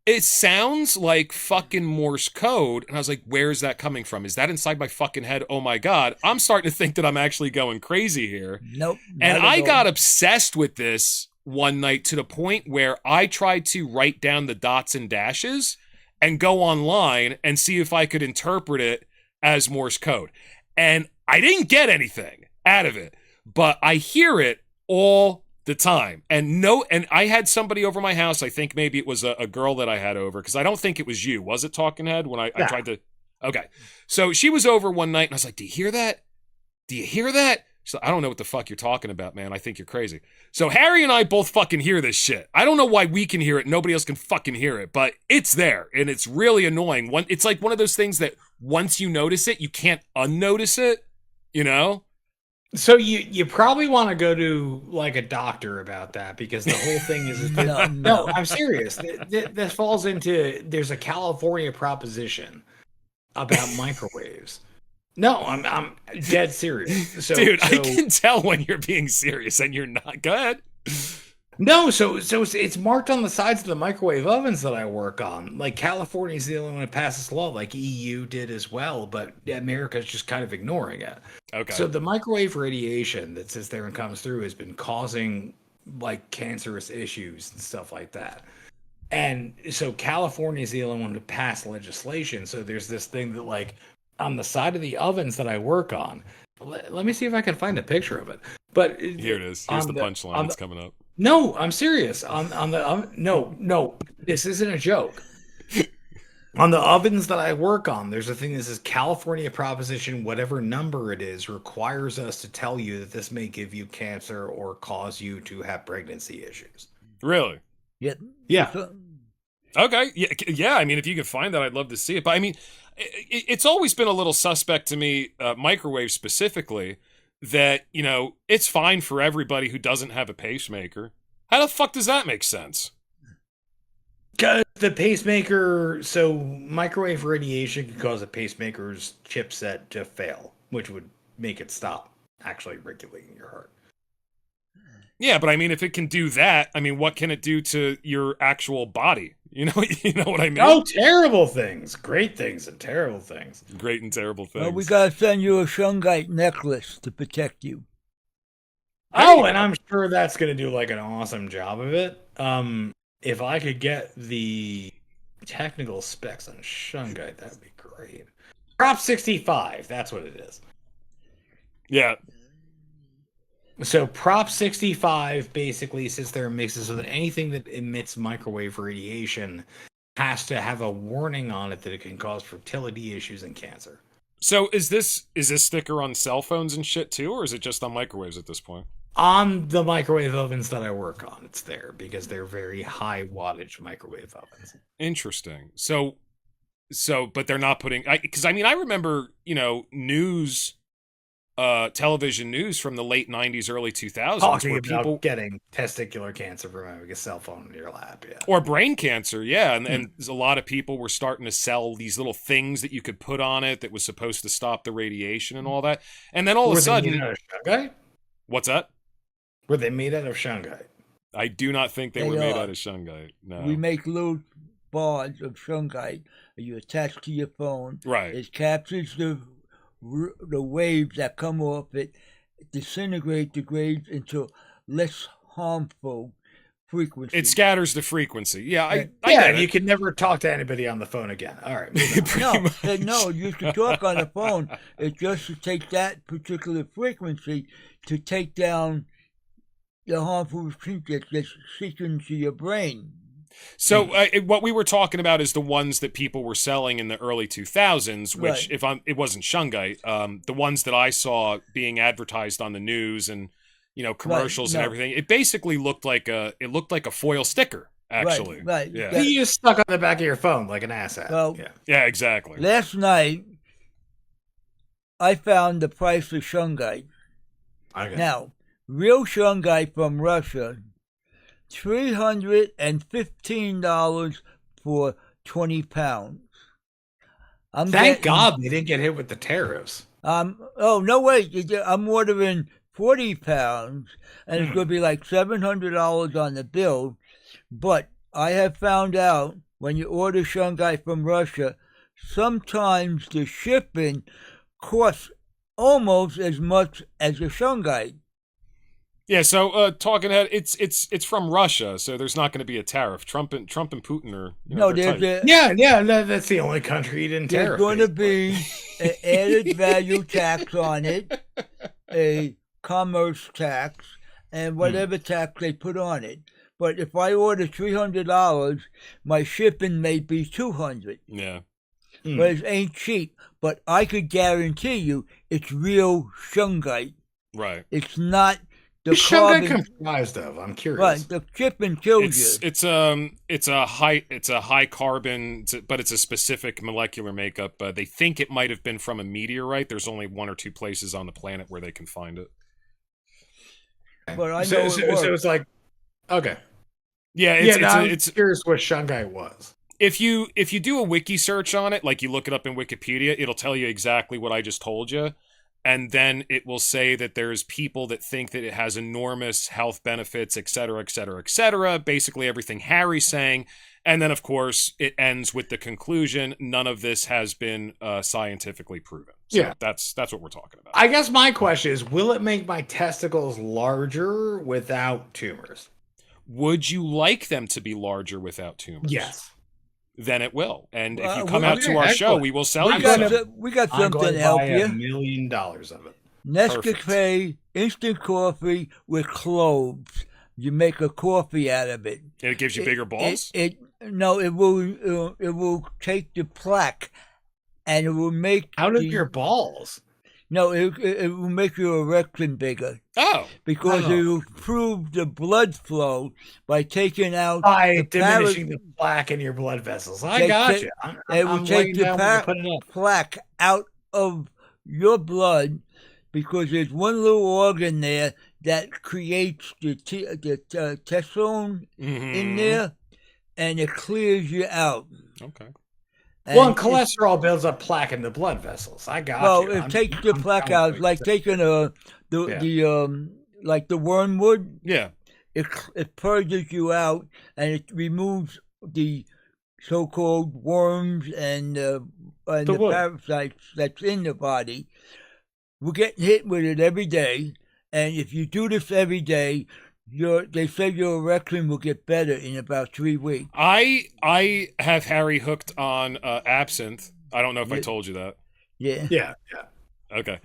it sounds like fucking Morse code, and I was like, where's that coming from? Is that inside my fucking head? Oh my god, I'm starting to think that I'm actually going crazy here. Nope. And I got obsessed with this one night to the point where I tried to write down the dots and dashes and go online and see if I could interpret it as Morse code. And I didn't get anything out of it. But I hear it all the time. And I had somebody over my house. I think maybe it was a girl that I had over, because I don't think it was you. Was it Talking Head when I tried to? Okay. So she was over one night and I was like, do you hear that? Do you hear that? She's like, I don't know what the fuck you're talking about, man. I think you're crazy. So Harry and I both fucking hear this shit. I don't know why we can hear it. Nobody else can fucking hear it, but it's there and it's really annoying. It's like one of those things that once you notice it, you can't unnotice it, So you probably want to go to like a doctor about that, because the whole thing is no, I'm serious. This falls into, there's a California proposition about microwaves. No, I'm dead serious. Dude, I can tell when you're being serious and you're not. Go ahead. No, so it's marked on the sides of the microwave ovens that I work on. Like California's the only one that passes law, like EU did as well, but America's just kind of ignoring it. Okay. So the microwave radiation that sits there and comes through has been causing like cancerous issues and stuff like that. And so California is the only one to pass legislation. So there's this thing that like on the side of the ovens that I work on. Let me see if I can find a picture of it. But here it is. Here's the punchline. It's coming up. No, I'm serious. No, this isn't a joke. On the ovens that I work on, there's a thing that says California Proposition, whatever number it is, requires us to tell you that this may give you cancer or cause you to have pregnancy issues. Really? Yeah. Okay. Yeah. I mean, if you can find that, I'd love to see it. But I mean, it's always been a little suspect to me, microwave specifically, that, you know, it's fine for everybody who doesn't have a pacemaker. How the fuck does that make sense? The pacemaker, so microwave radiation can cause a pacemaker's chipset to fail, which would make it stop actually regulating your heart. Yeah, but I mean, if it can do that, I mean, what can it do to your actual body? You know what I mean? Oh, terrible things. Great things and terrible things. Great and terrible things. Well, we gotta send you a shungite necklace to protect you. Oh, and I'm sure that's going to do like an awesome job of it. If I could get the technical specs on shungite, that'd be great. Prop 65, that's what it is. Yeah. So Prop 65 basically sits there and makes it so that anything that emits microwave radiation has to have a warning on it that it can cause fertility issues and cancer. So is this sticker on cell phones and shit too, or is it just on microwaves at this point? On the microwave ovens that I work on, it's there because they're very high wattage microwave ovens. Interesting. So, but they're not putting, because I mean, I remember, you know, television news from the late 90s, early 2000s. Talking where about people getting testicular cancer from having a cell phone in your lap, yeah. Or brain cancer, yeah. And a lot of people were starting to sell these little things that you could put on it that was supposed to stop the radiation and all that. And then all of a sudden... Were they made out of shungite? What's that? Were they made out of shungite? I do not think they were made out of shungite, no. We make little bars of shungite that you attach to your phone. Right. It captures the waves that come off it, degrades into less harmful frequency. It scatters the frequency. Yeah, I you can never talk to anybody on the phone again. All right. No, you can talk on the phone. It's just to take that particular frequency to take down the harmful frequency that's seeping into your brain. So what we were talking about is the ones that people were selling in the early 2000s, which it wasn't shungite. The ones that I saw being advertised on the news and, you know, commercials and everything, it basically looked like a foil sticker. Actually, right. Yeah. You just stuck on the back of your phone like an asshat. Well, yeah, exactly. Last night, I found the price of shungite. Okay. Now, real shungite from Russia, $315 for 20 pounds. Thank God they didn't get hit with the tariffs. Oh, no, wait. I'm ordering 40 pounds, and it's going to be like $700 on the bill. But I have found out when you order shungite from Russia, sometimes the shipping costs almost as much as the shungite. Yeah, so talking ahead, it's from Russia, so there's not going to be a tariff. Trump and Putin are that's the only country he didn't tariff. There's going to be an added value tax on it, a commerce tax, and whatever tax they put on it. But if I order $300, my shipping may be $200. Yeah, but it ain't cheap. But I could guarantee you, it's real shungite. Right. It's not. What's shungite comprised of? I'm curious. Right, the shipping kills you. It's a high carbon, but it's a specific molecular makeup. They think it might have been from a meteorite. There's only 1 or 2 places on the planet where they can find it. But I know so it's like, okay, I'm curious what shungite was. If you do a wiki search on it, like you look it up in Wikipedia, it'll tell you exactly what I just told you. and then it will say that there's people that think that it has enormous health benefits, et cetera, et cetera, et cetera. Basically everything Harry's saying. And then, of course, it ends with the conclusion, none of this has been scientifically proven. So that's what we're talking about. I guess my question is, will it make my testicles larger without tumors? Would you like them to be larger without tumors? Yes. Then it will. And if you come out to our show, we will sell you some. We got something to help you. $1 million of it. Nescafe instant coffee with cloves. You make a coffee out of it. And it gives you bigger balls? No, it will take the plaque, and it will make out of your balls. No, it will make your erection bigger. Oh, because it will improve the blood flow by taking out diminishing the plaque in your blood vessels. I got you. It will take the plaque out of your blood because there's one little organ there that creates the testosterone in there, and it clears you out. Okay. And cholesterol builds up plaque in the blood vessels. I got you. Well, it takes the plaque out, like taking like the wormwood. Yeah. It purges you out, and it removes the so-called worms and the parasites that's in the body. We're getting hit with it every day, and if you do this every day, they say your erection will get better in about 3 weeks. I have Harry hooked on absinthe. I don't know if I told you that. Yeah. Okay.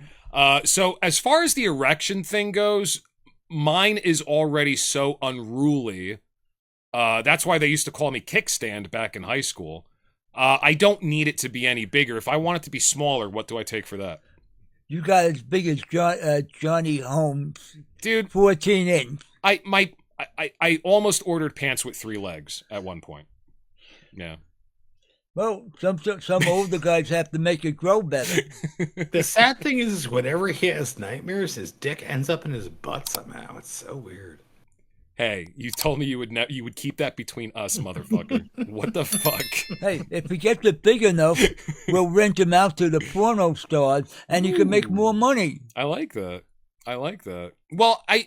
So as far as the erection thing goes, mine is already so unruly. That's why they used to call me Kickstand back in high school. I don't need it to be any bigger. If I want it to be smaller, what do I take for that? You got as big as Johnny Holmes, dude. 14-inch. I almost ordered pants with 3 legs at one point. Yeah. Well, some older guys have to make it grow better. The sad thing is whenever he has nightmares, his dick ends up in his butt somehow. It's so weird. Hey, you told me you would keep that between us, motherfucker. What the fuck? Hey, if he gets it big enough, we'll rent him out to the porno stars, and he can make more money. I like that. Well, I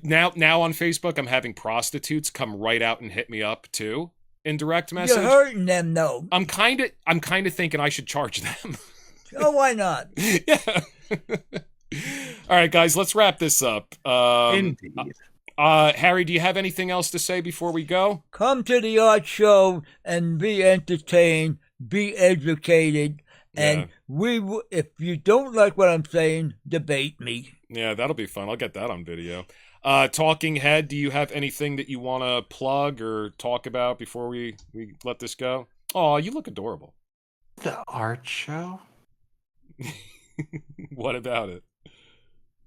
now on Facebook, I'm having prostitutes come right out and hit me up too in direct message. You're hurting them, though. I'm kind of thinking I should charge them. Oh, why not? Yeah. All right, guys, let's wrap this up. Indeed. Harry, do you have anything else to say before we go? Come to the art show and be entertained, be educated, and if you don't like what I'm saying, debate me. Yeah, that'll be fun. I'll get that on video. Talking Head, do you have anything that you want to plug or talk about before we let this go? Oh, you look adorable. The art show? What about it?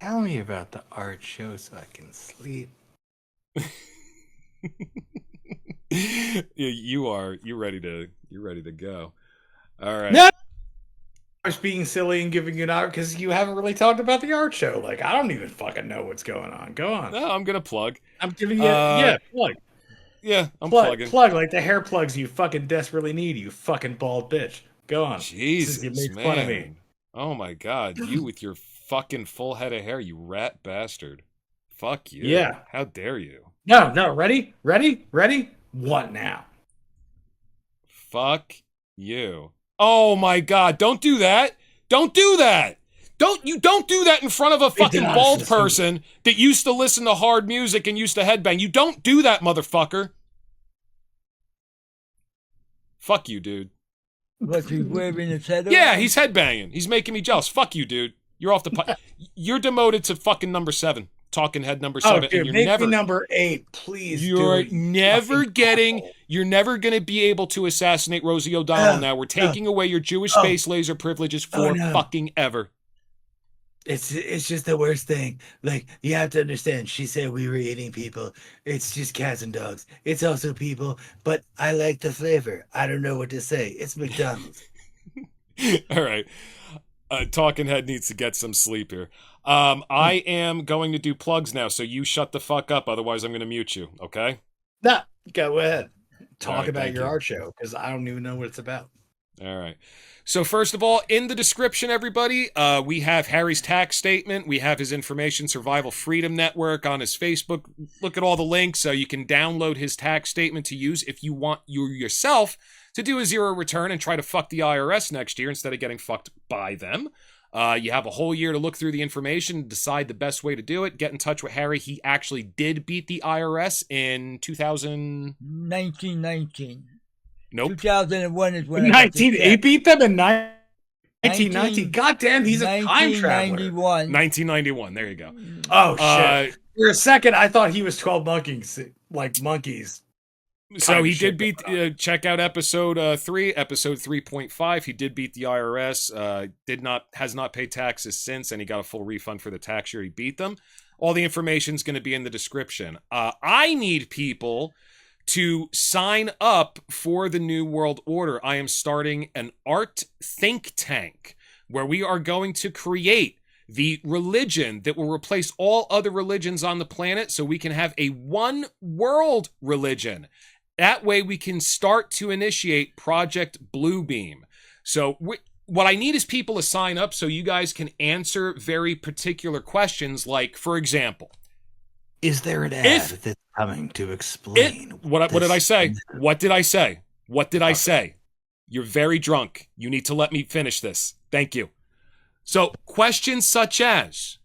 Tell me about the art show so I can sleep. You're ready to go. All right. No! I was being silly and giving you an art because you haven't really talked about the art show. Like, I don't even fucking know what's going on. Go on. No, I'm gonna plug. I'm giving you plug. Yeah, I'm plugging. Plug like the hair plugs you fucking desperately need, you fucking bald bitch. Go on. Jesus, you made man. fun of me. Oh my god, you with your fucking full head of hair, you rat bastard. Fuck you. Yeah. How dare you? No. Ready? What now? Fuck you. Oh my god, don't do that. Don't do that. Don't do that in front of a fucking bald person that used to listen to hard music and used to headbang. You don't do that, motherfucker. Fuck you, dude. What's he waving his head around? Yeah, he's headbanging. He's making me jealous. Fuck you, dude. You're off the You're demoted to fucking number 7. Talking Head number 7. Oh, dude, and make me number 8, please. You're never going to be able to assassinate Rosie O'Donnell now. We're taking away your Jewish space laser privileges for fucking ever. It's just the worst thing. Like, you have to understand, she said we were eating people. It's just cats and dogs. It's also people, but I like the flavor. I don't know what to say. It's McDonald's. All right. Talking Head needs to get some sleep here. I am going to do plugs now, so you shut the fuck up. Otherwise, I'm going to mute you, okay? Nah, go ahead. Talk right, about your you. art show, because I don't even know what it's about. All right. So first of all, in the description, everybody, we have Harry's tax statement. We have his information, Survival Freedom Network on his Facebook. Look at all the links so you can download his tax statement to use if you want you yourself to do a zero return and try to fuck the IRS next year instead of getting fucked by them. You have a whole year to look through the information, decide the best way to do it. Get in touch with Harry. He actually did beat the IRS in 1919. Nope. 2001 is when he beat them in 1919. God damn, he's a time traveler. 1991. There you go. Oh shit! For a second, I thought he was 12 monkeys. So he did beat. Check out episode 3, episode 3.5. He did beat the IRS. Has not paid taxes since, and he got a full refund for the tax year he beat them. All the information is going to be in the description. I need people to sign up for the New World Order. I am starting an art think tank where we are going to create the religion that will replace all other religions on the planet so we can have a one world religion. That way we can start to initiate Project Bluebeam. So what I need is people to sign up so you guys can answer very particular questions like, for example, is there an ad that's coming to explain? What did I say? What did I say? What did I say? You're very drunk. You need to let me finish this. Thank you. So questions such as,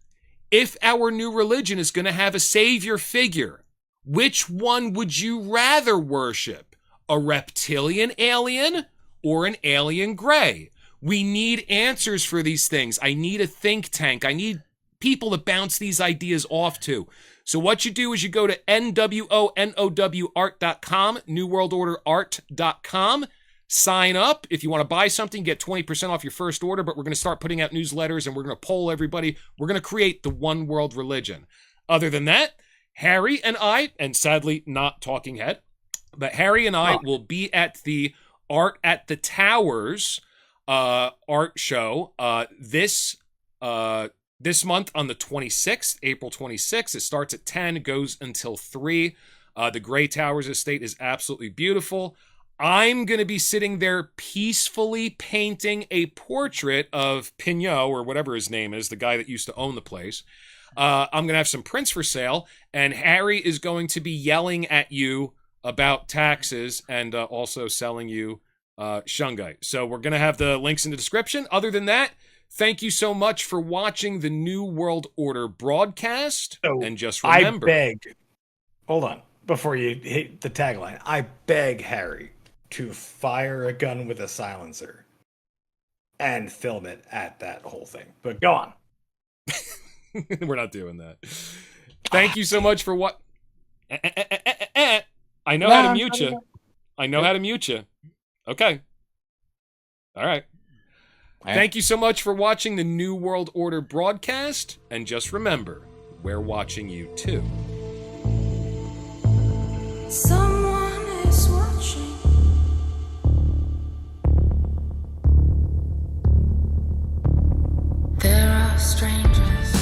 if our new religion is going to have a savior figure, which one would you rather worship? A reptilian alien or an alien gray? We need answers for these things. I need a think tank. I need people to bounce these ideas off to. So what you do is you go to NWONOWart.com, NewWorldOrderArt.com, sign up. If you want to buy something, get 20% off your first order, but we're going to start putting out newsletters and we're going to poll everybody. We're going to create the one world religion. Other than that, Harry and I, and sadly not Talking Head, but Harry and I will be at the Art at the Towers art show this month on the 26th, April 26th. It starts at 10, goes until 3. The Gray Towers estate is absolutely beautiful. I'm going to be sitting there peacefully painting a portrait of Pignot, or whatever his name is, the guy that used to own the place. I'm going to have some prints for sale, and Harry is going to be yelling at you about taxes and also selling you shungite. So we're going to have the links in the description. Other than that, thank you so much for watching the New World Order broadcast. And just remember, hold on, before you hit the tagline, I beg Harry to fire a gun with a silencer and film it at that whole thing. But go on. We're not doing that. Thank you so much for what. I know how to mute you. I know how to mute you. Okay. All right. Thank you so much for watching the New World Order broadcast. And just remember, we're watching you too. Someone is watching. There are strangers.